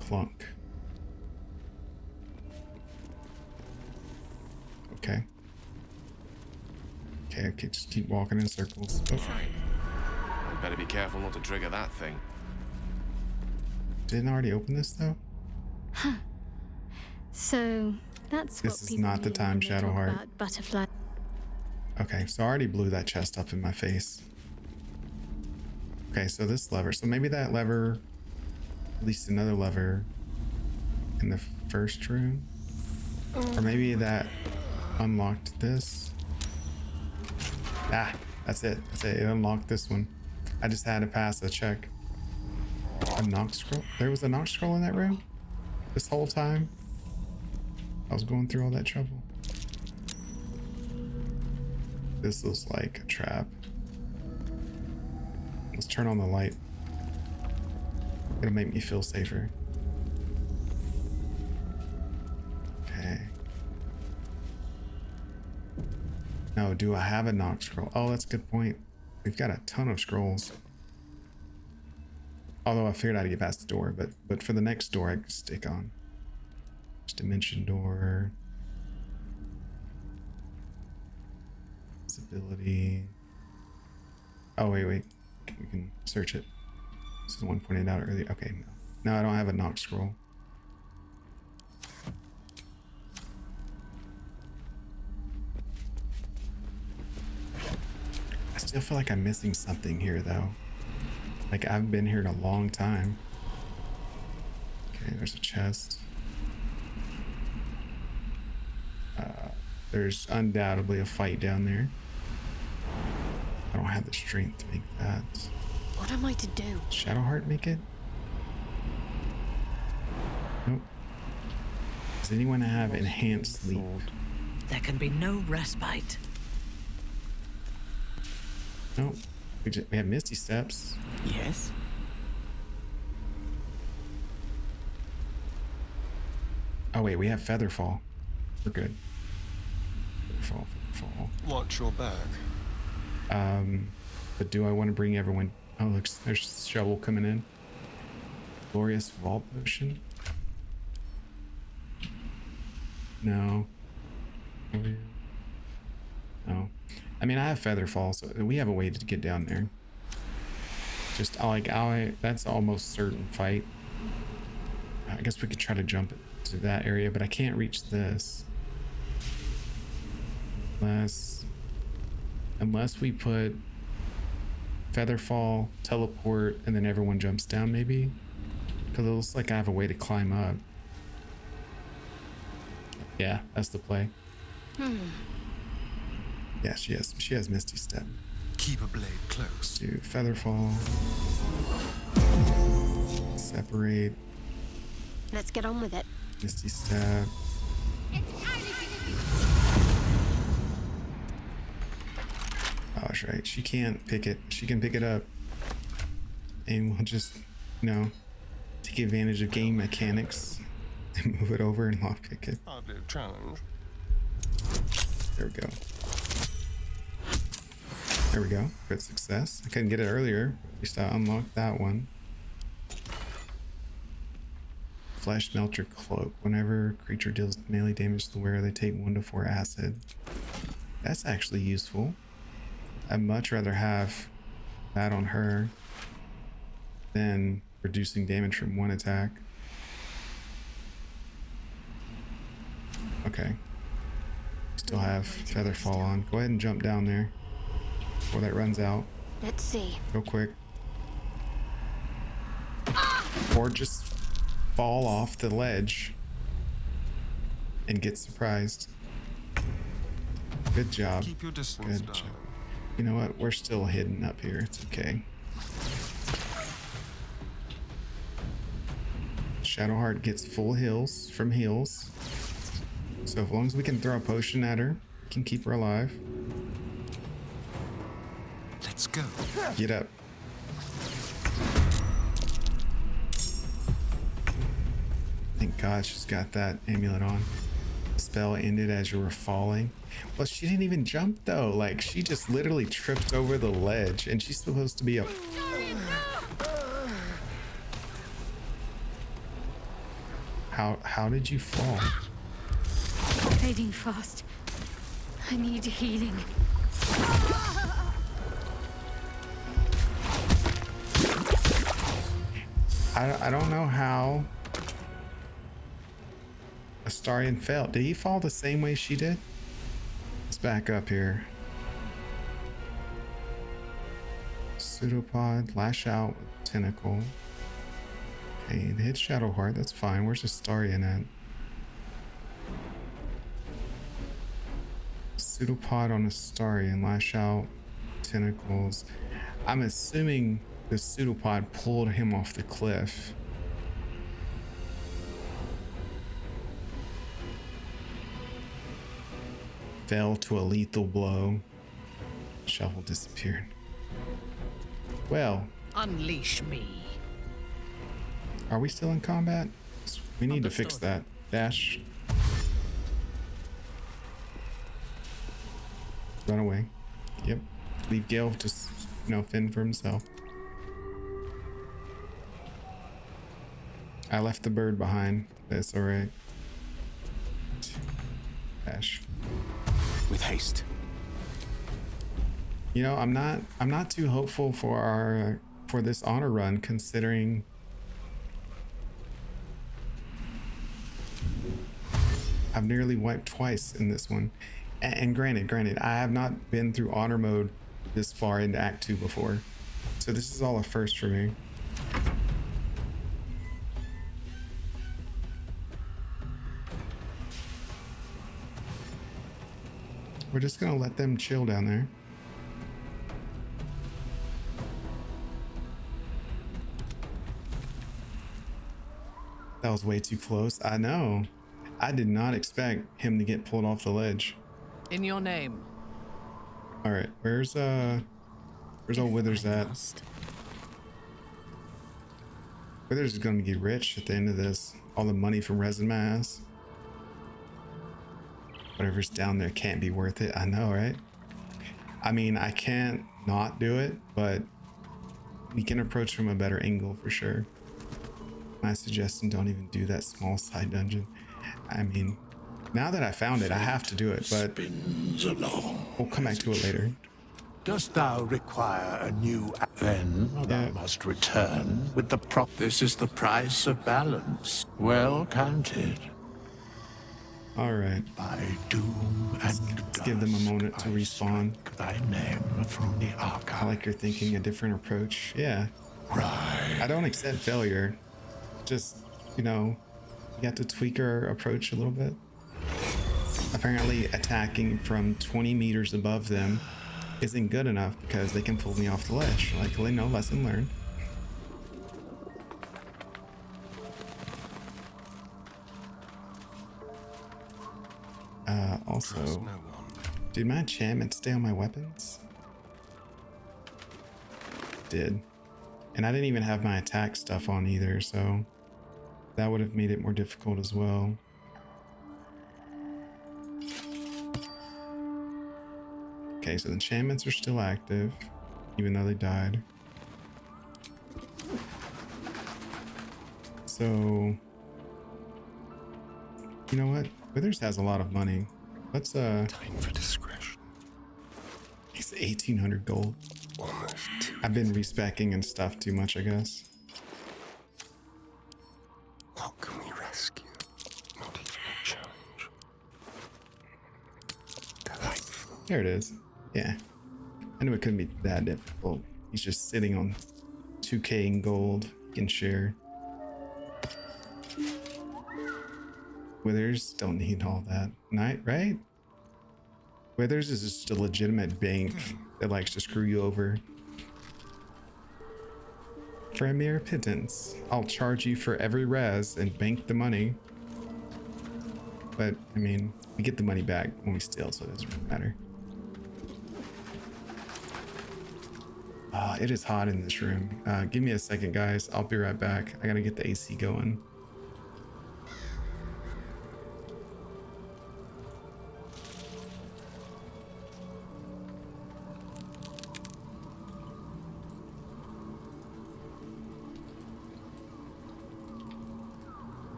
Clunk. Okay. Okay, just keep walking in circles. Oh. Right. We better be careful not to trigger that thing. Didn't I already open this though? Huh. So that's this what is people not the mean time, when they talk Shadowheart. about butterfly. Okay, so I already blew that chest up in my face. Okay, so this lever. So maybe that lever, at least another lever in the first room. Or maybe that unlocked this. Ah, that's it. That's it. It unlocked this one. I just had to pass a check. A knock scroll? There was a knock scroll in that room? This whole time? I was going through all that trouble. This looks like a trap. Let's turn on the light. It'll make me feel safer. Okay. No, do I have a knock scroll? Oh, that's a good point. We've got a ton of scrolls. Although I figured I'd get past the door, but for the next door I can stick on. Dimension door. Visibility. Oh, wait. We can search it. This is the one pointed out earlier. Okay, no. No, I don't have a knock scroll. I still feel like I'm missing something here, though. Like, I've been here in a long time. Okay, there's a chest. There's undoubtedly a fight down there. I don't have the strength to make that. What am I to do? Shadowheart make it? Nope. Does anyone have enhanced sleep? There can be no respite. Nope. We have Misty Steps. Yes. Oh wait, we have Featherfall. We're good. Featherfall. Watch your back. But do I want to bring everyone? Oh, look, there's Shovel coming in. Glorious Vault Potion. No. No. I mean, I have Featherfall, so we have a way to get down there. Just that's almost certain fight. I guess we could try to jump to that area, but I can't reach this. Unless we put Featherfall, teleport, and then everyone jumps down, maybe? Because it looks like I have a way to climb up. Yeah, that's the play. Yeah, she has Misty Step. Keep a blade close. Do Featherfall. Separate. Let's get on with it. Misty Step. Oh, that's right. She can't pick it. She can pick it up. And we'll just, you know, take advantage of game mechanics and move it over and lockpick it. Hardly a challenge. There we go. There we go. Good success. I couldn't get it earlier. At least I unlocked that one. Flesh Melter Cloak. Whenever a creature deals melee damage to the wearer, they take 1 to 4 acid. That's actually useful. I'd much rather have that on her than reducing damage from 1 attack. Okay. Still have Featherfall on. Go ahead and jump down there before that runs out. Let's see. Real quick. Or just fall off the ledge and get surprised. Good job. Keep your distance, Good job. darling. You know what? We're still hidden up here. It's okay. Shadowheart gets full heals from heals. So as long as we can throw a potion at her, we can keep her alive. Let's go. Get up. Thank God she's got that amulet on. Spell ended as you were falling. Well, she didn't even jump though. Like, she just literally tripped over the ledge, and she's supposed to be a... How did you fall? Fading fast. I need healing. I don't know how Astarian fell. Did he fall the same way she did? Let's back up here. Pseudopod, lash out with tentacle. Okay, it hit Shadowheart, that's fine. Where's Astarian at? Pseudopod on Astarian, lash out, tentacles. I'm assuming the pseudopod pulled him off the cliff. Fell to a lethal blow. Shovel disappeared. Well, Unleash me. are we still in combat? We need to fix that. Dash. Run away. Yep. Leave Gale just, you know, fend for himself. I left the bird behind. That's alright. Dash. With haste. You know, I'm not too hopeful for our for this honor run, considering I've nearly wiped twice in this one. And granted, I have not been through honor mode this far into Act 2 before. So this is all a first for me. We're just gonna let them chill down there. That was way too close. I know. I did not expect him to get pulled off the ledge. In your name. All right, where's old Withers at? Withers is gonna get rich at the end of this. All the money from resin mass. Whatever's down there can't be worth it. I know, right? I mean, I can't not do it, but we can approach from a better angle for sure. My suggestion, don't even do that small side dungeon. I mean, now that I found it, I have to do it, but we'll come back to it later. Dost thou require a new... Then thou must return with the prop. This is the price of balance. Well counted. All right. By doom and let's give them a moment to respawn. Thy name from the archive. I like you're thinking a different approach. Yeah. Right. I don't accept failure. Just, you know, you have to tweak our approach a little bit. Apparently attacking from 20 meters above them isn't good enough because they can pull me off the ledge. Like, no, lesson learned. Also, did my enchantment stay on my weapons? Did. And I didn't even have my attack stuff on either, so that would have made it more difficult as well. Okay, so the enchantments are still active, even though they died. So, you know what? Withers has a lot of money. Let's Time for discretion. It's 1,800 gold. I've been respecking and stuff too much, I guess. What can we rescue? Not even a challenge. Delightful. There it is. Yeah. I knew it couldn't be that difficult. He's just sitting on 2k in gold in share. Withers don't need all that. Right? Withers is just a legitimate bank that likes to screw you over. For a mere pittance, I'll charge you for every res and bank the money. But, I mean, we get the money back when we steal, so it doesn't really matter. It is hot in this room. Give me a second, guys. I'll be right back. I gotta get the AC going.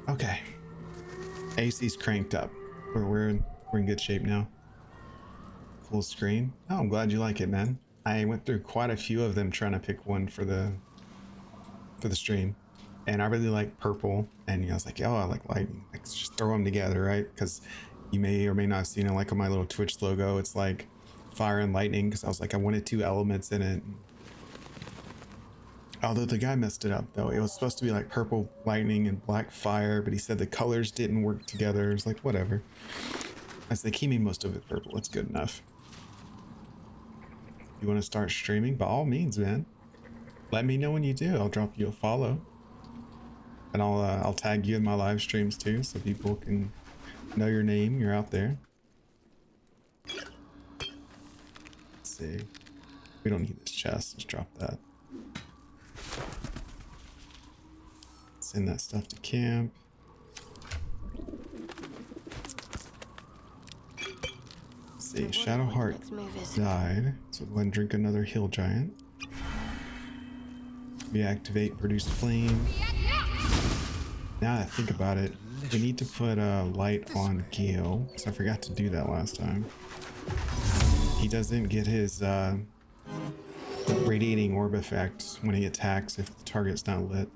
Okay, AC's cranked up. We're in good shape now. Full screen. Oh, I'm glad you like it, man. I went through quite a few of them trying to pick one for the stream, and I really like purple. And I was like, oh, I like lightning. Like, just throw them together, right? Because you may or may not have seen it, like on my little Twitch logo, it's like fire and lightning. Because I was like, I wanted two elements in it. Although the guy messed it up though. It was supposed to be like purple lightning and black fire, but he said the colors didn't work together. It's like, whatever. I was like, he made most of it purple. It's good enough. You want to start streaming? By all means, man. Let me know when you do. I'll drop you a follow. And I'll tag you in my live streams too, so people can know your name. You're out there. Let's see. We don't need this chest. Let's drop that. Send that stuff to camp. Let's see, Shadowheart died, so go ahead and drink another Hill Giant. Reactivate, produce flame. Now that I think about it, we need to put a light on Gale, because I forgot to do that last time. He doesn't get his radiating orb effect when he attacks if the target's not lit.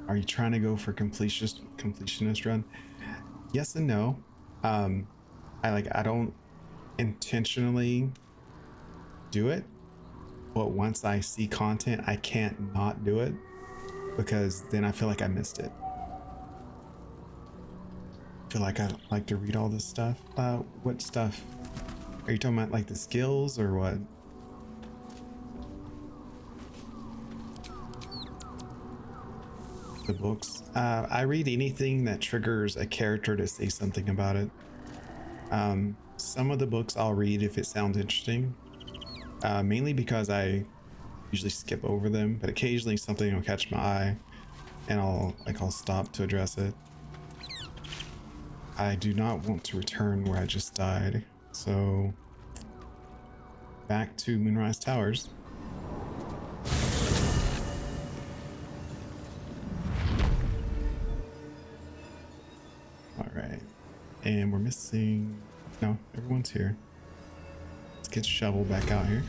Are you trying to go for completionist run? Yes and no. I don't intentionally do it, but once I see content, I can't not do it because then I feel like I missed it. I feel like I like to read all this stuff. What stuff? Are you talking about like the skills or what? The books. I read anything that triggers a character to say something about it. Some of the books I'll read if it sounds interesting, mainly because I usually skip over them, but occasionally something will catch my eye and I'll stop to address it. I do not want to return where I just died, so back to Moonrise Towers. And we're missing... No, everyone's here. Let's get Shovel back out here.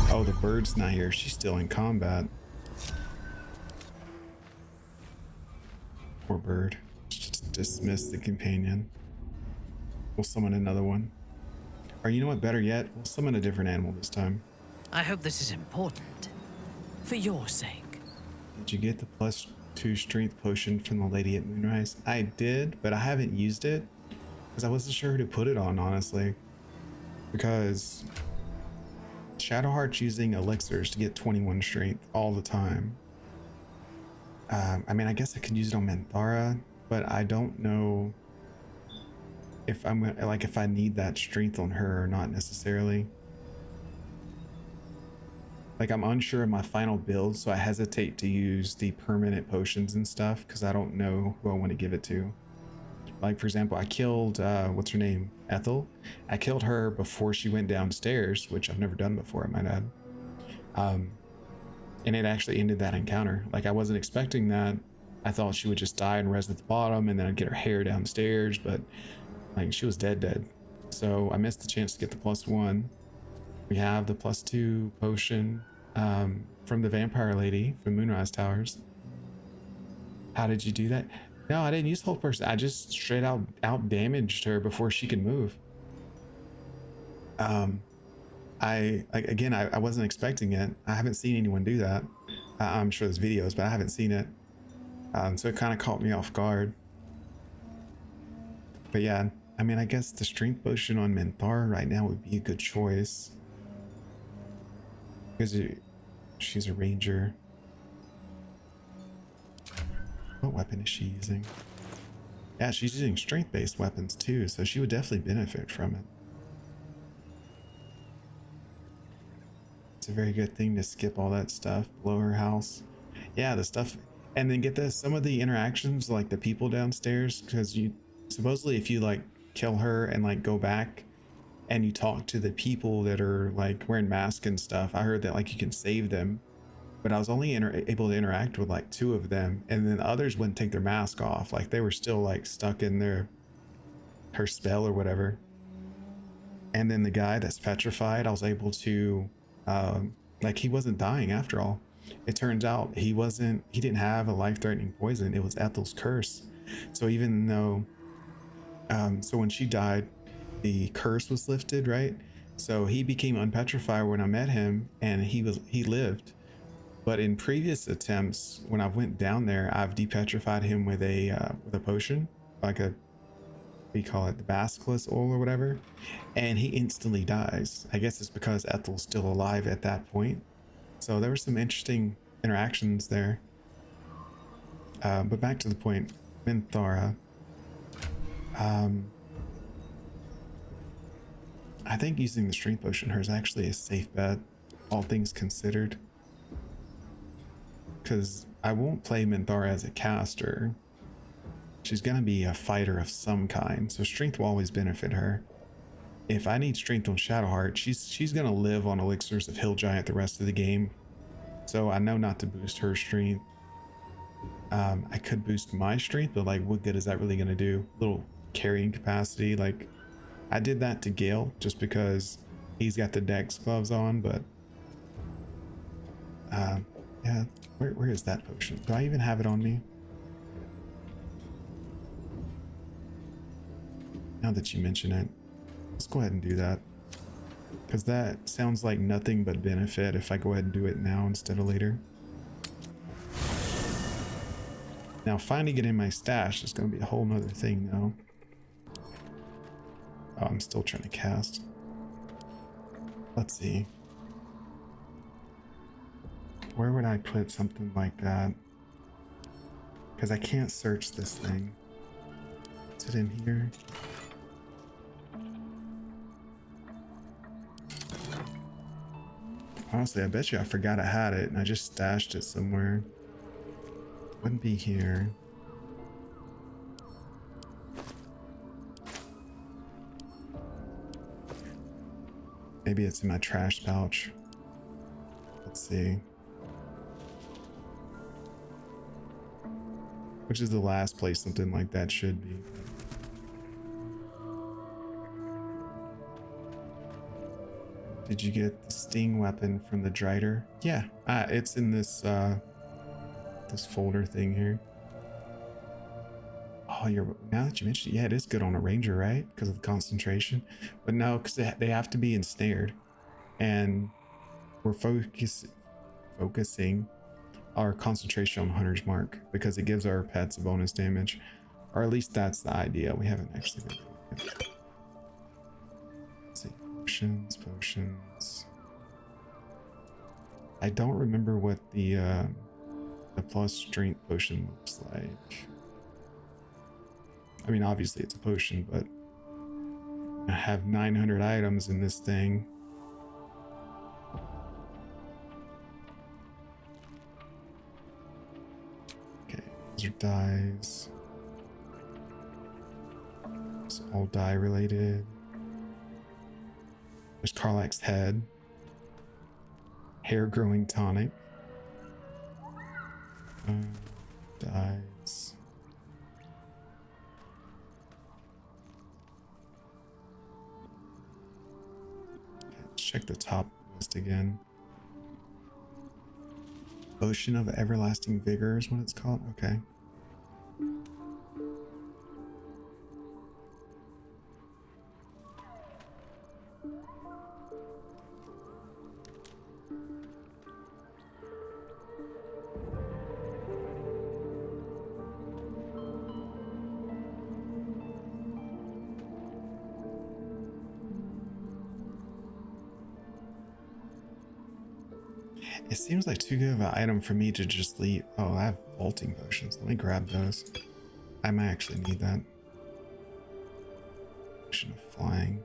Oh, the bird's not here. She's still in combat. Poor bird. Just dismiss the companion. We'll summon another one. Or you know what, better yet, we'll summon a different animal this time. I hope this is important. For your sake. Did you get the +2 strength potion from the lady at Moonrise? I did, but I haven't used it because I wasn't sure who to put it on, honestly. Because Shadowheart's using elixirs to get 21 strength all the time. I mean, I guess I could use it on Minthara, but I don't know if I'm like if I need that strength on her or not necessarily. Like, I'm unsure of my final build, so I hesitate to use the permanent potions and stuff because I don't know who I want to give it to. Like, for example, I killed what's her name, Ethel. I killed her before she went downstairs, which I've never done before, I might add. And it actually ended that encounter. Like, I wasn't expecting that. I thought she would just die and rest at the bottom, and then I'd get her hair downstairs, but like, she was dead. So I missed the chance to get the +1. We have the +2 potion from the vampire lady from Moonrise Towers. How did you do that? No, I didn't use hold person. I just straight out damaged her before she could move. I wasn't expecting it. I haven't seen anyone do that. I'm sure there's videos, but I haven't seen it. So it kind of caught me off guard. But yeah, I mean, I guess the strength potion on Minthara right now would be a good choice. Because she's a ranger. What weapon is she using? Yeah, she's using strength-based weapons too, so she would definitely benefit from it. It's a very good thing to skip all that stuff below her house. Yeah, the stuff, and then get this, some of the interactions, like the people downstairs, because you supposedly if you like kill her and like go back and you talk to the people that are like wearing masks and stuff, I heard that like you can save them, but I was only able to interact with like 2 of them, and then the others wouldn't take their mask off. Like, they were still like stuck in her spell or whatever. And then the guy that's petrified, I was able to like, he wasn't dying after all. It turns out he didn't have a life-threatening poison. It was Ethel's curse. So even though so when she died, the curse was lifted, right? So he became unpetrified when I met him, and he lived. But in previous attempts, when I went down there, I've depetrified him with a potion, like a, what do you call it, the basilisk oil or whatever, and he instantly dies. I guess it's because Ethel's still alive at that point. So there were some interesting interactions there. But back to the point, Minthara. I think using the strength potion her is actually a safe bet, all things considered. Because I won't play Minthara as a caster. She's gonna be a fighter of some kind, so strength will always benefit her. If I need strength on Shadowheart, she's gonna live on elixirs of Hill Giant the rest of the game. So I know not to boost her strength. I could boost my strength, but like, what good is that really gonna do? Little carrying capacity. Like, I did that to Gale just because he's got the Dex gloves on, but yeah, where is that potion? Do I even have it on me? Now that you mention it, let's go ahead and do that, because that sounds like nothing but benefit if I go ahead and do it now instead of later. Now finding it in my stash is going to be a whole nother thing though. Oh, I'm still trying to cast. Let's see. Where would I put something like that? Because I can't search this thing. Is it in here? Honestly, I bet you I forgot I had it and I just stashed it somewhere. Wouldn't be here. Maybe it's in my trash pouch. Let's see. Which is the last place something like that should be. Did you get the sting weapon from the Drider? Yeah, it's in this this folder thing here. Oh, now that you mentioned it, yeah, it is good on a ranger, right? Because of the concentration. But no, because they have to be ensnared. And we're focusing our concentration on Hunter's Mark because it gives our pets a bonus damage. Or at least that's the idea. We haven't actually been doing it. Let's see. Potions. I don't remember what the plus strength potion looks like. I mean, obviously it's a potion, but I have 900 items in this thing. Okay, those are dyes. It's all dye related. There's Karlach's head. Hair growing tonic. Dyes. Let's check the top list again. Ocean of Everlasting Vigor is what it's called. Okay. It seems like too good of an item for me to just leave. Oh, I have vaulting potions. Let me grab those. I might actually need that. Potion of flying.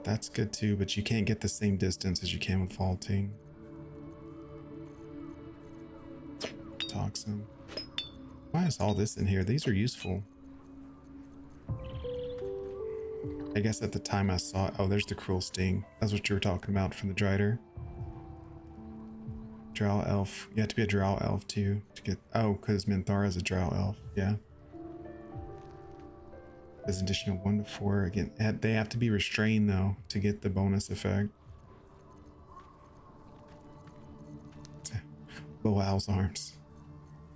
That's good too, but you can't get the same distance as you can with vaulting. Toxin. Why is all this in here? These are useful. I guess at the time I saw it. Oh, there's the cruel sting. That's what you were talking about from the Drider. Drow elf. You have to be a drow elf too to get. Oh, because Minthara is a drow elf. Yeah. There's additional 1 to 4. Again, they have to be restrained though to get the bonus effect. Boal's arms.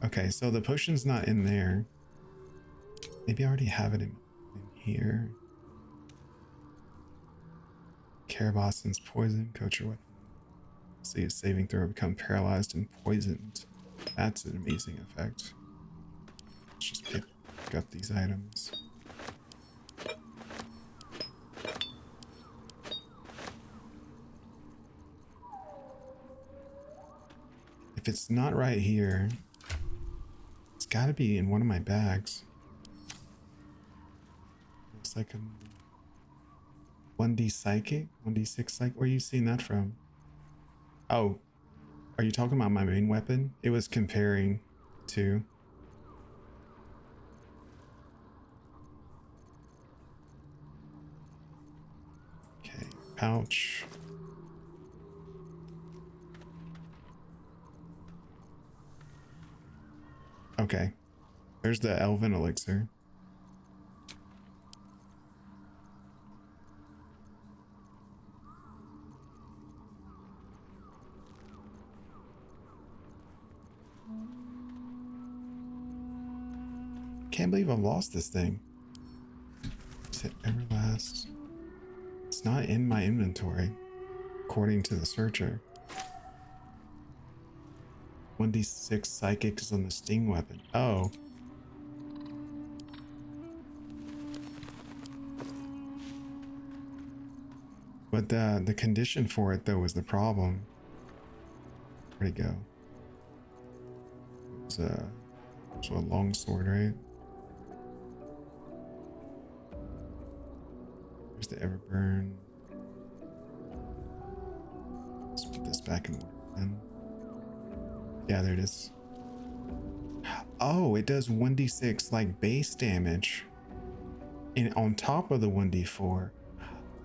Okay, so the potion's not in there. Maybe I already have it in here. Carabasan's poison. Coach your weapon. See a saving throw, become paralyzed and poisoned. That's an amazing effect. Let's just pick up these items. If it's not right here, it's got to be in one of my bags. Looks like a 1D psychic, 1D6 psychic. Where are you seeing that from? Oh, are you talking about my main weapon? It was comparing to. Okay, pouch. Okay, there's the elven elixir. Can't believe I've lost this thing. Is it Everlast? It's not in my inventory, according to the searcher. 1d6 psychic is on the sting weapon. Oh. But the condition for it though was the problem. Where'd it go? It was a long sword, right? There's the Everburn. Let's put this back in order then. Yeah, there it is. Oh, it does 1d6 like base damage. And on top of the 1d4.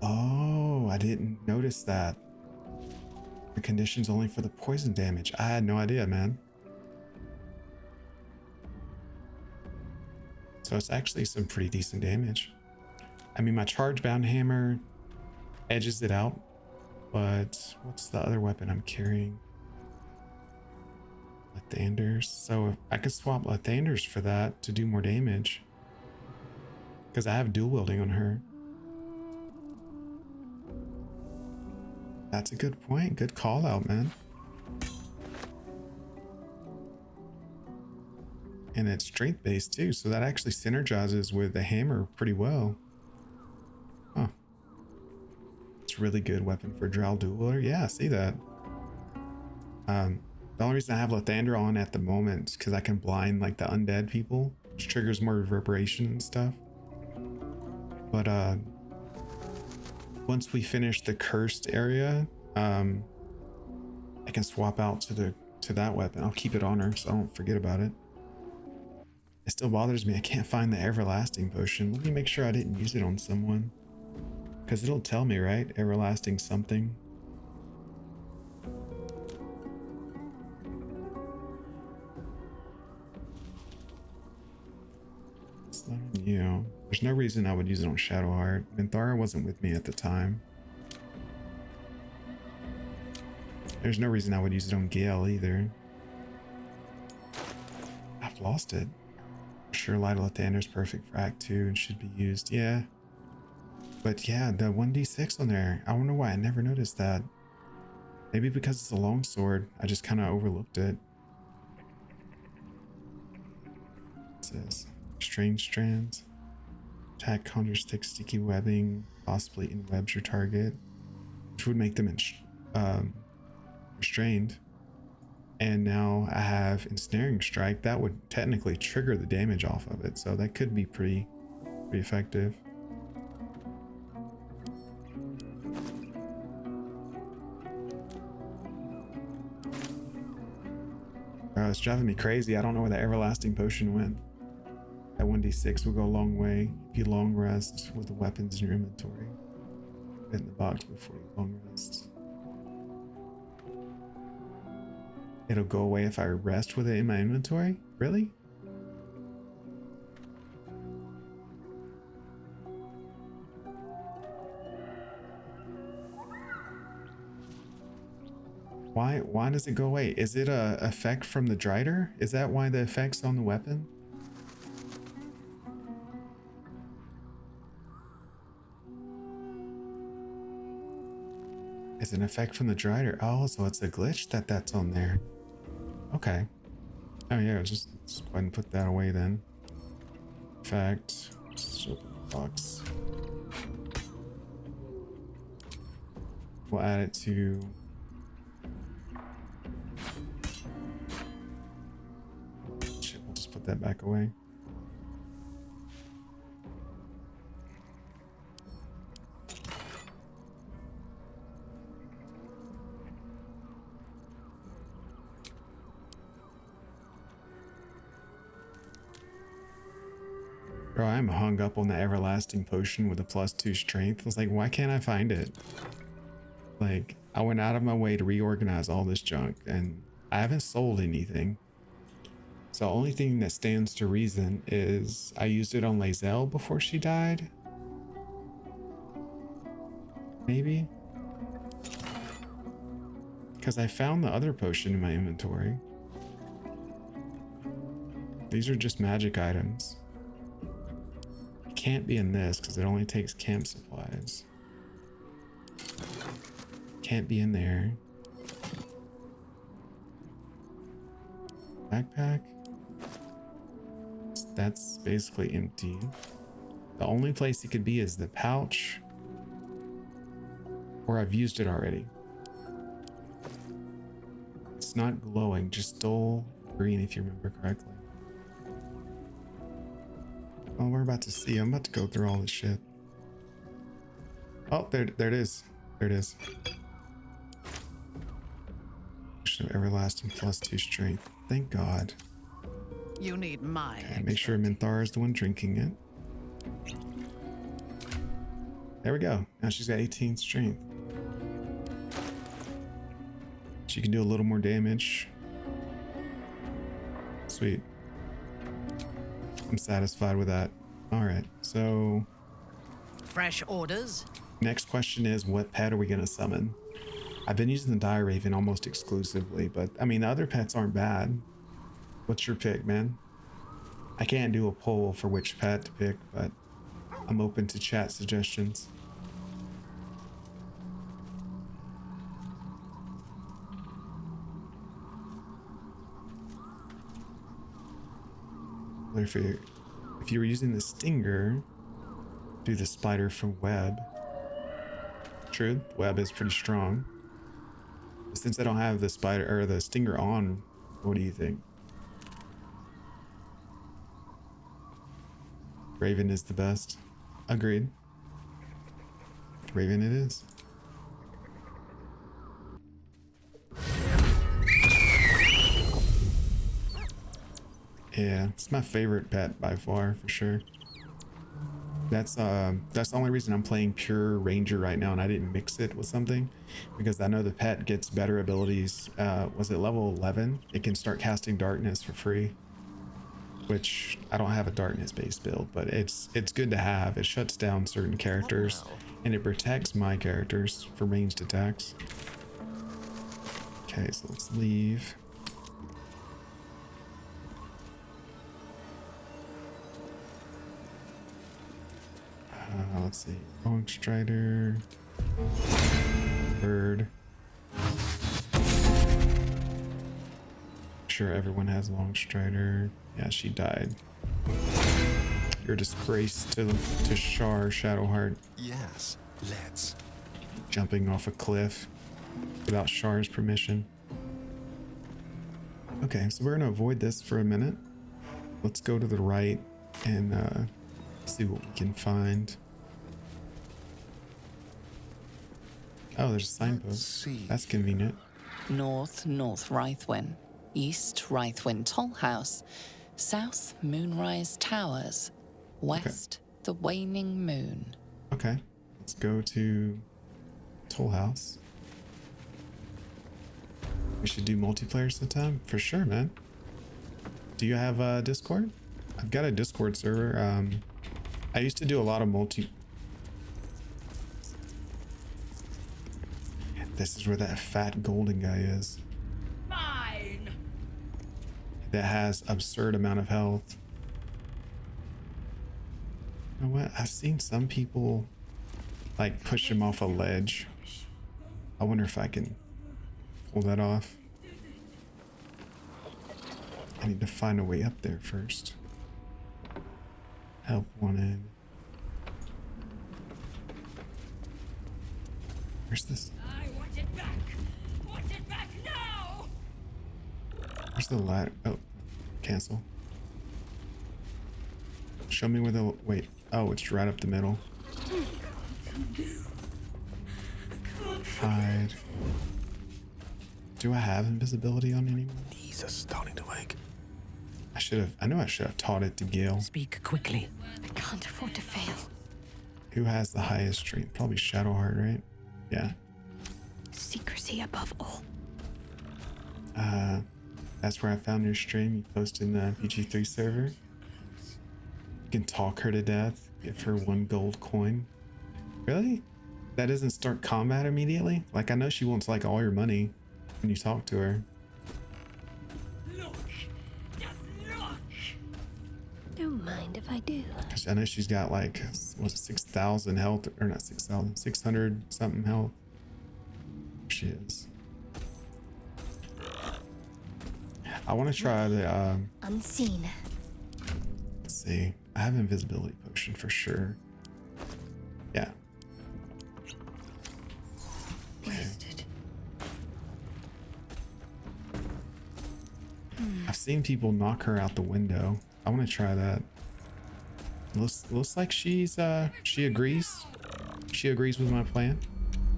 Oh, I didn't notice that. The condition's only for the poison damage. I had no idea, man. So it's actually some pretty decent damage. I mean, my charge bound hammer edges it out, but what's the other weapon I'm carrying? Lathanders. So I could swap Lathanders for that to do more damage. Because I have dual wielding on her. That's a good point. Good call out, man. And it's strength based too, so that actually synergizes with the hammer pretty well. Huh. It's a really good weapon for Drow dual wielder. Yeah, I see that. The only reason I have Lathander on at the moment is because I can blind like the undead people, which triggers more reverberation and stuff. But once we finish the cursed area, I can swap out to that weapon. I'll keep it on her so I don't forget about it. It still bothers me I can't find the everlasting potion. Let me make sure I didn't use it on someone, because it'll tell me, right? Everlasting something. It's not on you. There's no reason I would use it on Shadowheart. Minthara wasn't with me at the time. There's no reason I would use it on Gale either. I've lost it. Sure, Light of Lathander is perfect for Act 2 and should be used. Yeah. But yeah, the 1d6 on there. I wonder why I never noticed that. Maybe because it's a longsword. I just kind of overlooked it. It says Strange Strands. Attack conjures thick sticky webbing, possibly enwebs your target, which would make them restrained. And now I have Ensnaring Strike. That would technically trigger the damage off of it, so that could be pretty effective. It's driving me crazy. I don't know where the Everlasting Potion went. That 1d6 will go a long way if you long rest with the weapons in your inventory. Put it in the box before you long rest. It'll go away if I rest with it in my inventory? Really? Why does it go away? Is it a effect from the Drider? Is that why the effect's on the weapon? It's an effect from the Drider. Oh, so it's a glitch that's on there. Okay. Oh yeah, let's go ahead and put that away then. In fact, just open the box. We'll add it to... Shit, we'll just put that back away. Bro, I'm hung up on the Everlasting Potion with a +2 strength. I was like, why can't I find it? Like, I went out of my way to reorganize all this junk, and I haven't sold anything. So the only thing that stands to reason is I used it on Lae'zel before she died. Maybe? Because I found the other potion in my inventory. These are just magic items. Can't be in this because it only takes camp supplies. Can't be in there. Backpack. That's basically empty. The only place it could be is the pouch, or I've used it already. It's not glowing, just dull green if you remember correctly. Oh, we're about to see. I'm about to go through all this shit. Oh, there it is. There it is. Everlasting +2 strength. Thank God. You need my. Okay, make sure Minthara is the one drinking it. There we go. Now she's got 18 strength. She can do a little more damage. Sweet. I'm satisfied with that. All right, so fresh orders. Next question is, what pet are we gonna summon? I've been using the Dire Raven almost exclusively, but I mean, the other pets aren't bad. What's your pick, man? I can't do a poll for which pet to pick, but I'm open to chat suggestions. If you were using the stinger, do the spider for web. True, web is pretty strong. Since I don't have the spider or the stinger on, what do you think? Raven is the best. Agreed. Raven it is. Yeah, it's my favorite pet by far, for sure. That's the only reason I'm playing pure ranger right now, and I didn't mix it with something, because I know the pet gets better abilities. Was it level 11? It can start casting darkness for free, which I don't have a darkness based build, but it's good to have. It shuts down certain characters, and it protects my characters for ranged attacks. Okay, so let's leave. Let's see. Long Strider. Bird. Sure, everyone has Long Strider. Yeah, she died. You're a disgrace to Shar Shadowheart. Yes, let's. Jumping off a cliff without Shar's permission. Okay, so we're gonna avoid this for a minute. Let's go to the right and see what we can find. Oh, there's a signpost. That's convenient. North Rythwin, East Rythwin Toll House, South Moonrise Towers, West the Waning Moon. Okay, let's go to Toll House. We should do multiplayer sometime for sure, man. Do you have Discord? I've got a Discord server. I used to do a lot of This is where that fat golden guy is. Mine. That has absurd amount of health. You know what? I've seen some people like push him off a ledge. I wonder if I can pull that off. I need to find a way up there first. Help wanted. Where's this? I want it back. Want it back now. Where's the ladder? Oh, cancel. Show me where the wait. Oh, it's right up the middle. Hide. Do I have invisibility on anyone? These are starting to wake. I know I should have taught it to Gil. Speak quickly. I can't afford to fail. Who has the highest stream? Probably Shadowheart, right? Yeah. Secrecy above all. That's where I found your stream. You posted in the PG3 server. You can talk her to death. Give her 1 gold coin. Really? That doesn't start combat immediately? Like, I know she wants like all your money when you talk to her. Don't mind if I do. I know she's got like, what's it, 6,000 health, or not 6,000, 600 something health. She is. I want to try the Unseen. let's see. I have invisibility potion for sure. Yeah. Wasted. I've seen people knock her out the window. I want to try that. Looks like she agrees. She agrees with my plan.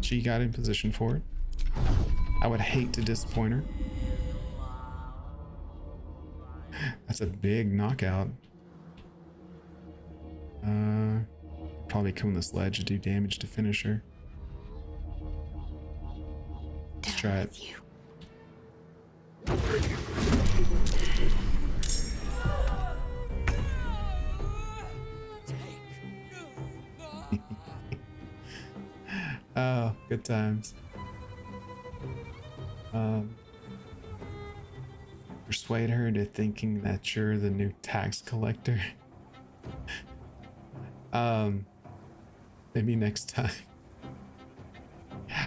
She got in position for it. I would hate to disappoint her. That's a big knockout. Probably come on this ledge to do damage to finish her. Let's try it. Oh, good times. Persuade her into thinking that you're the new tax collector. Maybe next time.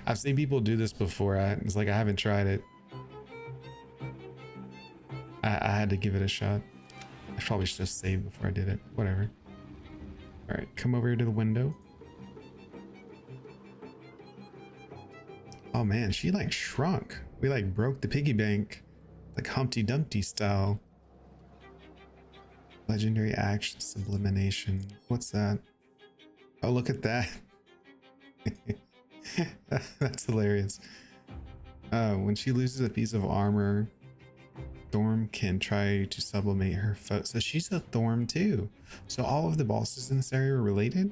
I've seen people do this before. It's like I haven't tried it. I had to give it a shot. I probably should have saved before I did it. Whatever. All right, come over here to the window. Oh man, she like shrunk. We like broke the piggy bank, like Humpty Dumpty style. Legendary action, sublimation. What's that? Oh, look at that. That's hilarious. When she loses a piece of armor, Thorm can try to sublimate her foe. So she's a Thorm too. So all of the bosses in this area are related.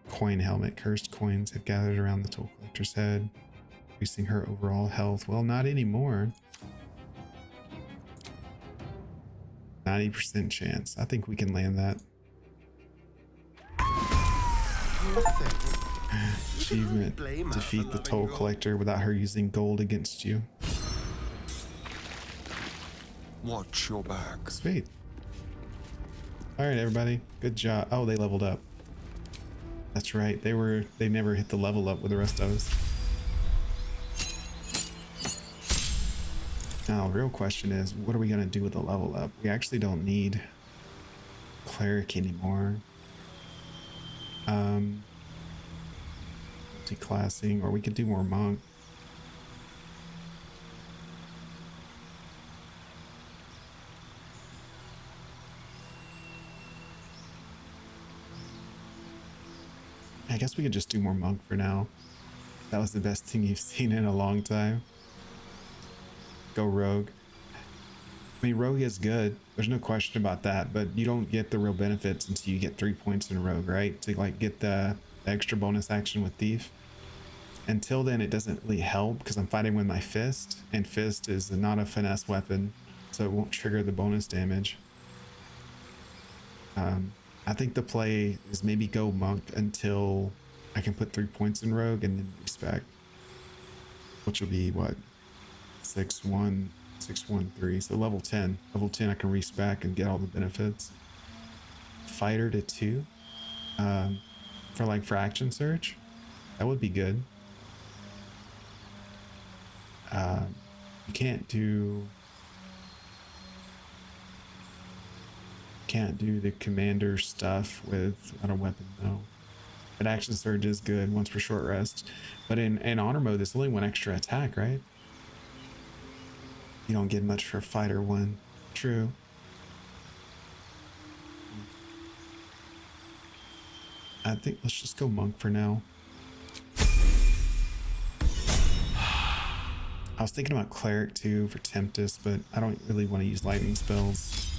Coin helmet. Cursed coins have gathered around the toll collector's head, increasing her overall health. Well, not anymore. 90% chance. I think we can land that. Achievement. Defeat the toll collector without her using gold against you. Watch your back. Sweet. All right, everybody. Good job. Oh, they leveled up. That's right. They never hit the level up with the rest of us. Now, the real question is, what are we gonna do with the level up? We actually don't need cleric anymore. Multi-classing, or we could do more monk. I guess we could just do more monk for now. That was the best thing you've seen in a long time. Go rogue. I mean, rogue is good. There's no question about that, but you don't get the real benefits until you get 3 points in rogue, right? To like get the extra bonus action with thief. Until then, it doesn't really help because I'm fighting with my fist, and fist is not a finesse weapon, so it won't trigger the bonus damage. I think the play is maybe go monk until I can put 3 points in rogue and then respect, which will be what, 6-1, 6-1-3. So level 10. Level 10 I can respec and get all the benefits. Fighter to 2 for action surge. That would be good. You can't do the commander stuff with a weapon though. But action surge is good once for short rest. But in honor mode, there's only one extra attack, right? You don't get much for fighter 1. True. I think let's just go monk for now. I was thinking about cleric too for Tempest, but I don't really want to use lightning spells.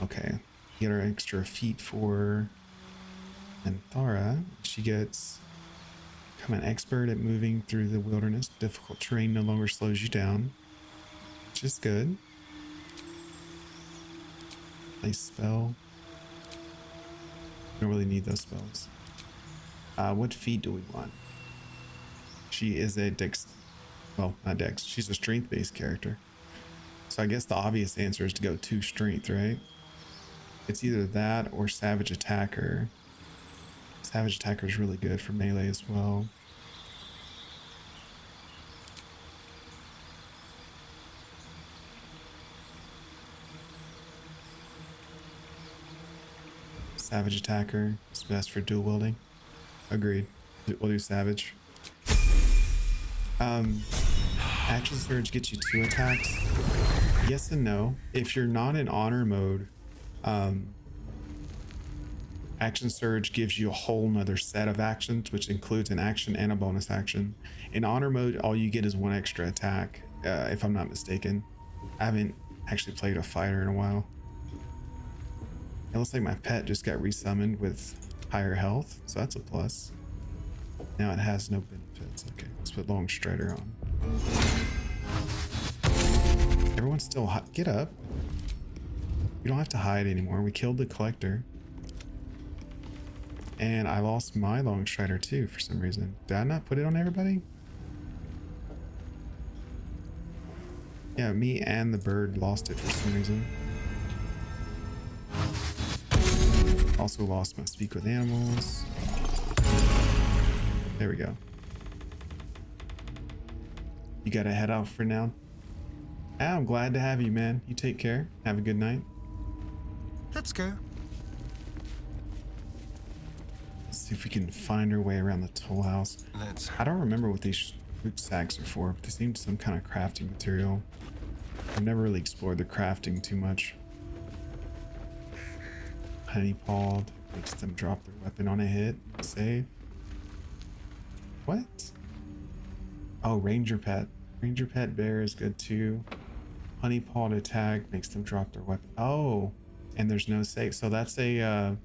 Okay, get her extra feat for Anthara. She gets become an expert at moving through the wilderness. Difficult terrain no longer slows you down, which is good. Nice spell. Don't really need those spells. What feat do we want? She is a dex. Well, not dex. She's a strength-based character. So I guess the obvious answer is to go 2 strength, right? It's either that or Savage Attacker. Savage Attacker is really good for melee as well. Savage Attacker is best for dual wielding. Agreed. We'll do Savage. Action Surge gets you 2 attacks. Yes and no. If you're not in honor mode, Action Surge gives you a whole nother set of actions, which includes an action and a bonus action. In honor mode, all you get is 1 extra attack, if I'm not mistaken. I haven't actually played a fighter in a while. It looks like my pet just got resummoned with higher health, so that's a plus. Now it has no benefits. Okay, let's put Long Strider on. Everyone's still get up. You don't have to hide anymore. We killed the collector. And I lost my long strider too for some reason. Did I not put it on everybody? Yeah, me and the bird lost it for some reason. Also lost my speak with animals. There we go. You gotta head out for now. I'm glad to have you, man. You take care. Have a good night. Let's go. Let's see if we can find our way around the toll house. I don't remember what these fruit sacks are for, but they seem some kind of crafting material. I've never really explored the crafting too much. Honey pawed makes them drop their weapon on a hit. Save. What? Oh, ranger pet. Ranger pet bear is good too. Honey pawed attack makes them drop their weapon. Oh, and there's no save. So that's a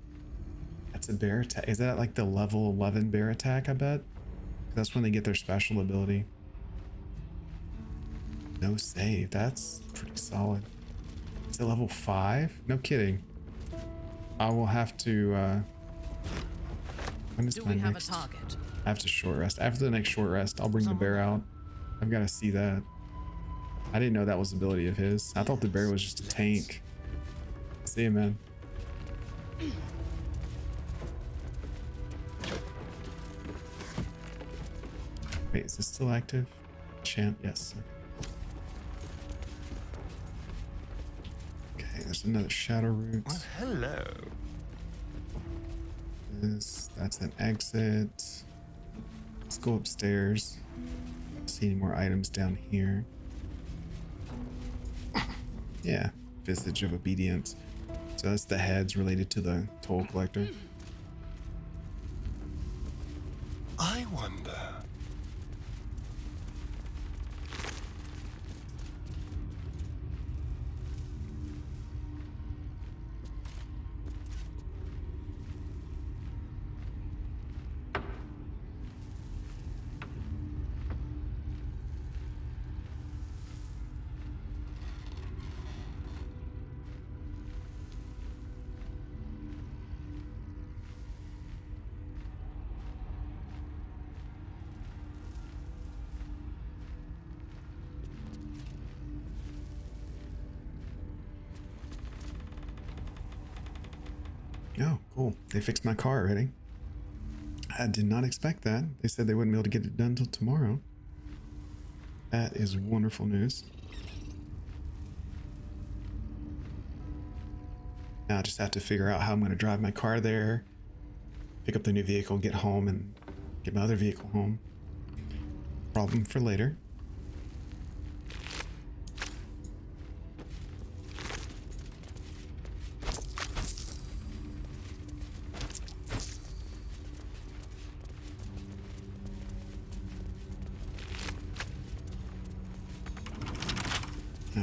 bear attack. Is that like the level 11 bear attack? I bet that's when they get their special ability. No save. That's pretty solid. It's a level 5. No kidding. I will have to. When is Do my we have a next? target? I have to short rest. After the next short rest, I'll bring the bear out. I've got to see that. I didn't know that was the ability of his. I thought the bear was just a tank. See you, man. Wait, is this still active? Chant, yes. Okay, there's another shadow root. Well, hello. That's an exit. Let's go upstairs. See any more items down here? Yeah, Visage of Obedience. So that's the heads related to the toll collector. I wonder. Oh, cool. They fixed my car already. I did not expect that. They said they wouldn't be able to get it done until tomorrow. That is wonderful news. Now I just have to figure out how I'm going to drive my car there, pick up the new vehicle, get home, and get my other vehicle home. Problem for later.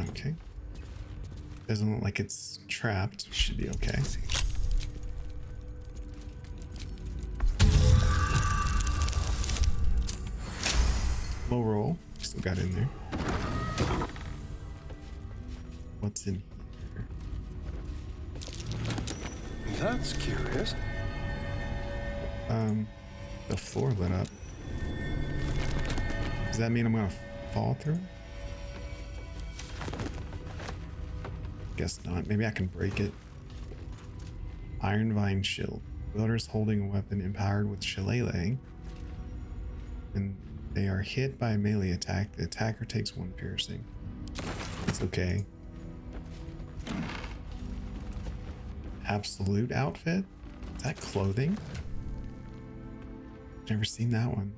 Okay. Doesn't look like it's trapped. Should be okay. Low roll. Still got in there. What's in here? That's curious. The floor lit up. Does that mean I'm gonna fall through? Guess not. Maybe I can break it. Iron Vine Shield. Wielders holding a weapon empowered with Shillelagh. And they are hit by a melee attack. The attacker takes 1 piercing. It's okay. Absolute outfit? Is that clothing? Never seen that one.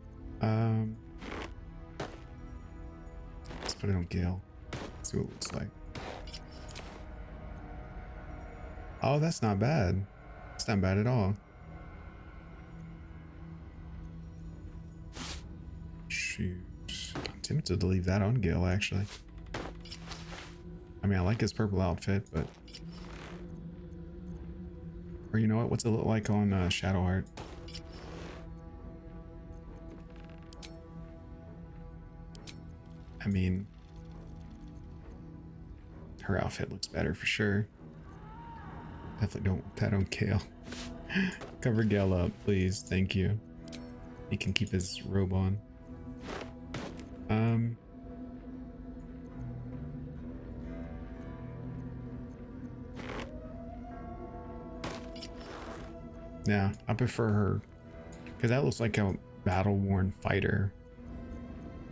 Let's put it on Gale. See what it looks like. Oh, that's not bad. It's not bad at all. Shoot. I'm tempted to leave that on Gil, actually. I mean, I like his purple outfit, but... Or you know what? What's it look like on Shadowheart? I mean... Her outfit looks better for sure. Definitely don't want that on Kale. Cover Gale up, please. Thank you. He can keep his robe on. Yeah, I prefer her because that looks like a battle-worn fighter.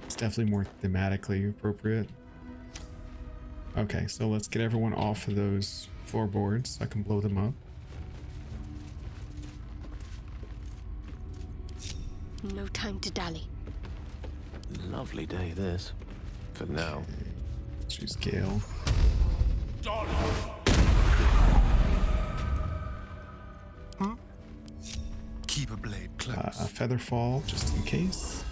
It's definitely more thematically appropriate. Okay, so let's get everyone off of those floorboards so I can blow them up. No time to dally. Lovely day, this. For now. She's Gale. Keep a blade close. A feather fall, just in case.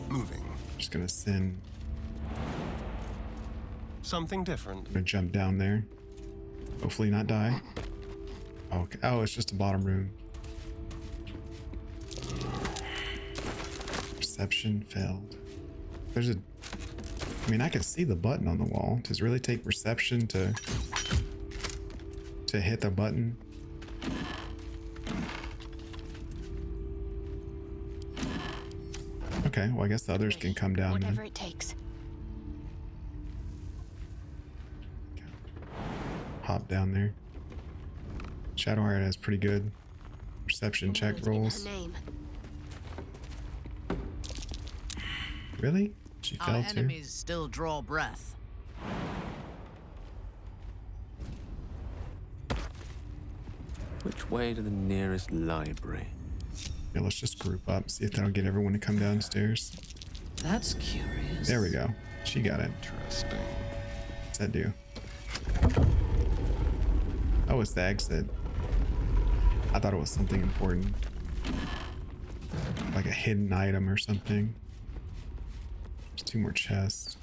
Moving. Just gonna send. Something different. I'm gonna jump down there. Hopefully not die. Okay. Oh, it's just a bottom room. Perception failed. There's a. I mean, I can see the button on the wall. Does it really take perception to hit the button? Okay, well, I guess the others can come down. Whatever then. it takes. Hop down there. Shadowheart has pretty good perception check rolls. Really? She Our fell too? enemies still draw breath. Which way to the nearest library? Yeah, let's just group up, see if that'll get everyone to come downstairs. That's curious. There we go. She got it. Interesting. What's that do? Oh, it's the exit. I thought it was something important. Like a hidden item or something. There's 2 more chests.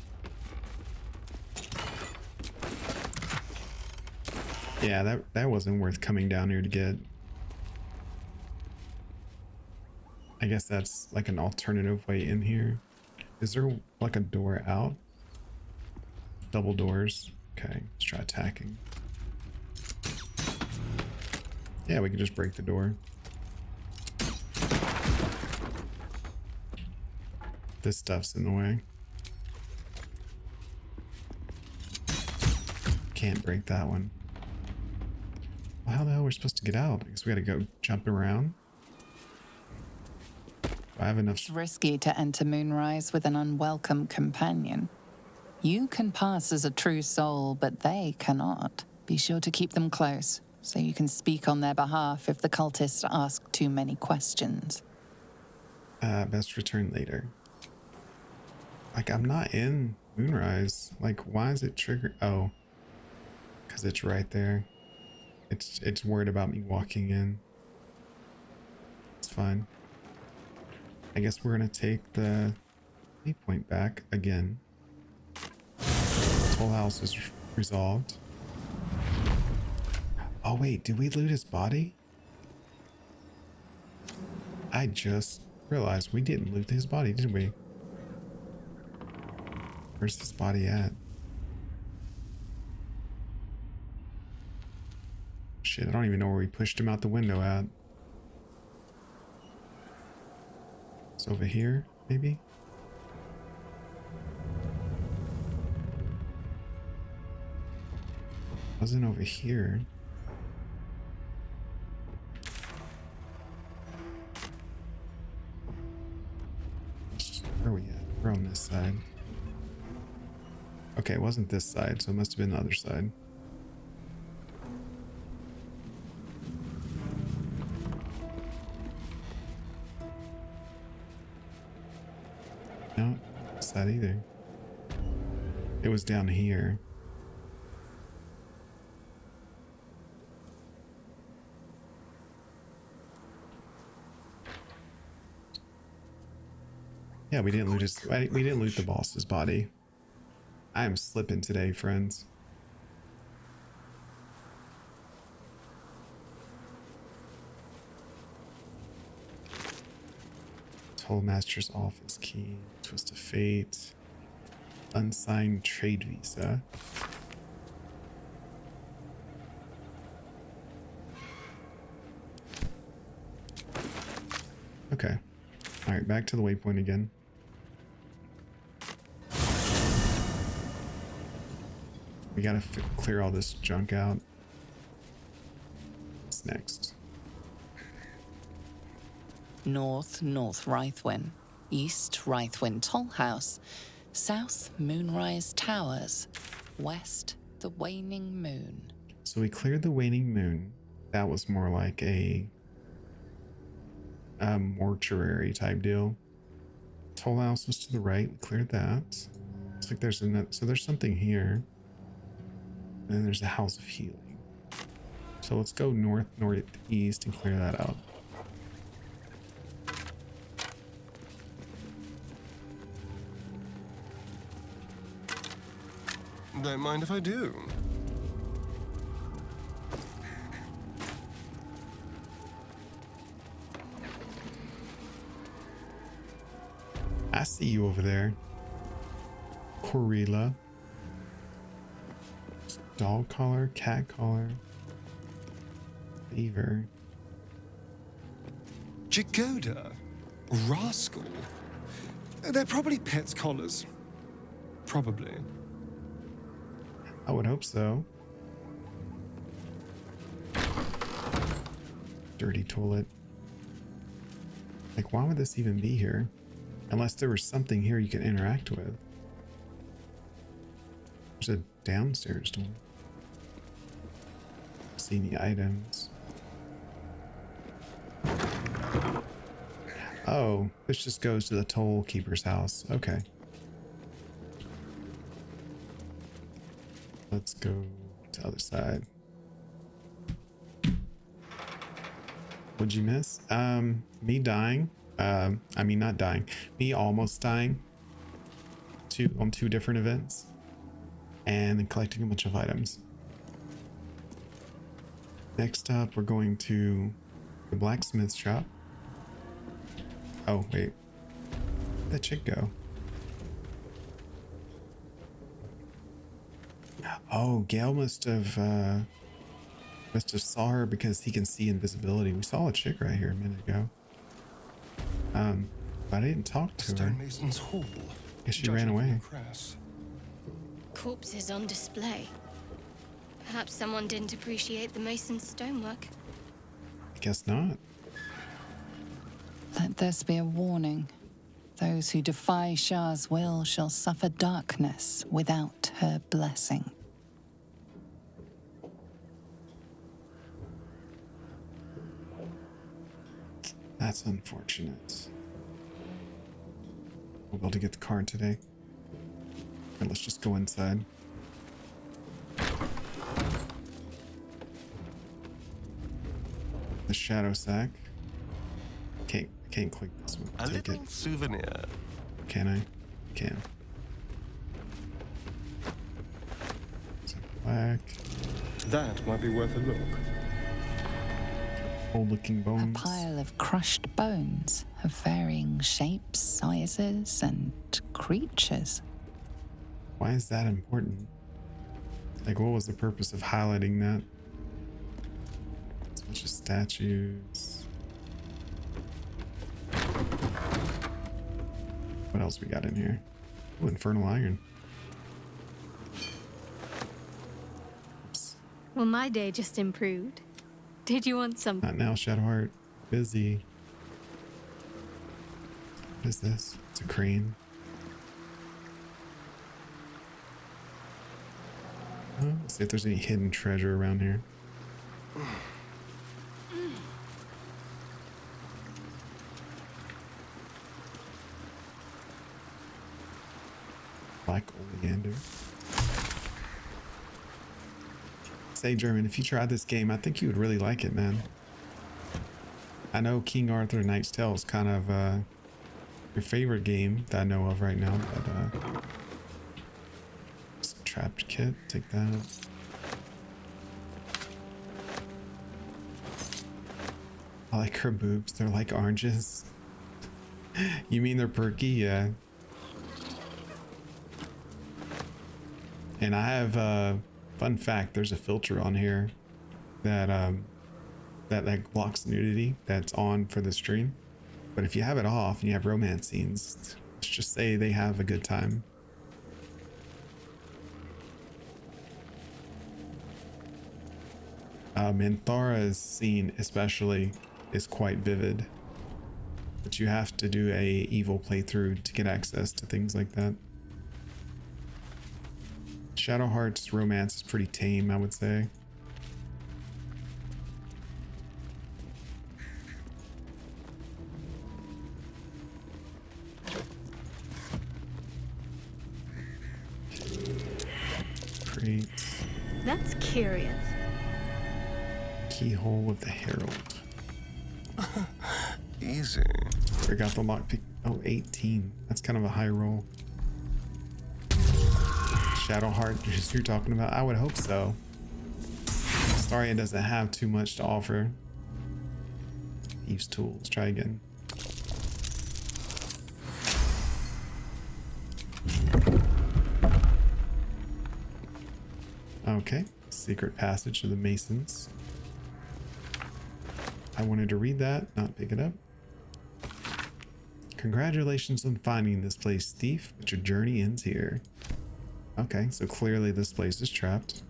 Yeah, that wasn't worth coming down here to get. I guess that's like an alternative way in here. Is there like a door out? Double doors. Okay, let's try attacking. Yeah, we can just break the door. This stuff's in the way. Can't break that one. Well, how the hell are we supposed to get out? I guess we gotta go jump around. Do I have enough. It's risky to enter Moonrise with an unwelcome companion. You can pass as a true soul, but they cannot. Be sure to keep them close, so you can speak on their behalf if the cultists ask too many questions. Best return later. Like, I'm not in Moonrise. Like, why is it triggered? Oh, because it's right there. It's worried about me walking in. It's fine. I guess we're gonna take the point back again. Whole house is resolved. Oh wait, did we loot his body? I just realized we didn't loot his body, did we? Where's his body at? Shit, I don't even know where we pushed him out the window at. It's over here, maybe? Wasn't over here. Where are we at? We're on this side. Okay, it wasn't this side, so it must have been the other side. No, it's that either. It was down here. Yeah, we didn't loot the boss's body. I am slipping today, friends. Tollmaster's office key, Twist of Fate, unsigned trade visa. Okay. All right, back to the waypoint again. We gotta clear all this junk out. What's next? North Rythwin, East Rythwin Tollhouse, South Moonrise Towers, West the Waning Moon. So we cleared the Waning Moon. That was more like a mortuary type deal. Toll house was to the right. We cleared that. Looks like there's so there's something here. And then there's the House of Healing. So let's go northeast and clear that out. Don't mind if I do. I see you over there. Corilla. Dog collar, cat collar. Beaver. Jagoda? Rascal? They're probably pets' collars. Probably. I would hope so. Dirty toilet. Like, why would this even be here? Unless there was something here you can interact with. There's a downstairs door. See any items? Oh, this just goes to the toll keeper's house. Okay. Let's go to the other side. What'd you miss? Me dying. I mean, not dying. Me almost dying. On two different events. And then collecting a bunch of items. Next up, we're going to the blacksmith shop. Oh, wait. Where'd that chick go? Oh, Gale must have saw her because he can see invisibility. We saw a chick right here a minute ago. But I didn't talk to her. Stonemason's Hall. Guess she ran away. Corpses on display. Perhaps someone didn't appreciate the mason's stonework. Guess not. Let this be a warning. Those who defy Shah's will shall suffer darkness without her blessing. That's unfortunate. We'll be able to get the card today. And let's just go inside. The shadow sack. Can't click this one. A Take little it. souvenir. Can I? Can. Black. That might be worth a look. Old looking bones. A pile of crushed bones of varying shapes, sizes, and creatures. Why is that important? Like, what was the purpose of highlighting that? It's a bunch of statues. What else we got in here? Oh, infernal iron. Well, my day just improved. Did you want some? Not now, Shadowheart. Busy. What is this? It's a crane. Let's see if there's any hidden treasure around here. Black oleander. Say, German, if you tried this game, I think you would really like it, man. I know King Arthur Knight's Tale is kind of your favorite game that I know of right now, but trapped kit, take that. I like her boobs, they're like oranges. You mean they're perky? Yeah. And I have fun fact, there's a filter on here that that like blocks nudity that's on for the stream. But if you have it off and you have romance scenes, let's just say they have a good time. Minthara's scene especially is quite vivid, but you have to do a evil playthrough to get access to things like that. Shadowheart's romance is pretty tame, I would say. Great. That's curious. Keyhole of the Herald. Easy. Forgot the lockpick. Oh, 18. That's kind of a high roll. Shadowheart, you're talking about? I would hope so. Astarian doesn't have too much to offer. Thieves' Tool. Let's try again. Okay. Secret Passage to the Masons. I wanted to read that, not pick it up. Congratulations on finding this place, thief, but your journey ends here. Okay, so clearly this place is trapped.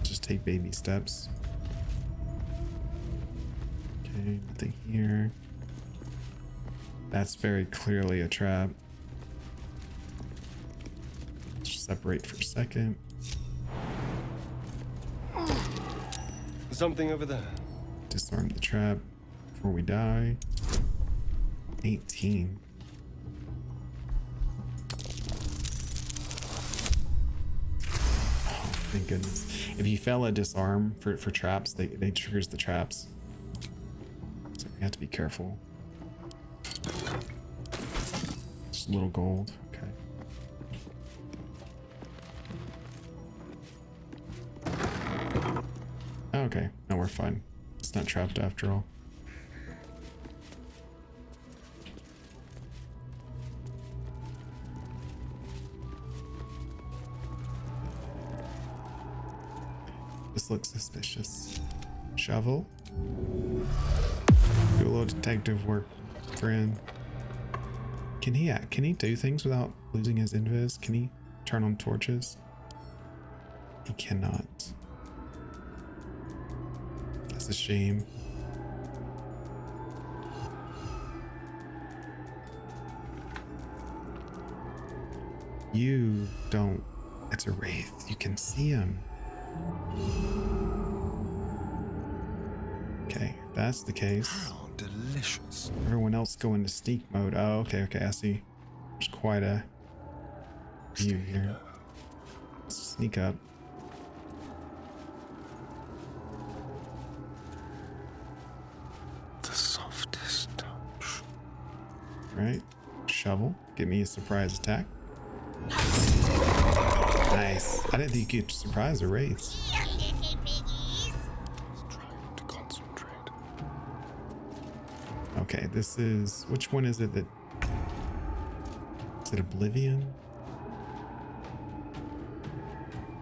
Just take baby steps. Okay, nothing here. That's very clearly a trap. Just separate for a second. Something over there. Disarm the trap before we die. 18. Oh, thank goodness. If you fail a disarm for traps, they triggers the traps. So we have to be careful. Just a little gold. Okay. Okay, no, we're fine. It's not trapped after all. This looks suspicious. Shovel. Do a little detective work, friend. Can he do things without losing his invis? Can he turn on torches? He cannot. That's a shame. You don't. It's a wraith. You can see him. Okay, if that's the case. How delicious. Everyone else go into sneak mode. Oh, okay, I see. There's quite a view here. Let's sneak up. The softest touch. Right. Shovel. Give me a surprise attack. Nice. I didn't think you could surprise a wraith. Trying to concentrate. Okay, this is... Which one is it that... Is it Oblivion?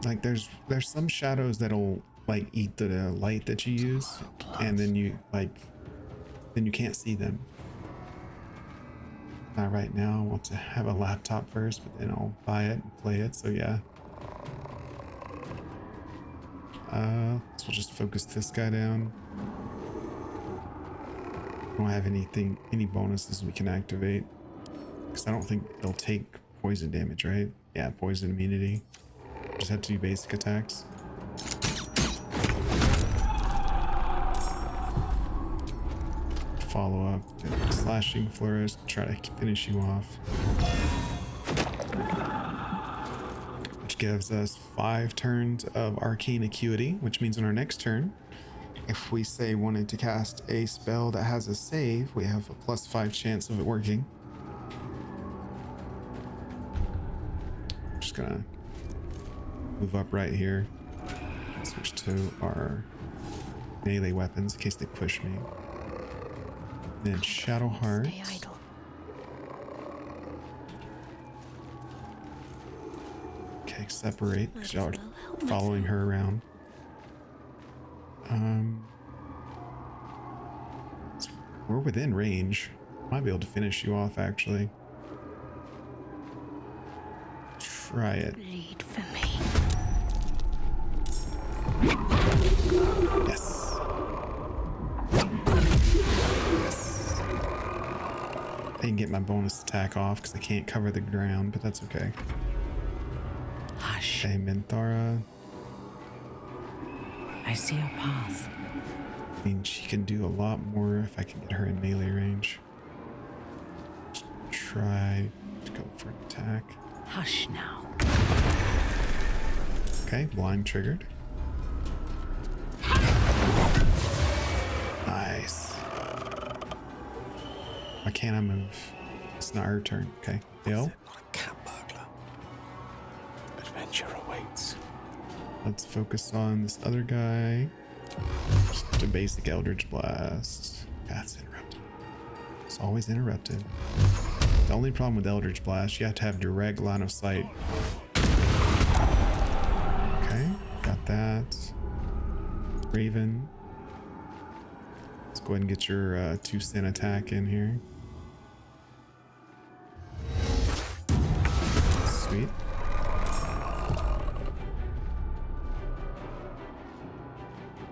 Like, there's some shadows that'll, like, eat the light that you use. And then you, like... Then you can't see them. Not right now. I want to have a laptop first, but then I'll buy it and play it, so yeah. So we'll just focus this guy down. Don't have any bonuses we can activate. Because I don't think they'll take poison damage, right? Yeah, poison immunity. Just have to do basic attacks. Follow up. Slashing flourish. Try to finish you off. Which gives us 5 turns of arcane acuity, which means on our next turn, if we say wanted to cast a spell that has a save, we have a +5 chance of it working. Just gonna move up right here. Switch to our melee weapons in case they push me. Then Shadowheart. Stay idle. Okay, separate because y'all are following her around. within range. Might be able to finish you off, actually. Try it. Bleed for me. Yes. Yes. I didn't get my bonus attack off because I can't cover the ground, but that's okay. Hush. Okay, Minthara. I see a path. I mean, she can do a lot more if I can get her in melee range. Just try to go for an attack. Hush now. Okay, blind triggered. Nice. Why can't I move? It's not her turn. Okay, Gale. Cat burglar. Adventure awaits. Let's focus on this other guy. Just a basic Eldritch Blast. That's interrupted. It's always interrupted. The only problem with Eldritch Blast, you have to have direct line of sight. Okay, got that. Raven. Let's go ahead and get your 2-cent attack in here. Sweet.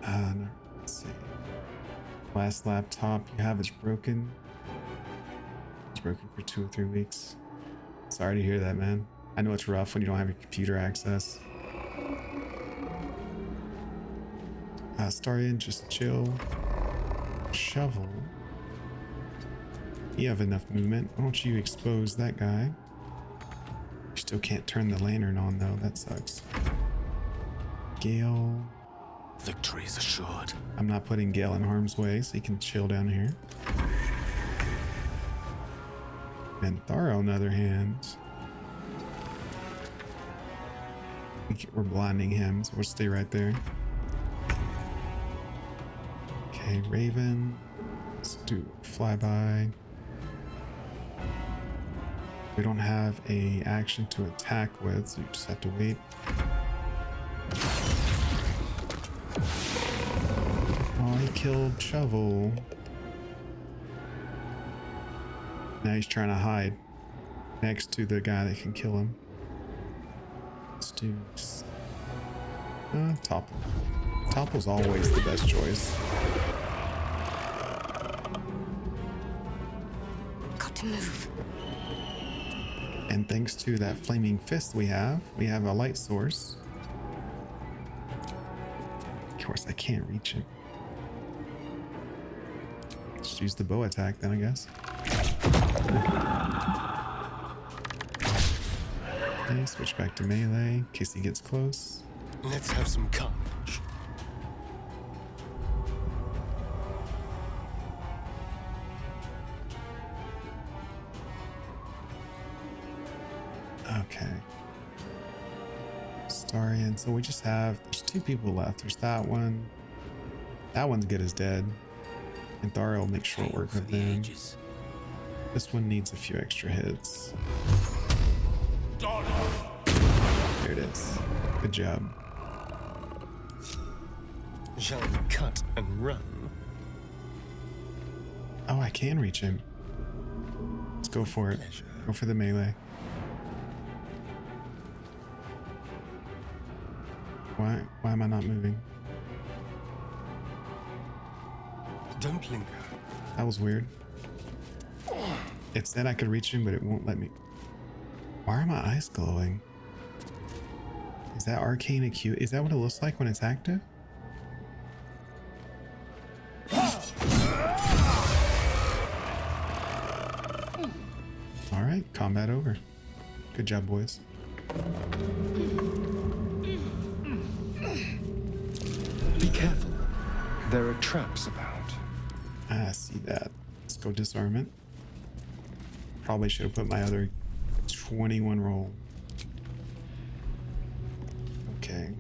No, let's see. Last laptop you have is broken. It's broken for 2 or 3 weeks. Sorry to hear that, man. I know it's rough when you don't have your computer access. Astarian, just chill. Shovel. You have enough movement. Why don't you expose that guy? You still can't turn the lantern on though. That sucks. Gale. Victory is assured. I'm not putting Gale in harm's way, so he can chill down here. Minthara, on the other hand, we're blinding him, so we'll stay right there. Okay, Raven. Let's do flyby. We don't have a action to attack with, so you just have to wait. Oh, he killed Shovel. Now he's trying to hide next to the guy that can kill him. Let's do Topple. Topple's always the best choice. Got to move. And thanks to that flaming fist we have a light source. Of course, I can't reach it. Just use the bow attack then, I guess. Okay, switch back to melee in case he gets close. Let's have some carnage. Okay. Astarian. So we just have, there's 2 people left. There's that one. That one's good as dead. And Thara will make short work of them. This one needs a few extra hits. There it is. Good job. Shall we cut and run? Oh, I can reach him. Let's go for it. Go for the melee. Why am I not moving? Don't linger. That was weird. It said I could reach him, but it won't let me. Why are my eyes glowing? Is that arcane acute? Is that what it looks like when it's active? All right, combat over. Good job, boys. Be careful. There are traps about. I see that. Let's go disarm it. Probably should have put my other 21 roll. Okay.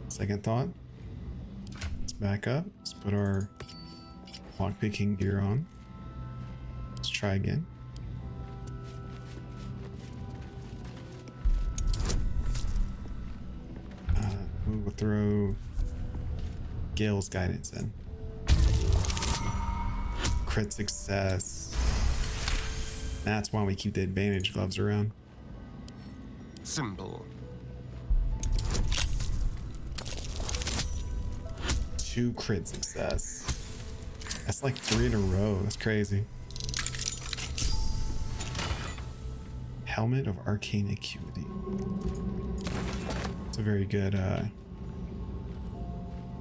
Second thought. Let's back up. Let's put our lockpicking gear on. Let's try again. We'll throw Gale's guidance in. crit success. That's why we keep the advantage gloves around. Symbol. 2 crit success. That's like 3 in a row. That's crazy. Helmet of Arcane Acuity. It's a very good,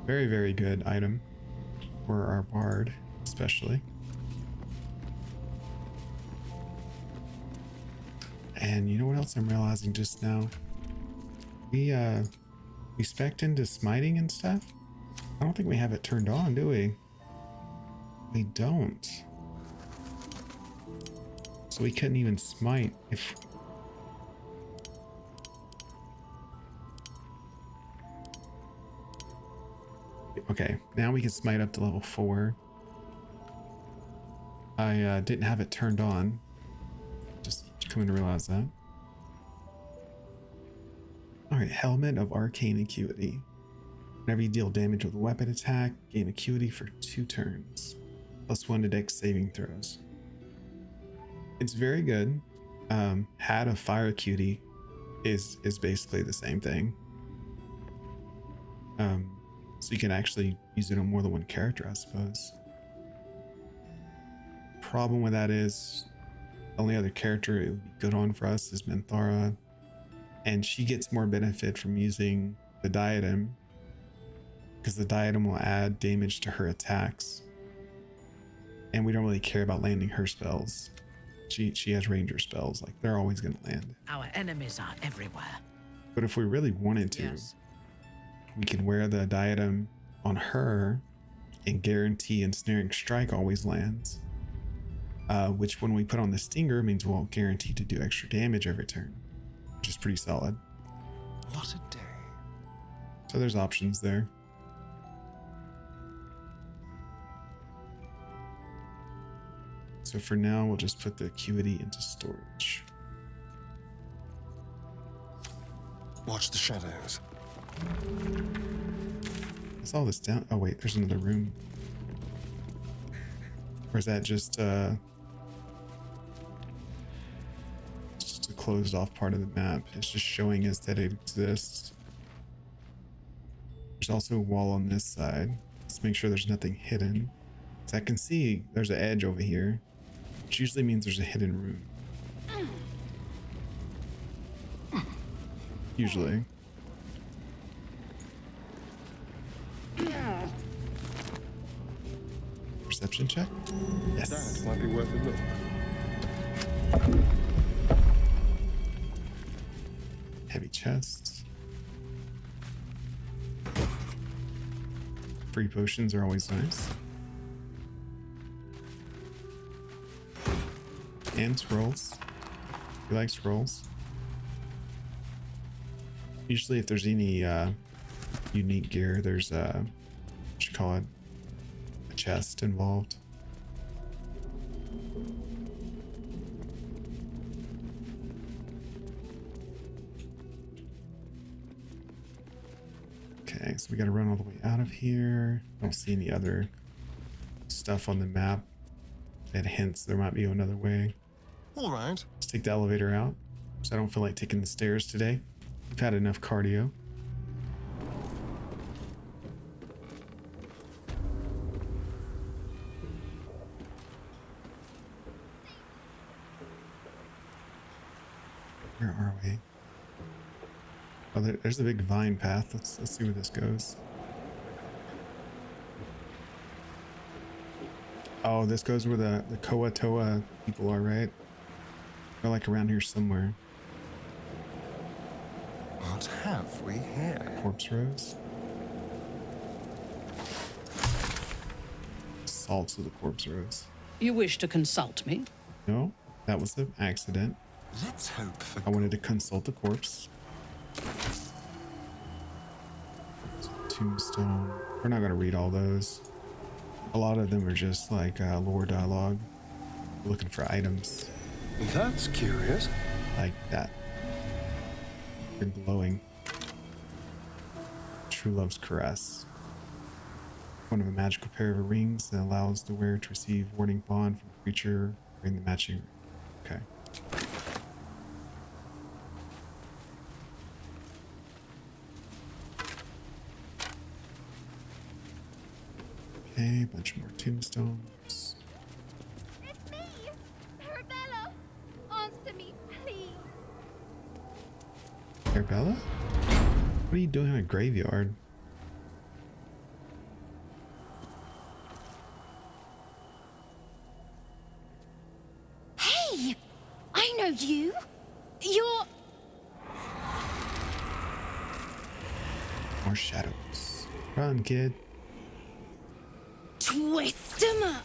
very, very good item for our bard, especially. And you know what else I'm realizing just now? We spec'd into smiting and stuff. I don't think we have it turned on, do we? We don't. So we couldn't even smite if... Okay, now we can smite up to level 4. I didn't have it turned on. Just coming to realize that. Alright, Helmet of Arcane Acuity. Whenever you deal damage with a weapon attack, gain acuity for 2 turns. +1 to dex saving throws. It's very good. Hat of Fire Acuity is basically the same thing. So you can actually use it on more than one character, I suppose. Problem with that is, the only other character it would be good on for us is Minthara, and she gets more benefit from using the diadem, because the diadem will add damage to her attacks, and we don't really care about landing her spells. She has ranger spells, like they're always going to land. Our enemies are everywhere. But if we really wanted to, we can wear the diadem on her and guarantee ensnaring strike always lands, which when we put on the stinger means we'll guarantee to do extra damage every turn, which is pretty solid. What a day. So there's options there. So for now, we'll just put the acuity into storage. Watch the shadows. I saw this down. Oh wait, there's another room. Or is that just a closed off part of the map? It's just showing us that it exists. There's also a wall on this side. Let's make sure there's nothing hidden. So I can see there's an edge over here, which usually means there's a hidden room. Usually. Perception check? Yes. That might be worth a look. Heavy chests. Free potions are always nice. And scrolls. We like scrolls. Usually if there's any unique gear, there's what you call it, a chest involved. Okay, so we got to run all the way out of here. I don't see any other stuff on the map that hints there might be another way. All right. Let's take the elevator out, so I don't feel like taking the stairs today. We've had enough cardio. Where are we? Oh, there's a big vine path. Let's see where this goes. Oh, this goes where the Koa Toa people are, right? They're like around here somewhere. What have we here? Corpse rose. Salts of the corpse rose. You wish to consult me? No, that was an accident. Let's hope for... I wanted to consult the corpse. Tombstone. We're not going to read all those. A lot of them are just like lore dialogue. Looking for items. That's curious. Like that. You're glowing. True Love's Caress. One of a magical pair of rings that allows the wearer to receive warding bond from a creature wearing the matching ring. Okay. Okay, a bunch more tombstones. It's me! Arabella! Answer me, please! Arabella? What are you doing in a graveyard? Hey! I know you! You're... More shadows. Run, kid. Twist 'em up!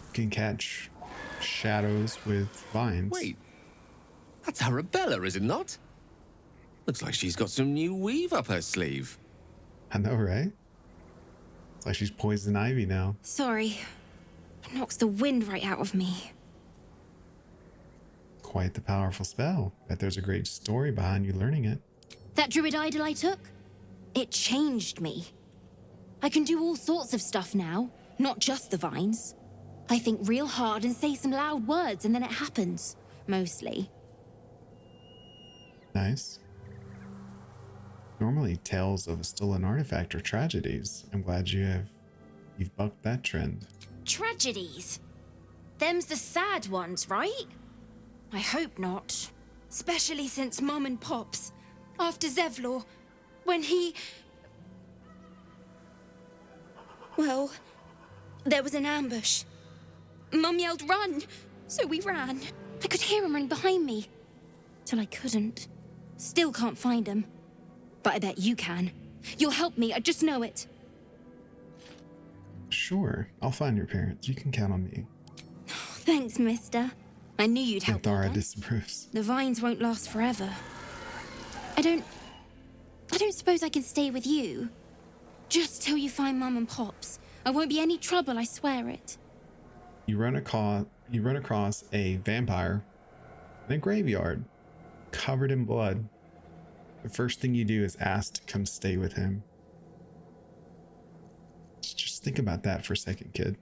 You can catch shadows with vines. Wait, that's Arabella, is it not? Looks like she's got some new weave up her sleeve. I know, right? It's like she's poison ivy now. Sorry. It knocks the wind right out of me. Quite the powerful spell. Bet there's a great story behind you learning it. That druid idol I took? It changed me. I can do all sorts of stuff now, not just the vines. I think real hard and say some loud words and then it happens. Mostly. Nice. Normally tales of a stolen artifact are tragedies. I'm glad you've bucked that trend. Tragedies? Them's the sad ones, right? I hope not. Especially since Mum and Pops, after Zevlor, when he... Well, there was an ambush. Mum yelled, "Run!" So we ran. I could hear him run behind me. Till I couldn't. Still can't find him. But I bet you can. You'll help me, I just know it. Sure, I'll find your parents. You can count on me. Thanks, mister. I knew you'd help me Thara then. disapproves. The vines won't last forever. I don't suppose I can stay with you. Just till you find Mum and Pops. I won't be any trouble, I swear it. You run across a vampire in a graveyard covered in blood. The first thing you do is ask to come stay with him. Just think about that for a second, kid.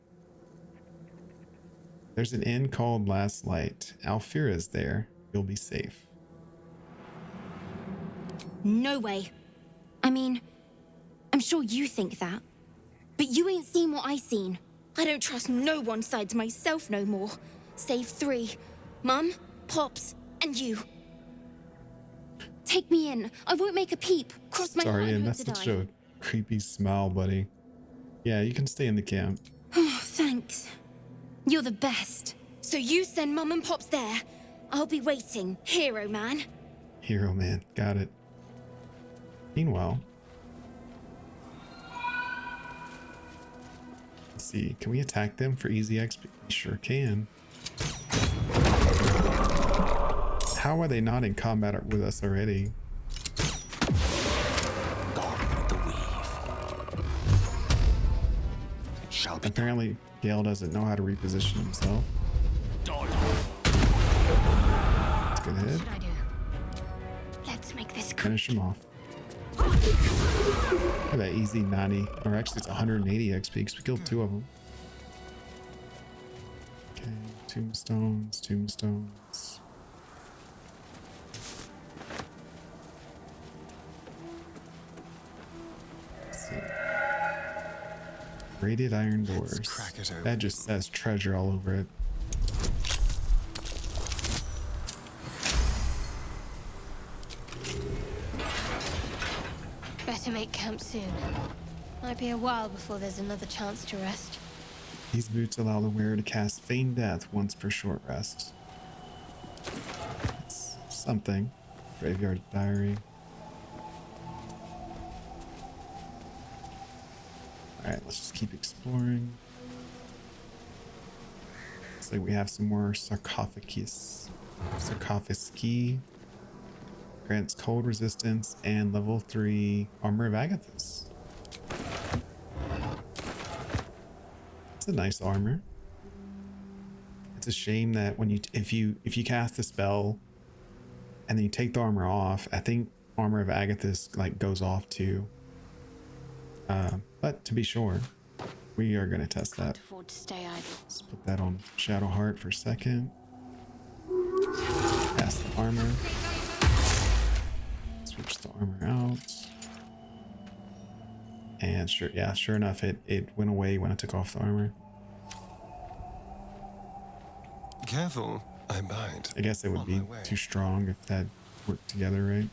There's an inn called Last Light. Alfira's there. You'll be safe. No way. I mean, I'm sure you think that. But you ain't seen what I seen. I don't trust no one sides myself no more. Save three. Mum, Pops, and you. Take me in. I won't make a peep. Cross my heart Sorry, and and hope that's to such die. a creepy smile, buddy. Yeah, you can stay in the camp. Oh, thanks. You're the best. So you send Mum and Pops there. I'll be waiting, hero man. Hero man, got it. Meanwhile, let's see, can we attack them for easy XP? We sure can. How are they not in combat with us already? Apparently, Gale doesn't know how to reposition himself. That's a good hit. What should I do? Let's make this quick. Finish him off. Look at that easy 90, or actually it's 180 XP because we killed two of them. Okay, tombstones. Let's see. Braided iron doors. Crack it open. That just says treasure all over it. Better make camp soon. Might be a while before there's another chance to rest. These boots allow the wearer to cast Feign Death once per short rest. That's something. Graveyard Diary. Alright, let's just keep exploring. Looks like we have some more sarcophagus. Sarcophagi. Grants cold resistance and level 3 Armor of Agathis. It's a nice armor. It's a shame that when if you cast a spell and then you take the armor off, I think armor of Agathis like goes off to. But to be sure, we are going to test that. Afford to stay idle. Let's put that on Shadowheart for a second. Pass the armor. Switch the armor out. And sure enough, it went away when I took off the armor. Careful, I bite. I guess it would be too strong if that worked together, right?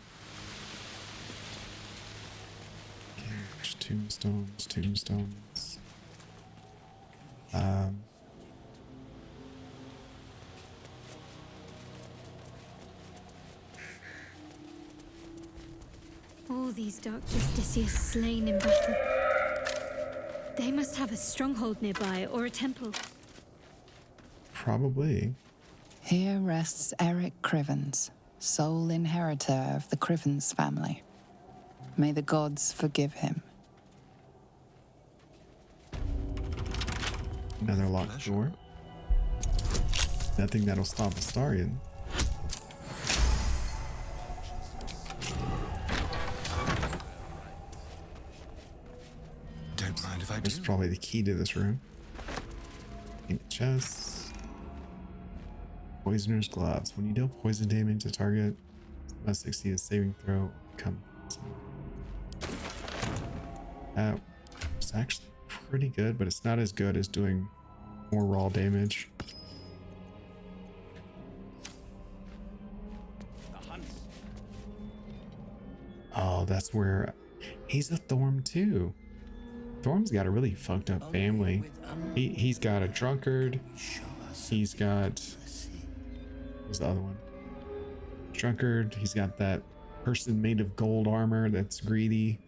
Okay, just tombstones. All these dark justiciars slain in battle. They must have a stronghold nearby or a temple. Probably. Here rests Eric Crivens, sole inheritor of the Crivens family. May the gods forgive him. Another locked door. Nothing that'll stop Astarian. Don't mind if I do. This is probably the key to this room. In the chest. Poisoner's gloves. When you deal poison damage to target, must succeed a saving throw. Become. That was actually pretty good, but it's not as good as doing more raw damage. Oh, that's where he's a Thorm too. Thorm's got a really fucked up family. He's got a drunkard. He's got, what's the other one? Drunkard. He's got that person made of gold armor that's greedy.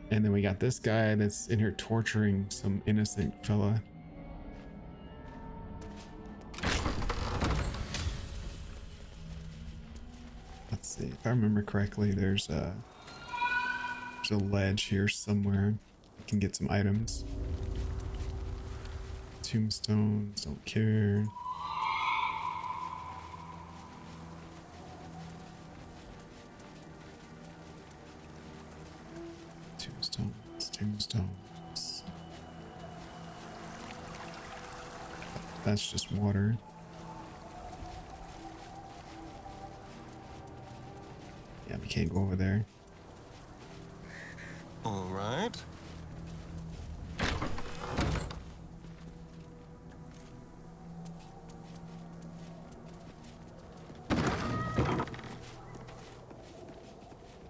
And then we got this guy that's in here torturing some innocent fella. Let's see. If I remember correctly, there's a ledge here somewhere. We can get some items. Tombstones, don't care. Tombstones. That's just water. Yeah, we can't go over there. All right.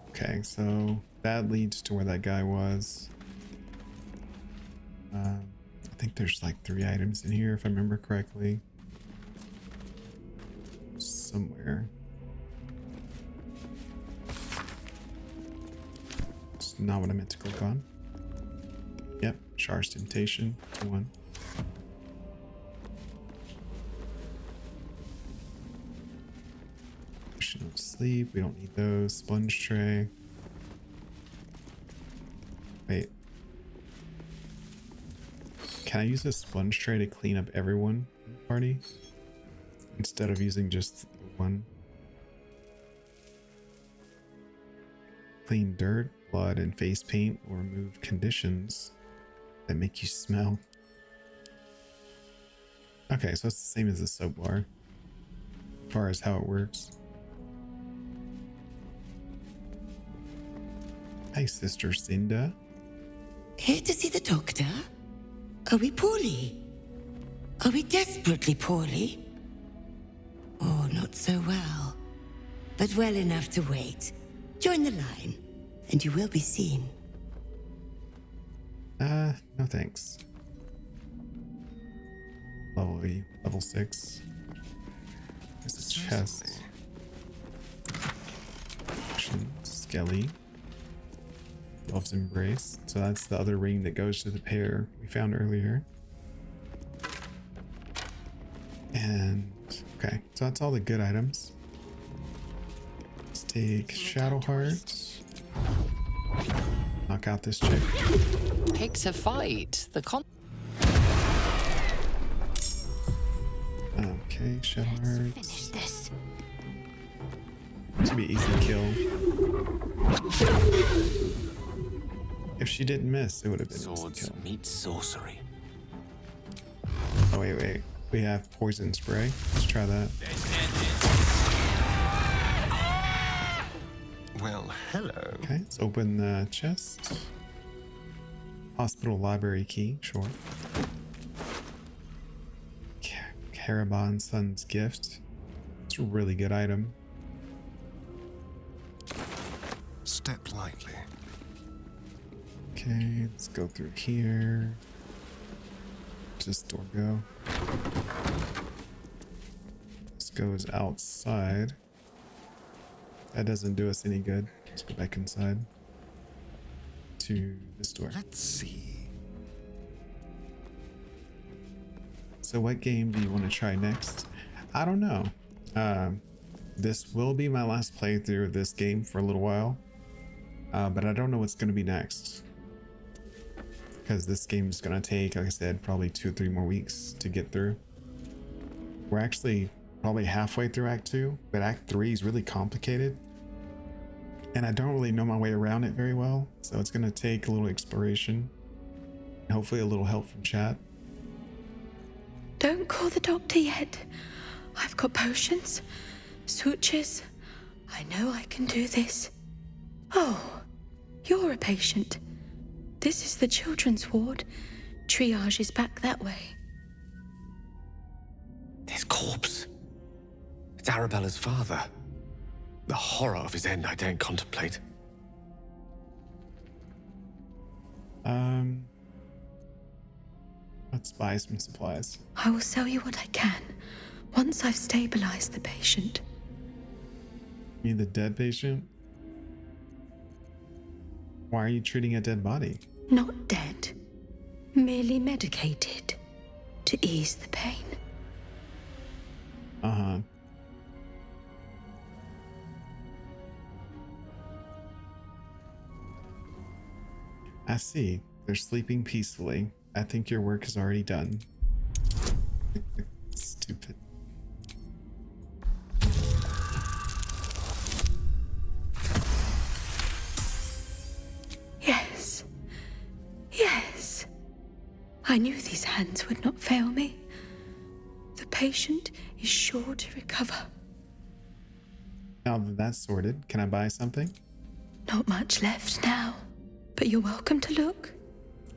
Okay, so that leads to where that guy was. I think there's like 3 items in here, if I remember correctly. Somewhere. It's not what I meant to click on. Yep, Shar's Temptation, 1. Potion of Sleep, we don't need those. Sponge Tray. Wait. Can I use a sponge tray to clean up everyone in the party? Instead of using just one? Clean dirt, blood, and face paint will remove conditions that make you smell. Okay, so it's the same as the soap bar. As far as how it works. Hi, Sister Cinda. Here to see the doctor? Are we poorly? Are we desperately poorly? Oh, not so well. But well enough to wait. Join the line, and you will be seen. No thanks. Level 6. There's a chest. Skelly. Love's Embrace. So that's the other ring that goes to the pair we found earlier. And okay, so that's all the good items. Let's take Shadowheart. Knock out this chick. Pick to fight. Okay, Shadowheart. Finish this. This would be easy kill. If she didn't miss, it would have been Swords easy kill. meet sorcery. Oh wait. We have poison spray. Let's try that. Well, hello. Okay, let's open the chest. Hospital library key, sure. Caravan Son's gift. It's a really good item. Step lightly. Okay, let's go through here. Where's this door go? This goes outside. That doesn't do us any good. Let's go back inside to this door. Let's see. So what game do you want to try next? I don't know. This will be my last playthrough of this game for a little while. But I don't know what's going to be next. Because this game is going to take, like I said, probably 2 or 3 more weeks to get through. We're actually probably halfway through Act 2, but Act 3 is really complicated. And I don't really know my way around it very well. So it's going to take a little exploration. And hopefully a little help from chat. Don't call the doctor yet. I've got potions, sutures. I know I can do this. Oh, you're a patient. This is the children's ward. Triage is back that way. His corpse. It's Arabella's father. The horror of his end I daren't contemplate. Let's buy some supplies. I will sell you what I can once I've stabilized the patient. You mean the dead patient? Why are you treating a dead body? Not dead, merely medicated to ease the pain. Uh-huh. I see. They're sleeping peacefully. I think your work is already done. Stupid. Yes. Yes. I knew these hands would not fail me. The patient is sure to recover. Now that that's sorted, can I buy something? Not much left now, but you're welcome to look.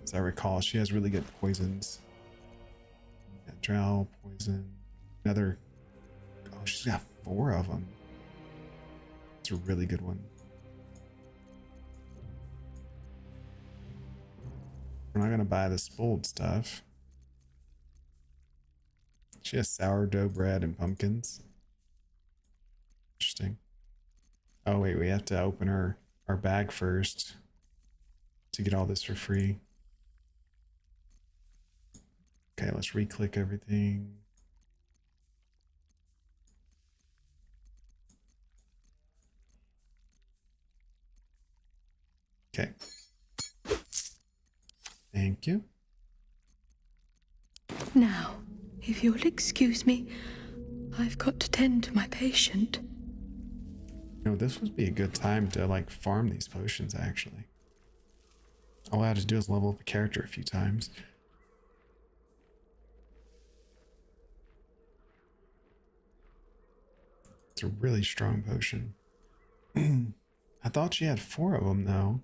As I recall, she has really good poisons. Drow poison. Another. Oh, she's got 4 of them. It's a really good one. We're not gonna buy the spoiled stuff. She has sourdough bread and pumpkins. Interesting. Oh wait, we have to open our bag first to get all this for free. Okay, let's re-click everything. Okay. Thank you. Now, if you'll excuse me, I've got to tend to my patient. You know, this would be a good time to like farm these potions actually. All I had to do is level up a character a few times. It's a really strong potion. I thought she had 4 of them though.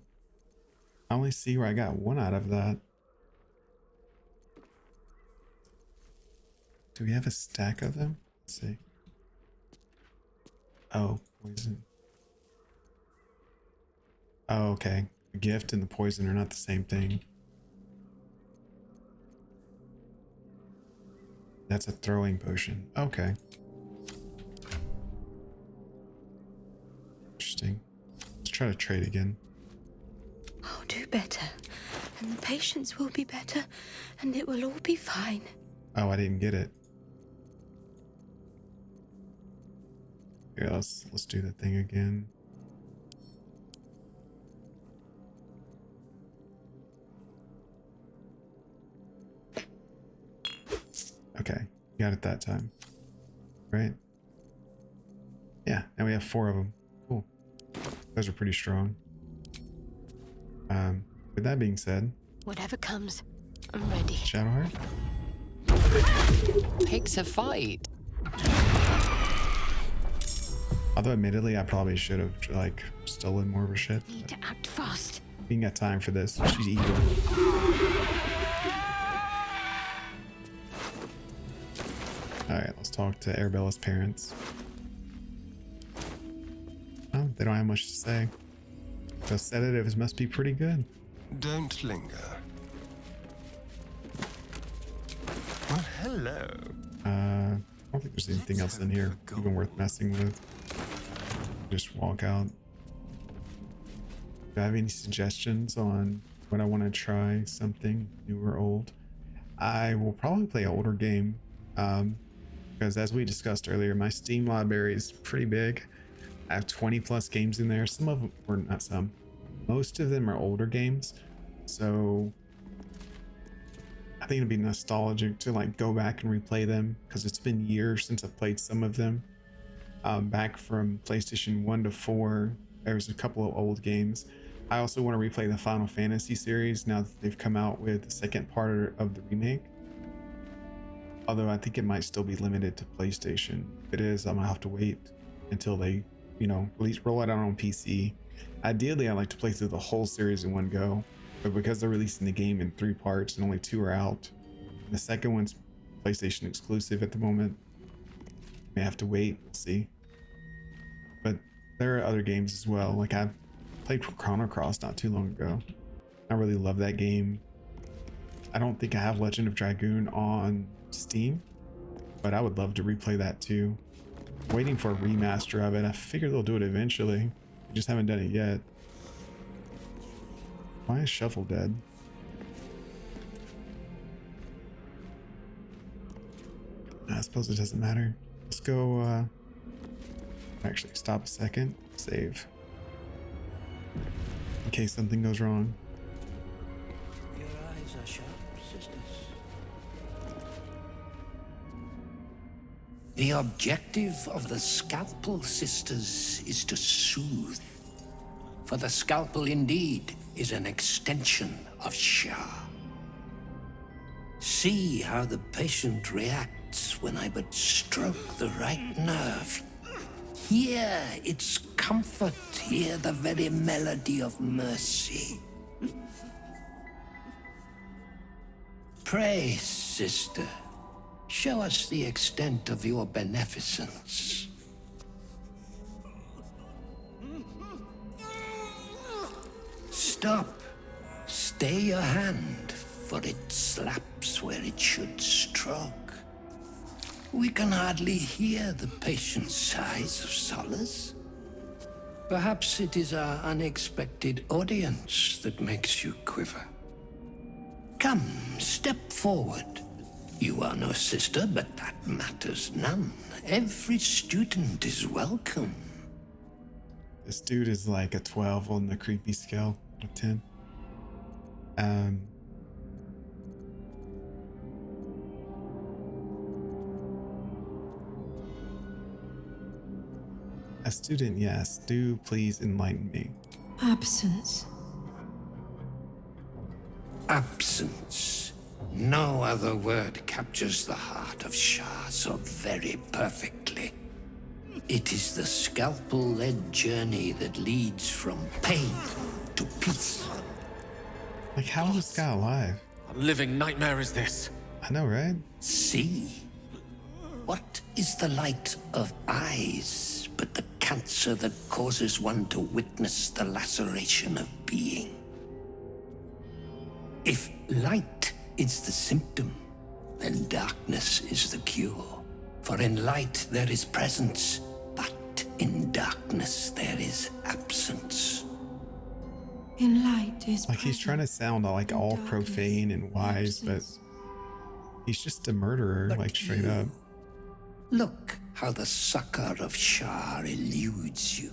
I only see where I got 1 out of that. Do we have a stack of them? Let's see. Oh, poison. Oh, okay. The gift and the poison are not the same thing. That's a throwing potion. Okay. Interesting. Let's try to trade again. I'll do better, and the patients will be better, and it will all be fine. Oh, I didn't get it. Here, let's do the thing again. Okay, got it that time. Right? Yeah, and we have 4 of them. Those are pretty strong. With that being said, Whatever comes, I'm ready. Shadowheart? Pick to fight. Although admittedly, I probably should have like stolen more of her shit. Need to act fast. We ain't got time for this. She's evil. Alright, let's talk to Arabella's parents. Oh, they don't have much to say. Those sedatives must be pretty good. Don't linger. Well, hello. I don't think there's anything else in here even worth messing with. Just walk out. Do I have any suggestions on what I want to try? Something new or old? I will probably play an older game. Because as we discussed earlier, my Steam library is pretty big. I have 20 plus games in there. Some of them, or not some, most of them are older games. So I think it'd be nostalgic to like go back and replay them because it's been years since I've played some of them. Back from PlayStation 1 to 4, there was a couple of old games. I also want to replay the Final Fantasy series now that they've come out with the second part of the remake. Although I think it might still be limited to PlayStation. If it is, I'm gonna have to wait until they, you know, roll it out on PC. Ideally, I like to play through the whole series in one go, but because they're releasing the game in 3 parts and only 2 are out, the second one's PlayStation exclusive at the moment. May have to wait, we'll see. But there are other games as well. Like I played Chrono Cross not too long ago. I really love that game. I don't think I have Legend of Dragoon on Steam, but I would love to replay that too. Waiting for a remaster of it. I figure they'll do it eventually. I just haven't done it yet. Why is Shovel dead? I suppose it doesn't matter. Let's go, actually stop a second. Save. In case something goes wrong. Your eyes are sharp, sisters. The objective of the Scalpel Sisters is to soothe. For the Scalpel indeed is an extension of Shah. See how the patient reacts when I but stroke the right nerve. Hear its comfort, hear the very melody of mercy. Pray, sister, show us the extent of your beneficence. Stop. Stay your hand, for it slaps where it should stroke. We can hardly hear the patient's sighs of solace. Perhaps it is our unexpected audience that makes you quiver. Come, step forward. You are no sister, but that matters none. Every student is welcome. This dude is like a 12 on the creepy scale of 10. A student, yes. Do please enlighten me. Absence. Absence. No other word captures the heart of Shah so very perfectly. It is the scalpel-led journey that leads from pain to peace. Like, how is this guy alive? A living nightmare is this. I know, right? See? What is the light of eyes but the cancer that causes one to witness the laceration of being? If light is the symptom, then darkness is the cure. For in light there is presence, but in darkness there is absence. In light is like he's trying to sound like all profane and wise, but he's just a murderer, like straight up. Look how the succor of Shah eludes you.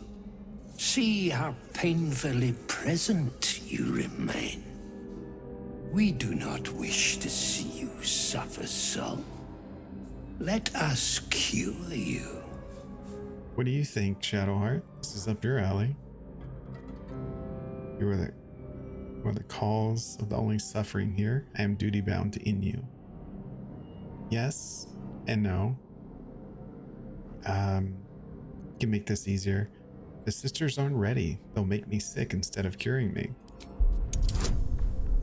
See how painfully present you remain. We do not wish to see you suffer so. Let us cure you. What do you think, Shadowheart? This is up your alley. You are the cause of the only suffering here. I am duty bound to end you. Yes and no. Can make this easier. The sisters aren't ready. They'll make me sick instead of curing me.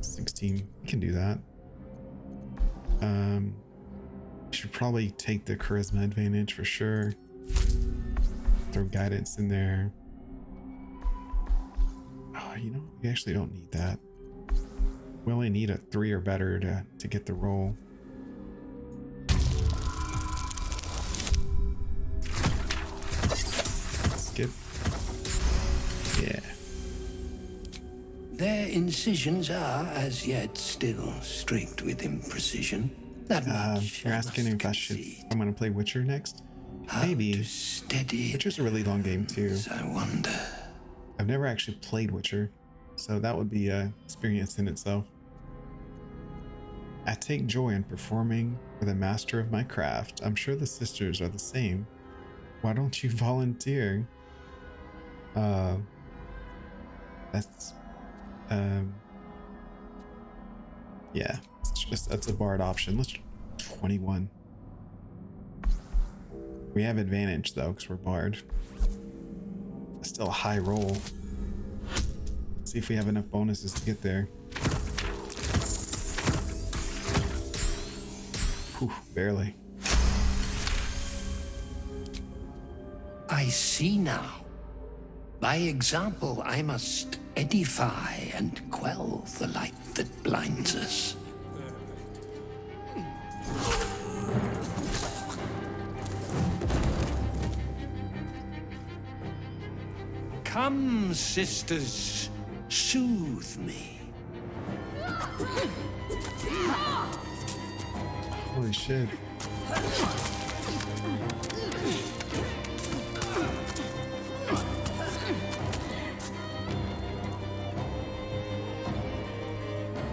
16. We can do that. Should probably take the charisma advantage for sure. Throw guidance in there. Oh, you know, we actually don't need that. We only need a 3 or better to get the roll. Skip. Yeah. Their incisions are, as yet, still streaked with imprecision. That much. You're asking if I'm going to play Witcher next? Maybe. Witcher's a really long game too. I wonder. I've never actually played Witcher, so that would be an experience in itself. I take joy in performing for the master of my craft. I'm sure the sisters are the same. Why don't you volunteer? Yeah, that's a bard option. Let's 21. We have advantage though, because we're bard. Still a high roll. Let's see if we have enough bonuses to get there. Whew, barely. I see now. By example, I must edify and quell the light that blinds us. Come, sisters, soothe me. Holy shit.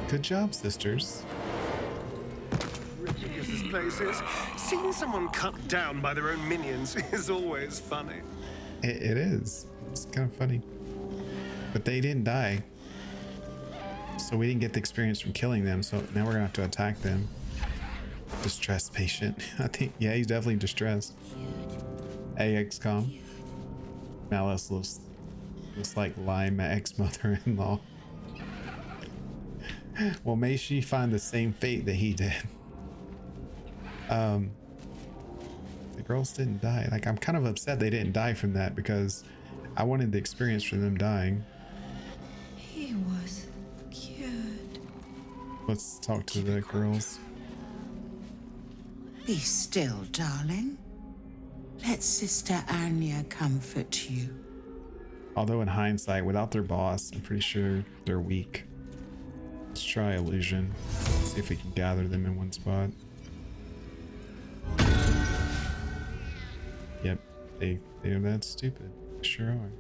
Good job, sisters. Ridiculous this place is. Seeing someone cut down by their own minions is always funny. It is. It's kind of funny. But they didn't die. So we didn't get the experience from killing them, so now we're gonna have to attack them. Distressed patient. I think, yeah, he's definitely distressed. Hey, XCOM. Malice looks like my ex-mother-in-law. Well, may she find the same fate that he did. The girls didn't die. Like, I'm kind of upset they didn't die from that because I wanted the experience from them dying. He was cured. Let's talk to the girls. Be still, darling. Let Sister Anya comfort you. Although in hindsight, without their boss, I'm pretty sure they're weak. Let's try illusion. See if we can gather them in one spot. Yep, they're that stupid. They sure are.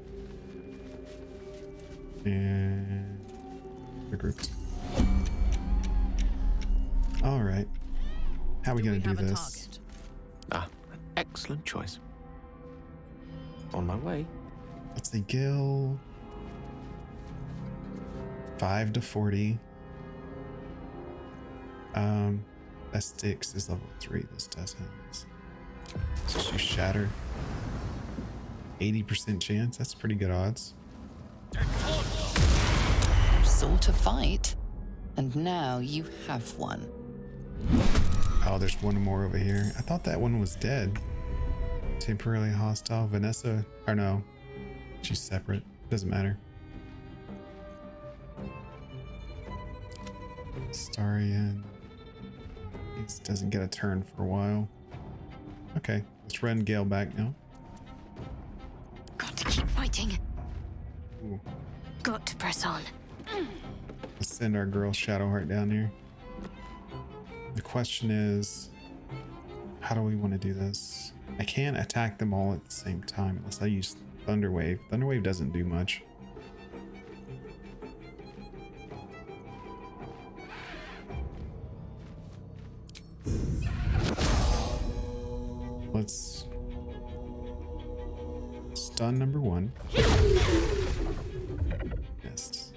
And they're grouped. All right. How are we gonna do this? Excellent choice. On my way. Let's see, Gil. 5 to 40. S6 is level 3. This doesn't. Let's just shatter. 80% chance. That's pretty good odds. Sought a fight, and now you have one. Oh, there's one more over here. I thought that one was dead. Temporarily hostile. Vanessa, or no, she's separate. Doesn't matter. Astarian. He doesn't get a turn for a while. Okay, let's run Gale back now. Got to keep fighting. Ooh. Got to press on. Let's send our girl Shadowheart down here. The question is, how do we want to do this? I can't attack them all at the same time unless I use Thunderwave. Thunderwave doesn't do much. Let's stun number 1. Yes.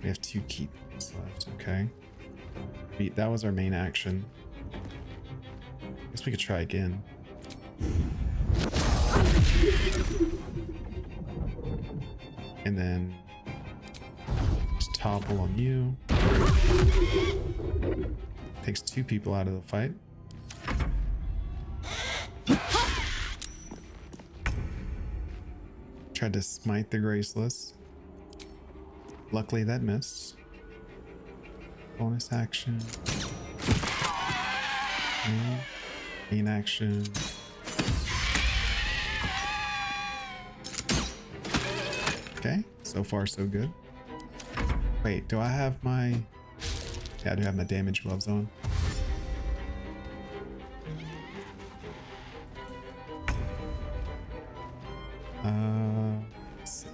We have 2 key points left. Okay. That was our main action. Guess we could try again. And then just topple on you. Takes 2 people out of the fight. Tried to smite the Graceless. Luckily that missed. Bonus action. Okay. Main action. Okay, so far so good. Wait, do I have my... Yeah, I do have my damage gloves on. Let's see.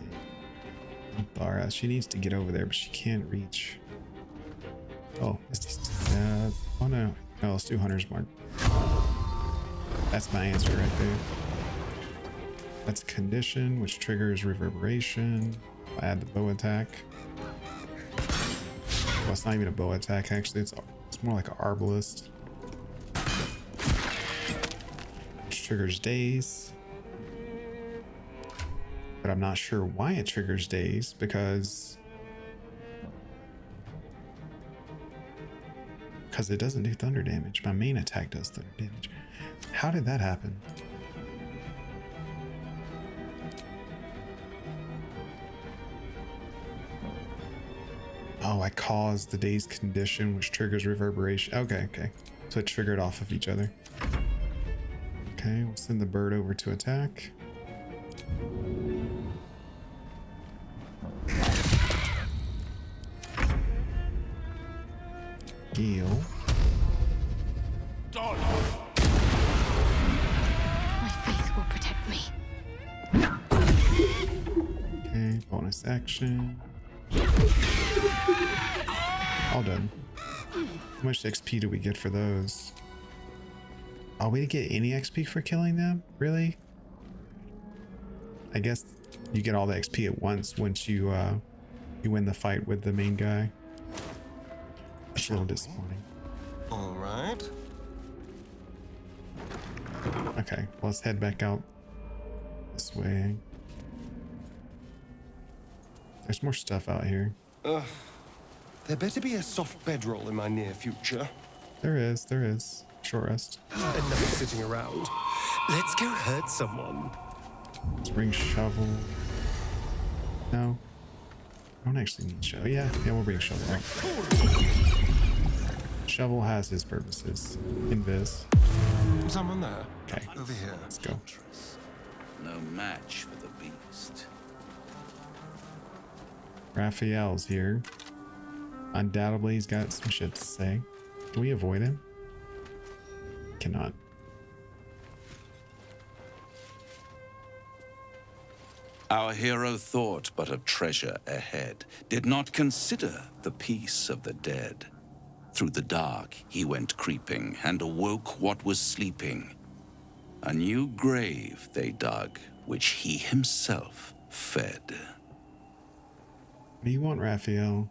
Thara, she needs to get over there, but she can't reach. Oh, oh no. No, let's do Hunter's Mark. That's my answer right there. That's a condition, which triggers reverberation. I'll add the bow attack. Well, it's not even a bow attack, actually. It's more like an arbalist. Which triggers daze. But I'm not sure why it triggers daze, because it doesn't do thunder damage. My main attack does thunder damage. How did that happen? Oh, I caused the daze condition, which triggers reverberation. Okay, okay. So it triggered off of each other. Okay, we'll send the bird over to attack. Gale. My faith will protect me. Okay, bonus action. All done. How much XP do we get for those? Oh, we didn't get any XP for killing them? Really? I guess you get all the XP at once you win the fight with the main guy. That's a little disappointing. All right. Okay, well, let's head back out this way. There's more stuff out here. There better be a soft bedroll in my near future. There is, there is. Short rest. Enough sitting around. Let's go hurt someone. Let's bring shovel. No. I don't actually need shovel. Yeah, we'll bring shovel out. Shovel has his purposes. Invis. Someone there. Okay. Over here. Let's go. No match for the beast. Raphael's here. Undoubtedly, he's got some shit to say. Can we avoid him? Cannot. Our hero thought but of treasure ahead, did not consider the peace of the dead. Through the dark he went creeping, and awoke what was sleeping. A new grave they dug, which he himself fed. What do you want, Raphael?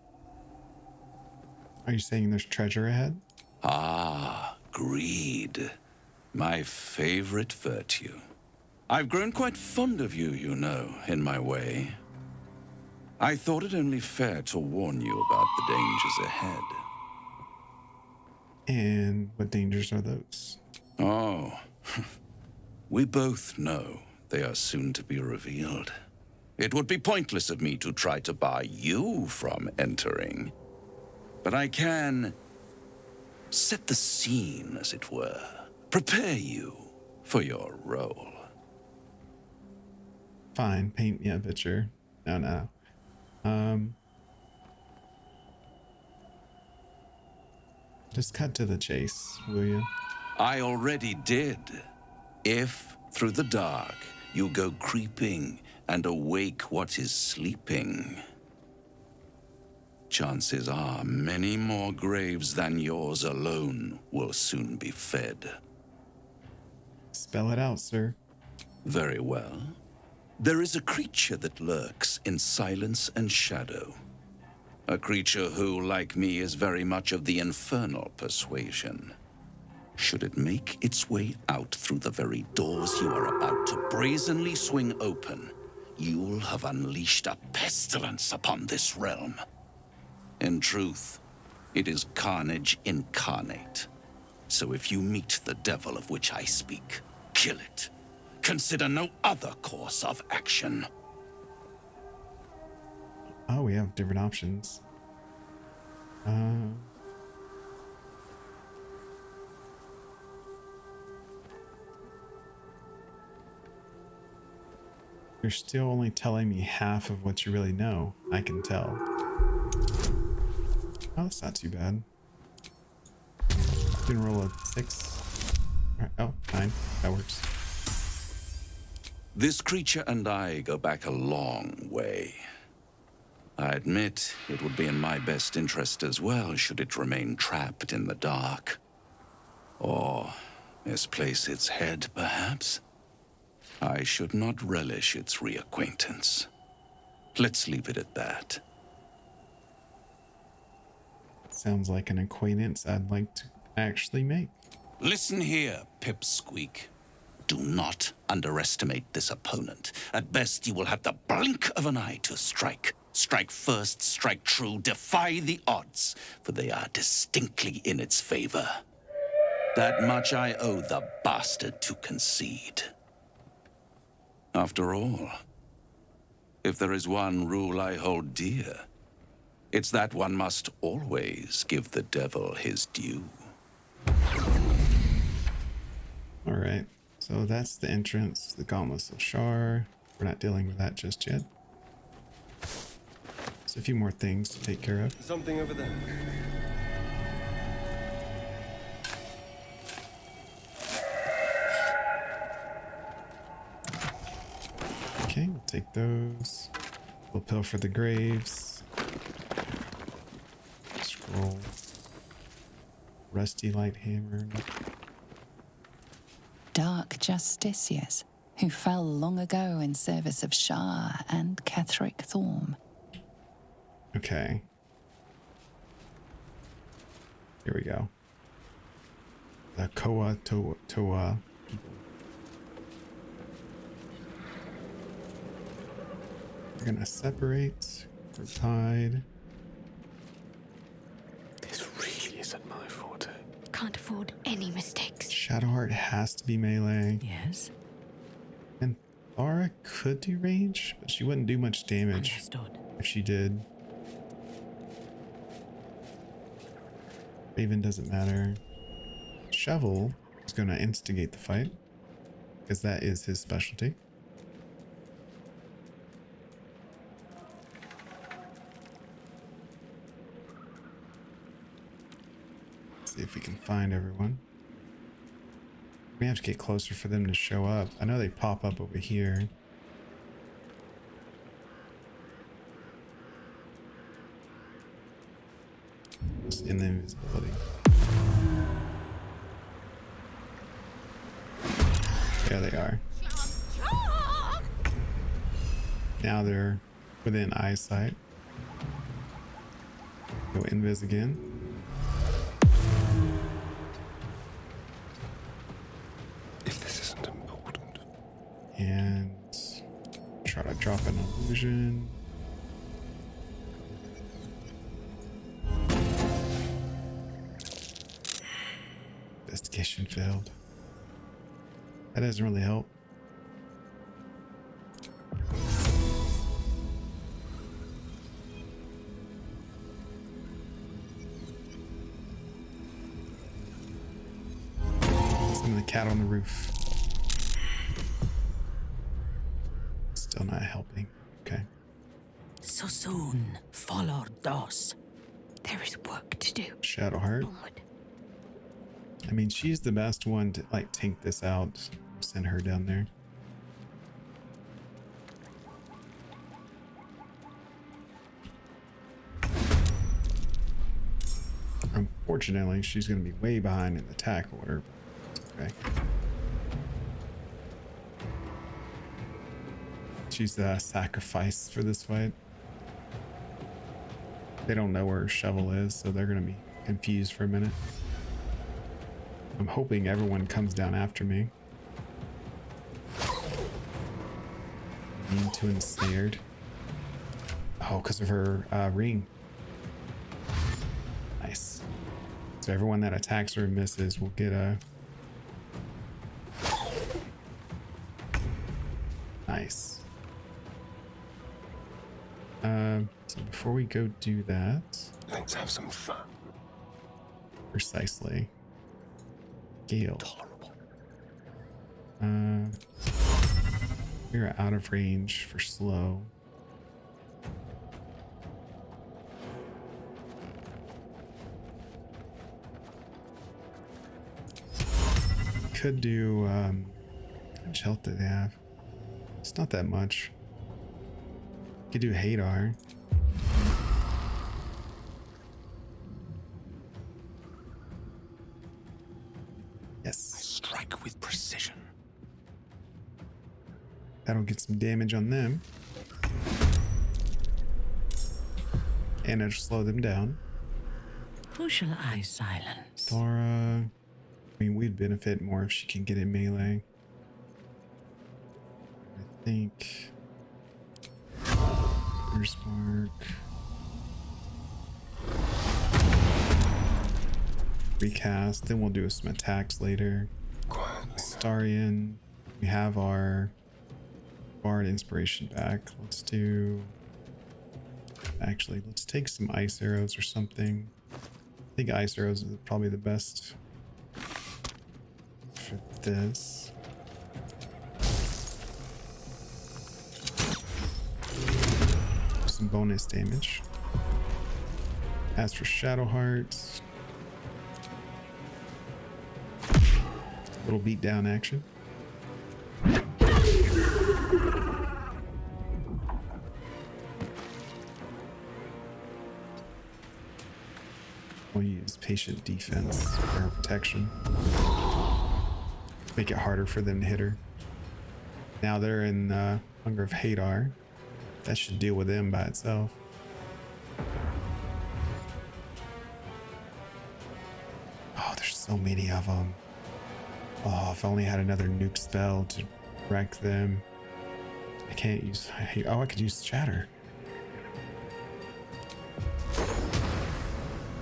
Are you saying there's treasure ahead? Ah, greed. My favorite virtue. I've grown quite fond of you, you know, in my way. I thought it only fair to warn you about the dangers ahead. And what dangers are those? Oh, we both know they are soon to be revealed. It would be pointless of me to try to bar you from entering. But I can set the scene, as it were. Prepare you for your role. Fine, paint me a picture. No. Just cut to the chase, will you? I already did. If, through the dark, you go creeping and awake what is sleeping, chances are many more graves than yours alone will soon be fed. Spell it out, sir. Very well. There is a creature that lurks in silence and shadow. A creature who, like me, is very much of the infernal persuasion. Should it make its way out through the very doors you are about to brazenly swing open, you'll have unleashed a pestilence upon this realm. In truth, it is carnage incarnate. So if you meet the devil of which I speak, kill it. Consider no other course of action. Oh, we have different options. You're still only telling me half of what you really know. I can tell. Oh, that's not too bad. You can roll a 6. Right. Oh, 9. That works. This creature and I go back a long way. I admit it would be in my best interest as well should it remain trapped in the dark. Or misplace its head, perhaps? I should not relish its reacquaintance. Let's leave it at that. Sounds like an acquaintance I'd like to actually make. Listen here, Pipsqueak. Do not underestimate this opponent. At best, you will have the blink of an eye to strike. Strike first, strike true, defy the odds, for they are distinctly in its favor. That much I owe the bastard to concede. After all, if there is one rule I hold dear, it's that one must always give the devil his due. All right, so that's the entrance to the Gauntlets of Shar. We're not dealing with that just yet. There's a few more things to take care of. Something over there. Okay, we'll take those. We'll pilfer the graves. Scroll. Rusty light hammer. Dark justiciars who fell long ago in service of Shar and Ketheric Thorm. Okay. Here we go. The Koa Toa people. We're gonna separate. Group hide. This really isn't my forte. Can't afford any mistakes. Shadowheart has to be melee. Yes. And Thara could do range, but she wouldn't do much damage. Understood. If she did. Raven doesn't matter. Shovel is going to instigate the fight, because that is his specialty. Let's see if we can find everyone. We have to get closer for them to show up. I know they pop up over here. Just in the invisibility. There they are. Now they're within eyesight. Go invis again. If this isn't important. And try to drop an illusion. Investigation failed. That doesn't really help. Some of the cat on the roof. Still not helping. Okay. So soon, follow Dos. There is work to do. Shadowheart. I mean, she's the best one to like tank this out. Send her down there. Unfortunately, she's going to be way behind in the attack order. Okay. She's the sacrifice for this fight. They don't know where Shovel is, so they're gonna be confused for a minute. I'm hoping everyone comes down after me. Immune to ensnared. Oh, because of her ring. Nice. So everyone that attacks her and misses will get a... Nice. So before we go do that... Let's have some fun. Precisely. Gale. We're out of range for slow. Could do how much health do they have? It's not that much. Could do Hadar. Yes. I strike with precision. That'll get some damage on them. And it'll slow them down. Who shall I silence? Dora. I mean, we'd benefit more if she can get in melee. I think. First mark. Recast. Then we'll do some attacks later. Astarian. We have our Bard inspiration back. Let's do. Actually, let's take some ice arrows or something. I think ice arrows are probably the best for this. Some bonus damage. As for Shadowheart, little beatdown action. We'll use patient defense for our protection. Make it harder for them to hit her. Now they're in Hunger of Hadar. That should deal with them by itself. Oh, there's so many of them. Oh, if I only had another nuke spell to wreck them. I can't use... Oh, I could use Shatter.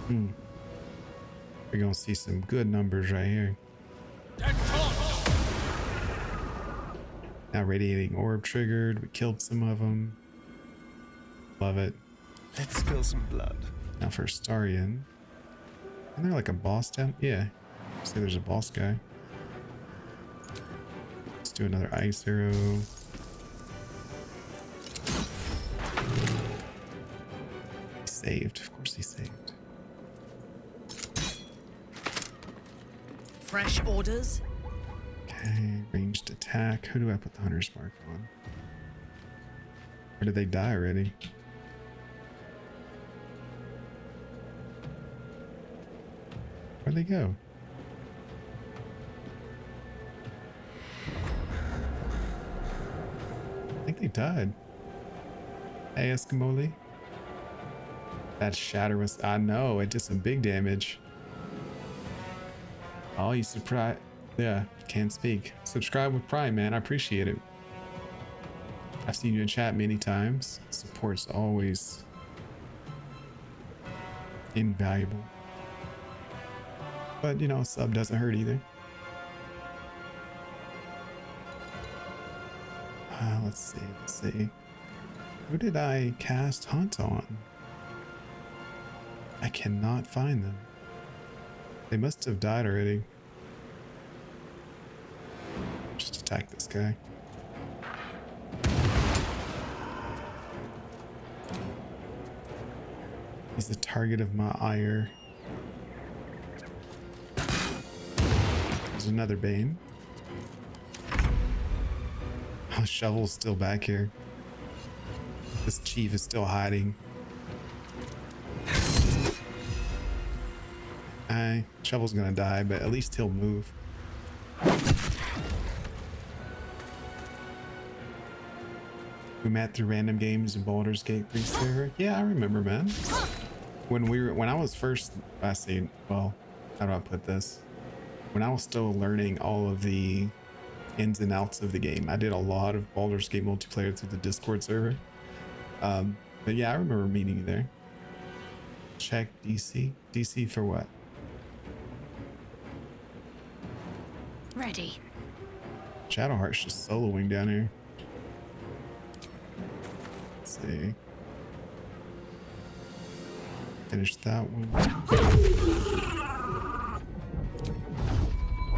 We're gonna see some good numbers right here. Now Radiating Orb triggered. We killed some of them. Love it. Let's spill some blood. Now for Astarian. Isn't there like a boss down? Yeah. Say there's a boss guy. Let's do another ice arrow. He saved. Of course he saved. Fresh orders? Okay, ranged attack. Who do I put the hunter's mark on? Or did they die already? Where'd they go? I think they died. Hey, Eskimoli. That shatter was... I know, it did some big damage. Oh, you surprised? Yeah, can't speak. Subscribe with Prime, man. I appreciate it. I've seen you in chat many times. Support's always invaluable. But, you know, sub doesn't hurt either. Let's see. Who did I cast Hunt on? I cannot find them. They must have died already. Just attack this guy. He's the target of my ire. There's another Bane. Oh, Shovel's still back here. This chief is still hiding. Shovel's gonna die, but at least he'll move. We met through random games in Baldur's Gate 3 server. Yeah, I remember, man. when I was first, I say, well, how do I put this? When I was still learning all of the ins and outs of the game, I did a lot of Baldur's Gate multiplayer through the Discord server. But yeah, I remember meeting you there. Check DC. DC for what? Ready. Shadowheart's just soloing down here. Let's see. Finish that one.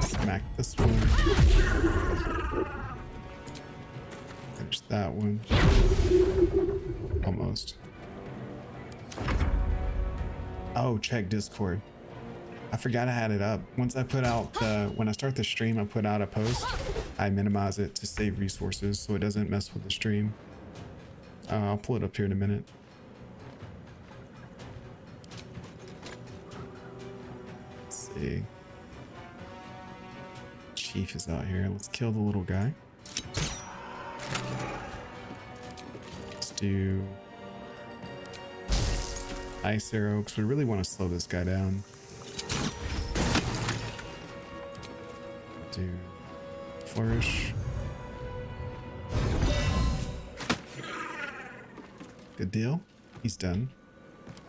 Smack this one. Finish that one. Almost. Oh, check Discord. I forgot I had it up. Once I put out when I start the stream, I put out a post. I minimize it to save resources so it doesn't mess with the stream. I'll pull it up here in a minute. Let's see. Chief is out here. Let's kill the little guy. Let's do ice arrow because we really want to slow this guy down. Do flourish. Good deal. He's done.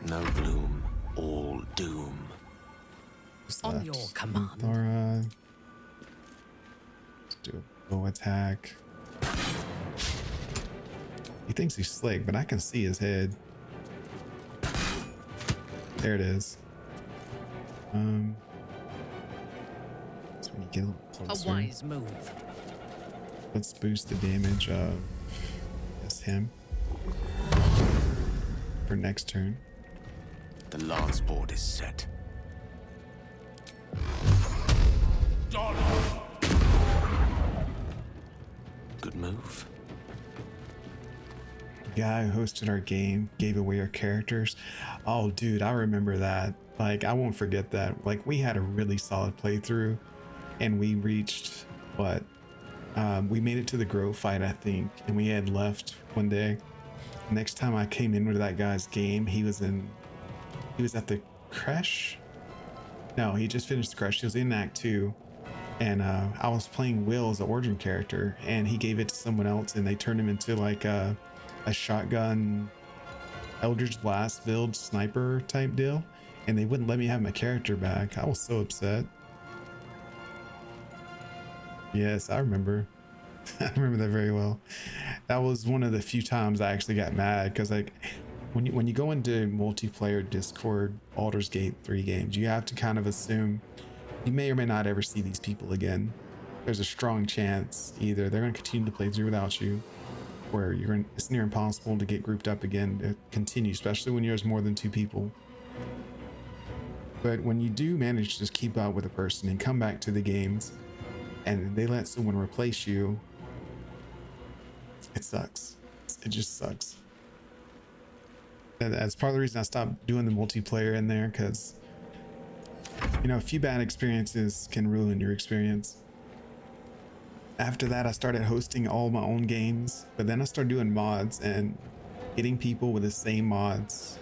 No gloom, all doom. On your command. Thora. Let's do a bow attack. He thinks he's slick, but I can see his head. There it is. So when you get a little closer, A wise move. let's boost the damage of him for next turn. The lance board is set. Good move. The guy who hosted our game gave away our characters. Oh, dude, I remember that. Like, I won't forget that. Like, we had a really solid playthrough, and we reached what? We made it to the Grove fight, I think, and we had left one day. Next time I came in with that guy's game, he was at the creche. No, he just finished the creche. He was in Act 2, and I was playing Will as the origin character, and he gave it to someone else, and they turned him into like a shotgun Eldritch Blast build sniper type deal, and they wouldn't let me have my character back. I was so upset. Yes, I remember. I remember that very well. That was one of the few times I actually got mad because, like, when you go into multiplayer Discord Baldur's Gate 3 games, you have to kind of assume you may or may not ever see these people again. There's a strong chance either they're going to continue to play through without you, or it's near impossible to get grouped up again to continue, especially when there's more than 2 people. But when you do manage to just keep up with a person and come back to the games and they let someone replace you, it sucks. It just sucks. And that's part of the reason I stopped doing the multiplayer in there, because, you know, a few bad experiences can ruin your experience. After that, I started hosting all my own games, but then I started doing mods, and getting people with the same mods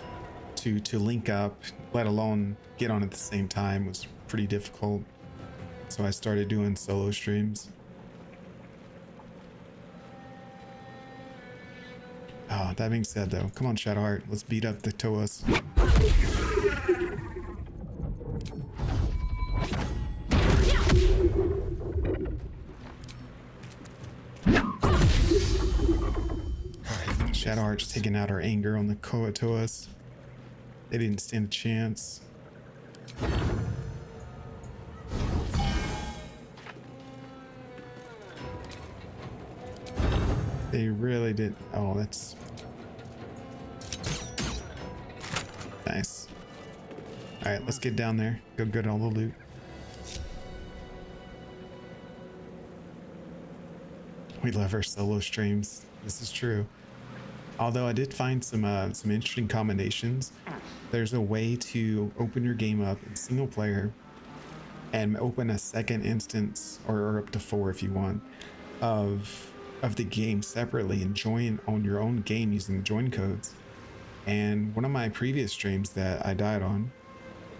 to link up, let alone get on at the same time, was pretty difficult. So I started doing solo streams. Oh, that being said though, come on Shadowheart, let's beat up the Toas. Shadowheart's taking out our anger on the Koatoas. They didn't stand a chance. They really did. Oh, that's nice. All right, let's get down there. Go get all the loot. We love our solo streams. This is true. Although I did find some interesting combinations. There's a way to open your game up in single player and open a second instance, or up to 4 if you want, of the game separately and join on your own game using the join codes. And one of my previous streams that I died on,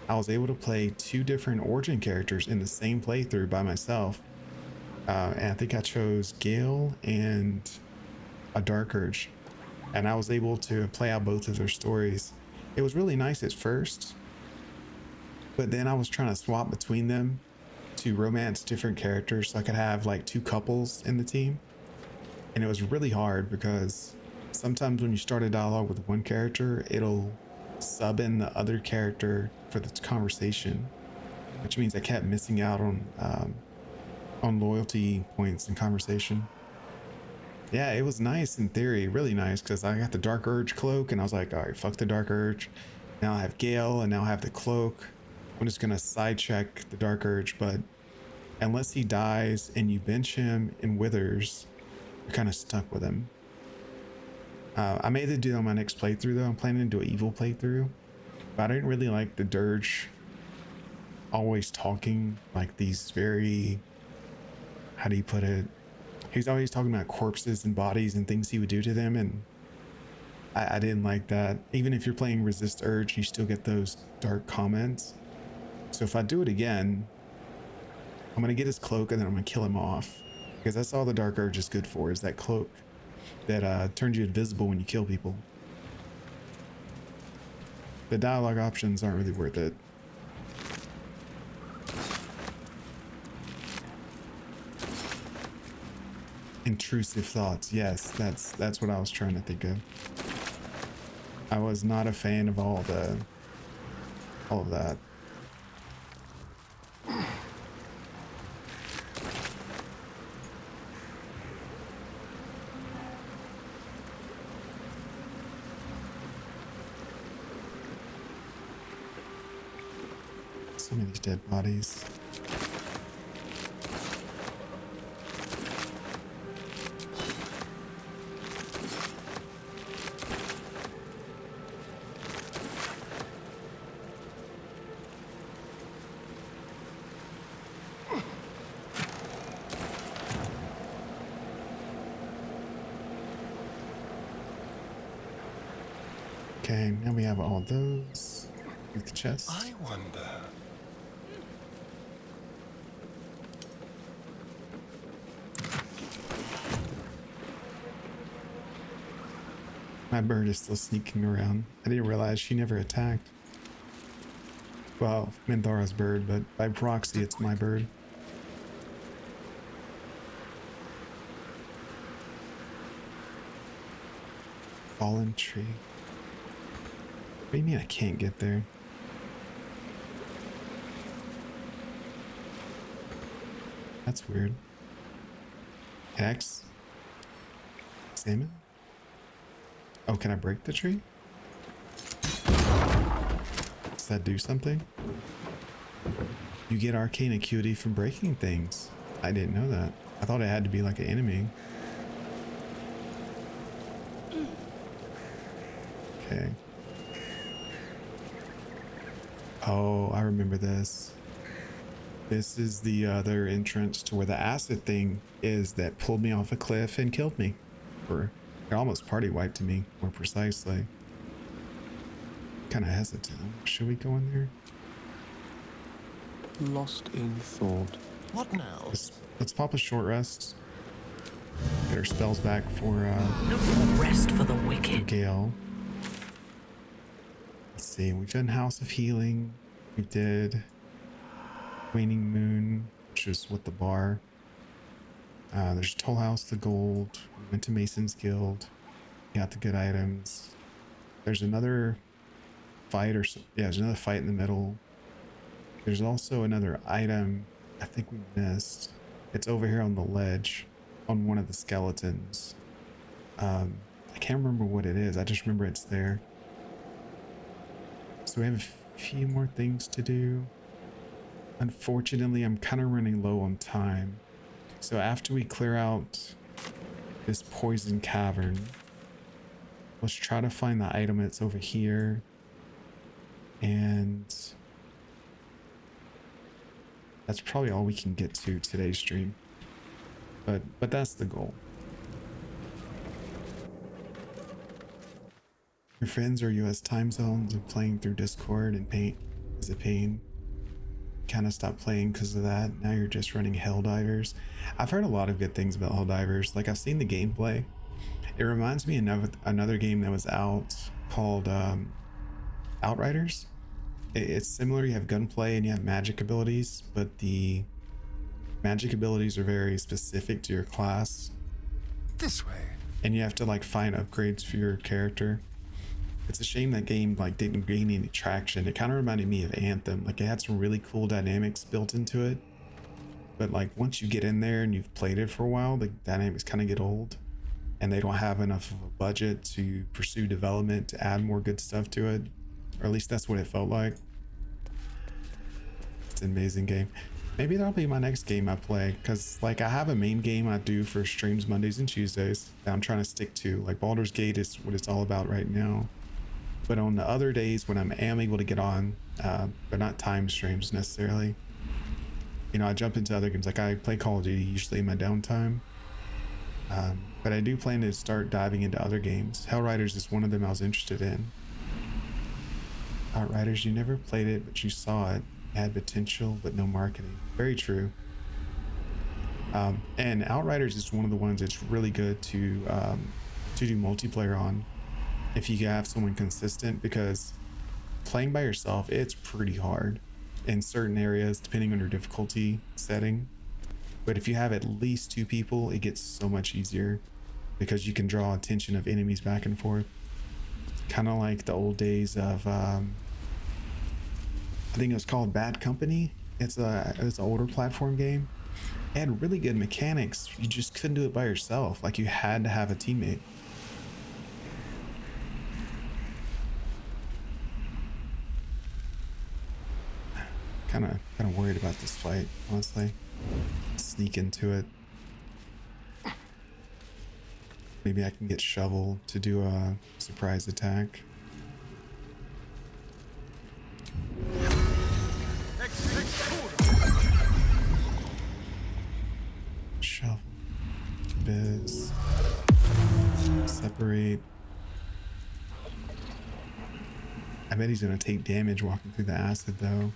I was able to play 2 different origin characters in the same playthrough by myself. And I think I chose Gale and a Dark Urge. And I was able to play out both of their stories. It was really nice at first, but then I was trying to swap between them to romance different characters so I could have like 2 couples in the team. And it was really hard because sometimes when you start a dialogue with one character, it'll sub in the other character for the conversation, which means I kept missing out on loyalty points in conversation. Yeah, it was nice in theory, really nice, because I got the Dark Urge cloak and I was like, all right, fuck the Dark Urge. Now I have Gale and now I have the cloak. I'm just gonna side check the Dark Urge, but unless he dies and you bench him in Withers, you're kind of stuck with him. I may do that on my next playthrough though. I'm planning to do an evil playthrough, but I didn't really like the Dirge always talking like these very, how do you put it? He's always talking about corpses and bodies and things he would do to them, and I didn't like that. Even if you're playing Resist Urge, you still get those dark comments. So if I do it again, I'm gonna get his cloak and then I'm gonna kill him off, because that's all the Dark Urge is good for, is that cloak that turns you invisible when you kill people. The dialogue options aren't really worth it. Intrusive thoughts. Yes, that's what I was trying to think of. I was not a fan of all of that. So many dead bodies. Okay, now we have all those with the chest. I wonder. My bird is still sneaking around. I didn't realize she never attacked. Well, Minthara's bird, but by proxy, it's my bird. Fallen tree. What do you mean I can't get there? That's weird. X. Salmon? Oh, can I break the tree? Does that do something? You get arcane acuity from breaking things. I didn't know that. I thought it had to be like an enemy. Okay. Oh, I remember this. This is the other entrance to where the acid thing is that pulled me off a cliff and killed me. Or it almost party wiped me, more precisely. Kind of hesitant. Should we go in there? Lost in thought. What now? Let's pop a short rest. Get our spells back for No more rest for the wicked. Gale. Let's see. We've done House of Healing. We did Waning Moon, which is with the bar. There's Toll House, the gold. We went to Mason's Guild. Got the good items. There's another fight, or yeah, there's another fight in the middle. There's also another item I think we missed. It's over here on the ledge on one of the skeletons. I can't remember what it is. I just remember it's there. So we have a few more things to do. Unfortunately, I'm kind of running low on time. So after we clear out this poison cavern, let's try to find the item that's over here. And that's probably all we can get to today's stream. But that's the goal. Your friends are US time zones and playing through Discord and paint is a pain. Kind of stopped playing because of that. Now you're just running Helldivers. I've heard a lot of good things about Helldivers. Like, I've seen the gameplay. It reminds me of another game that was out called Outriders. It's similar. You have gunplay and you have magic abilities, but the magic abilities are very specific to your class. This way. And you have to like find upgrades for your character. It's a shame that game like didn't gain any traction. It kind of reminded me of Anthem. Like, it had some really cool dynamics built into it, but like once you get in there and you've played it for a while, the dynamics kind of get old, and they don't have enough of a budget to pursue development to add more good stuff to it, or at least that's what it felt like. It's an amazing game. Maybe that'll be my next game I play, because like I have a main game I do for streams Mondays and Tuesdays that I'm trying to stick to. Like, Baldur's Gate is what it's all about right now. But on the other days when I am able to get on, but not time streams necessarily, you know, I jump into other games. Like, I play Call of Duty usually in my downtime, but I do plan to start diving into other games. Hellriders is one of them I was interested in. Outriders, you never played it, but you saw it. It had potential, but no marketing. Very true. And Outriders is one of the ones that's really good to do multiplayer on, if you have someone consistent, because playing by yourself, it's pretty hard in certain areas depending on your difficulty setting. But if you have at least 2 people, it gets so much easier because you can draw attention of enemies back and forth. Kind of like the old days of I think it was called Bad Company. It's an older platform game. It had really good mechanics. You just couldn't do it by yourself. Like, you had to have a teammate. Kind of worried about this fight, honestly. Sneak into it. Maybe I can get Shovel to do a surprise attack. Shovel. Biz. Separate. I bet he's gonna take damage walking through the acid though.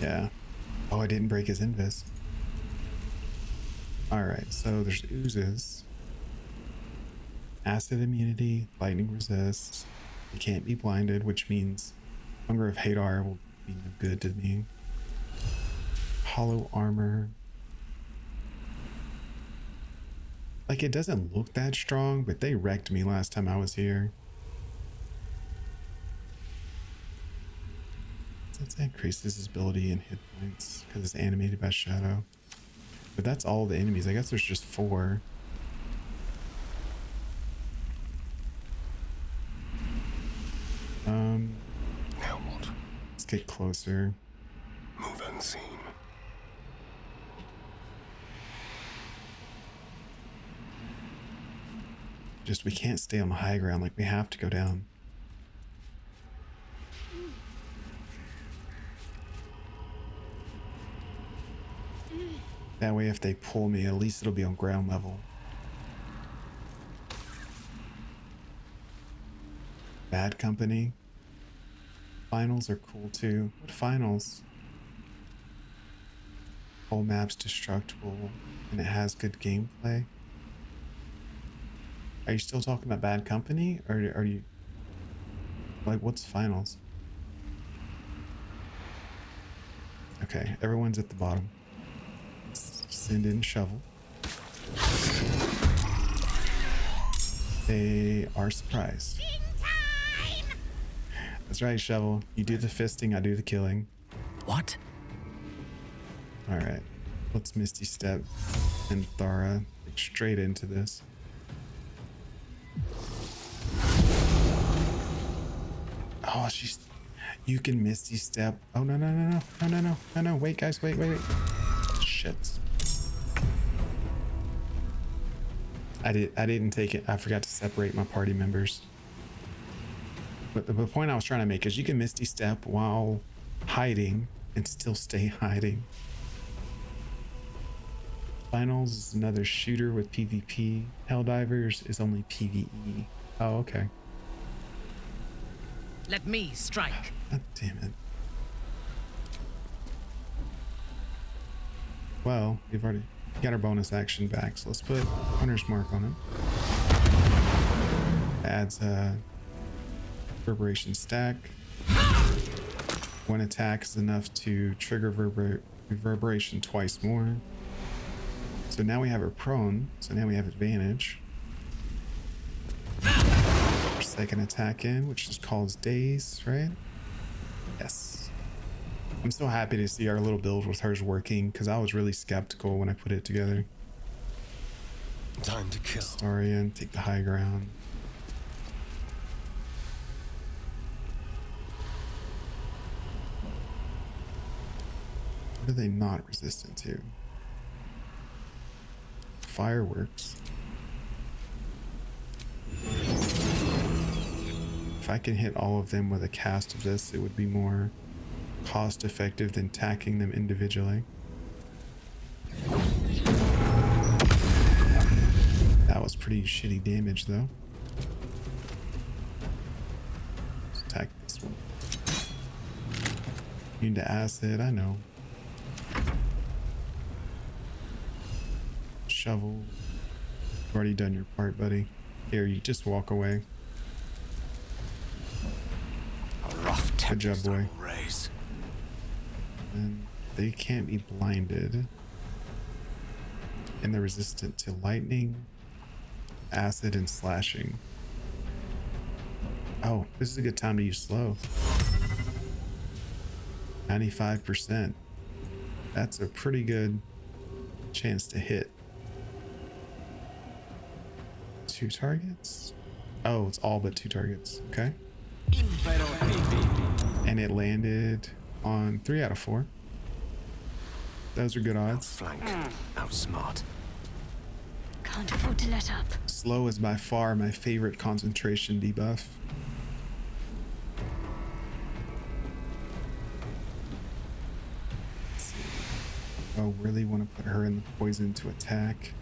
Yeah. Oh, I didn't break his invis. Alright, so there's oozes. Acid immunity, lightning resist. You can't be blinded, which means Hunger of Hadar will be no good to me. Hollow armor. Like, it doesn't look that strong, but they wrecked me last time I was here. That increases his ability and hit points because it's animated by shadow. But that's all the enemies. I guess there's just 4. Now what? Let's get closer. Move unseen. Just, we can't stay on the high ground. Like, we have to go down. That way, if they pull me, at least it'll be on ground level. Bad Company. Finals are cool too. What finals? Whole map's destructible and it has good gameplay. Are you still talking about Bad Company? Or are you... like, what's finals? Okay, everyone's at the bottom. Send in Shovel. They are surprised. That's right, Shovel. You do the fisting, I do the killing. What? Alright. Let's Misty Step and Thara straight into this. Oh, she's... You can Misty Step. Oh, no, no, no, no. No, no, no. No, no. Wait, guys. Wait, wait, wait. Shit. I didn't take it. I forgot to separate my party members. But the point I was trying to make is you can Misty Step while hiding and still stay hiding. Finals is another shooter with PvP. Helldivers is only PvE. Oh, okay. Let me strike. God damn it. Well, we've already got our bonus action back, so let's put Hunter's Mark on him. Adds a reverberation stack. One attack is enough to trigger reverberation twice more. So now we have her prone, so now we have advantage. Second attack in, which just calls daze, right? Yes. I'm so happy to see our little build with hers working, because I was really skeptical when I put it together. Time to kill. Astarian, take the high ground. What are they not resistant to? Fireworks. If I can hit all of them with a cast of this, it would be more cost effective than tacking them individually. That was pretty shitty damage though. Let's attack this one. Immune to acid, I know. Shovel. You've already done your part, buddy. Here, you just walk away. A rough Good job, boy. Raise. And they can't be blinded. And they're resistant to lightning, acid, and slashing. Oh, this is a good time to use slow. 95%. That's a pretty good chance to hit. 2 targets? Oh, it's all but 2 targets. Okay. And it landed on 3 out of 4. Those are good odds. Flank. Outsmart. Can't afford to let up. Slow is by far my favorite concentration debuff. Let's see. Oh, really want to put her in the poison to attack?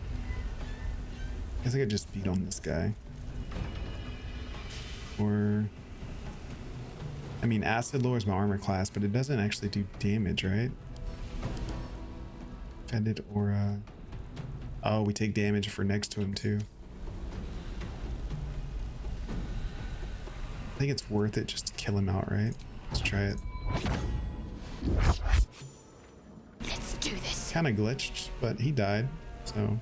I guess I could just beat on this guy. Or... I mean, acid lowers my armor class, but it doesn't actually do damage, right? Offended aura. Oh, we take damage if we're next to him too. I think it's worth it just to kill him outright. Let's try it. Let's do this. Kind of glitched, but he died, so. Okay.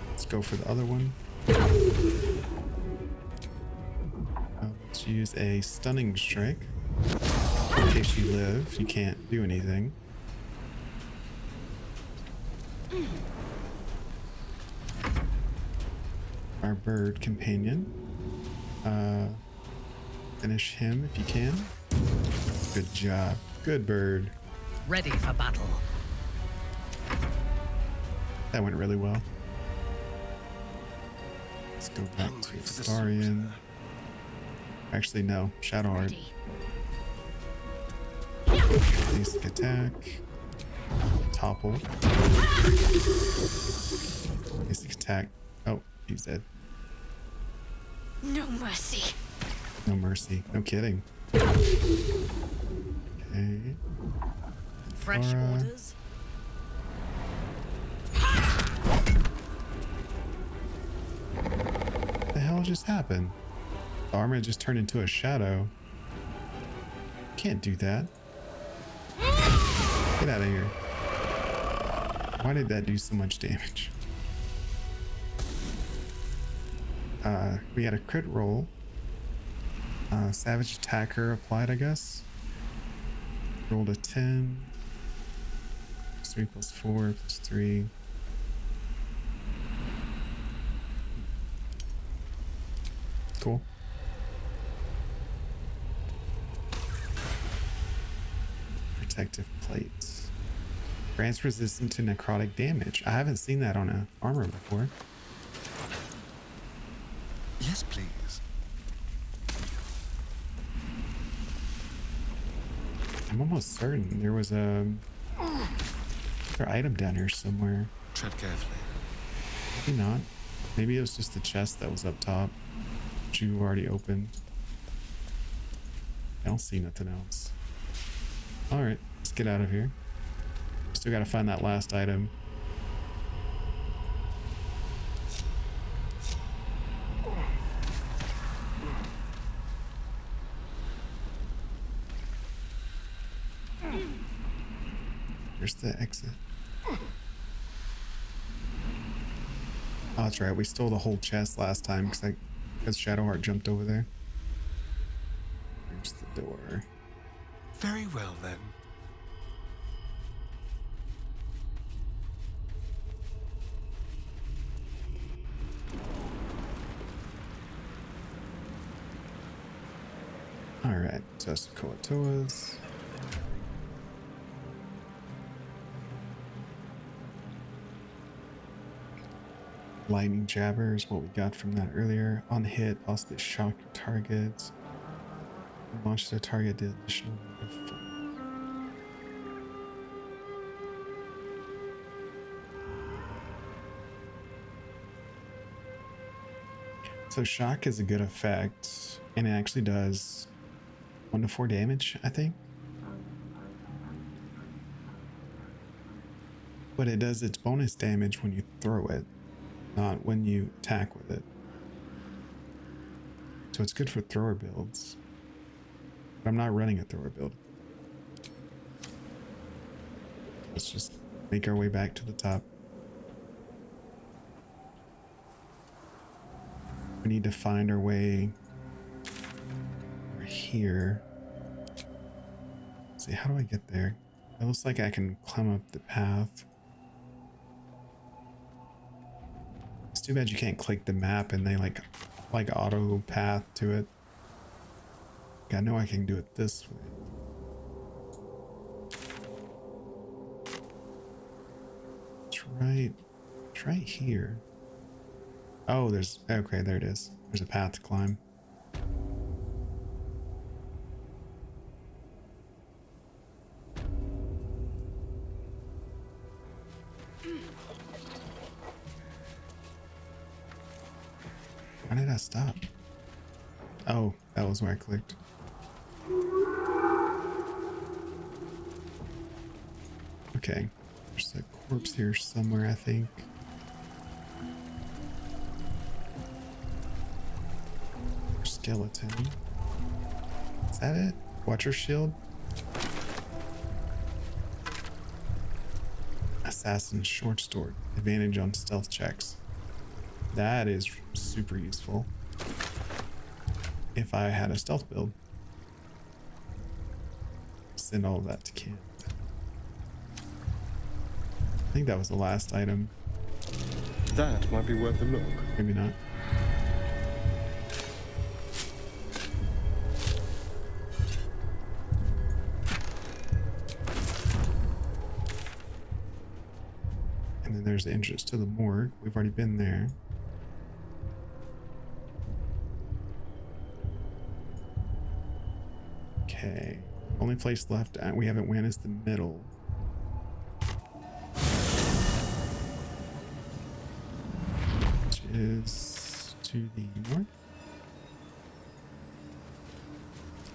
Let's go for the other one. Let's use a stunning strike. In case you live, you can't do anything. Our bird companion. Finish him if you can. Good job. Good bird. Ready for battle. That went really well. Let's go back to Astarian. Actually, no. Shadowheart. Basic attack. Topple. Basic attack. Oh, he's dead. No mercy. No mercy. No kidding. Okay. Fresh Aura. orders? What the hell just happened? The armor just turned into a shadow. Can't do that. Get out of here. Why did that do so much damage? We had a crit roll. Savage attacker applied, I guess. Rolled a 10. 3 plus 4 plus 3. Cool. Protective plates. Grants resistance to necrotic damage. I haven't seen that on a armor before. Yes, please. I'm almost certain there was a other item down here somewhere. Tread carefully. Maybe not. Maybe it was just the chest that was up top, which you already opened. I don't see nothing else. Alright, let's get out of here. Still gotta find that last item. There's the exit. Oh, that's right. We stole the whole chest last time because Shadowheart jumped over there. There's the door. Very well then. All right, just Koatoas. Lightning Jabber is what we got from that earlier. On hit, also shock your targets. Launch the target the additional effect. So shock is a good effect, and it actually does 1 to 4 damage, I think. But it does its bonus damage when you throw it, not when you attack with it. So it's good for thrower builds. But I'm not running a thrower build. Let's just make our way back to the top. We need to find our way over here. Let's see, how do I get there? It looks like I can climb up the path. It's too bad you can't click the map and they like auto path to it. I know I can do it this way. It's right here. Oh, okay, there it is. There's a path to climb. Why did I stop? Oh, that was where I clicked. Okay, there's a corpse here somewhere, I think. Skeleton. Is that it? Watcher shield? Assassin short sword. Advantage on stealth checks. That is super useful. If I had a stealth build. Send all of that to camp. I think that was the last item. That might be worth a look. Maybe not. And then there's the entrance to the morgue. We've already been there. Okay. Only place left we haven't went is the middle. Which is to the north.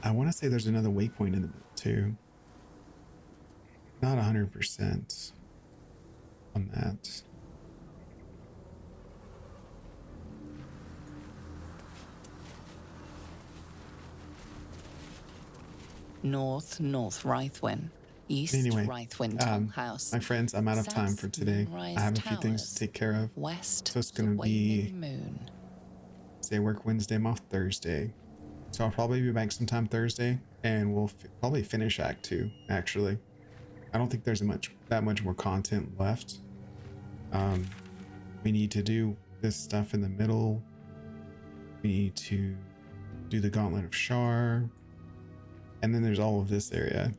I want to say there's another waypoint in the middle too. Not 100% on that. North Rythwin. East Anyway, Rythwin Tollhouse. my friends, I'm out of time for today. I have a few things to take care of. West So it's going to be say work Wednesday, I'm off Thursday. So I'll probably be back sometime Thursday, and we'll probably finish Act 2, actually. I don't think there's that much more content left. We need to do this stuff in the middle. We need to do the Gauntlet of Shar. And then there's all of this area.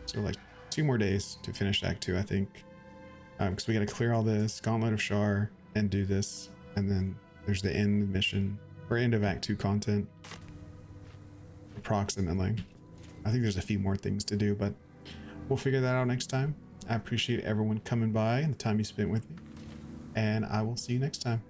So like 2 more days to finish Act 2, I think. Because we got to clear all this, Gauntlet of Shar, and do this. And then there's the end mission, or end of Act 2 content. Approximately. I think there's a few more things to do, but we'll figure that out next time. I appreciate everyone coming by and the time you spent with me. and I will see you next time.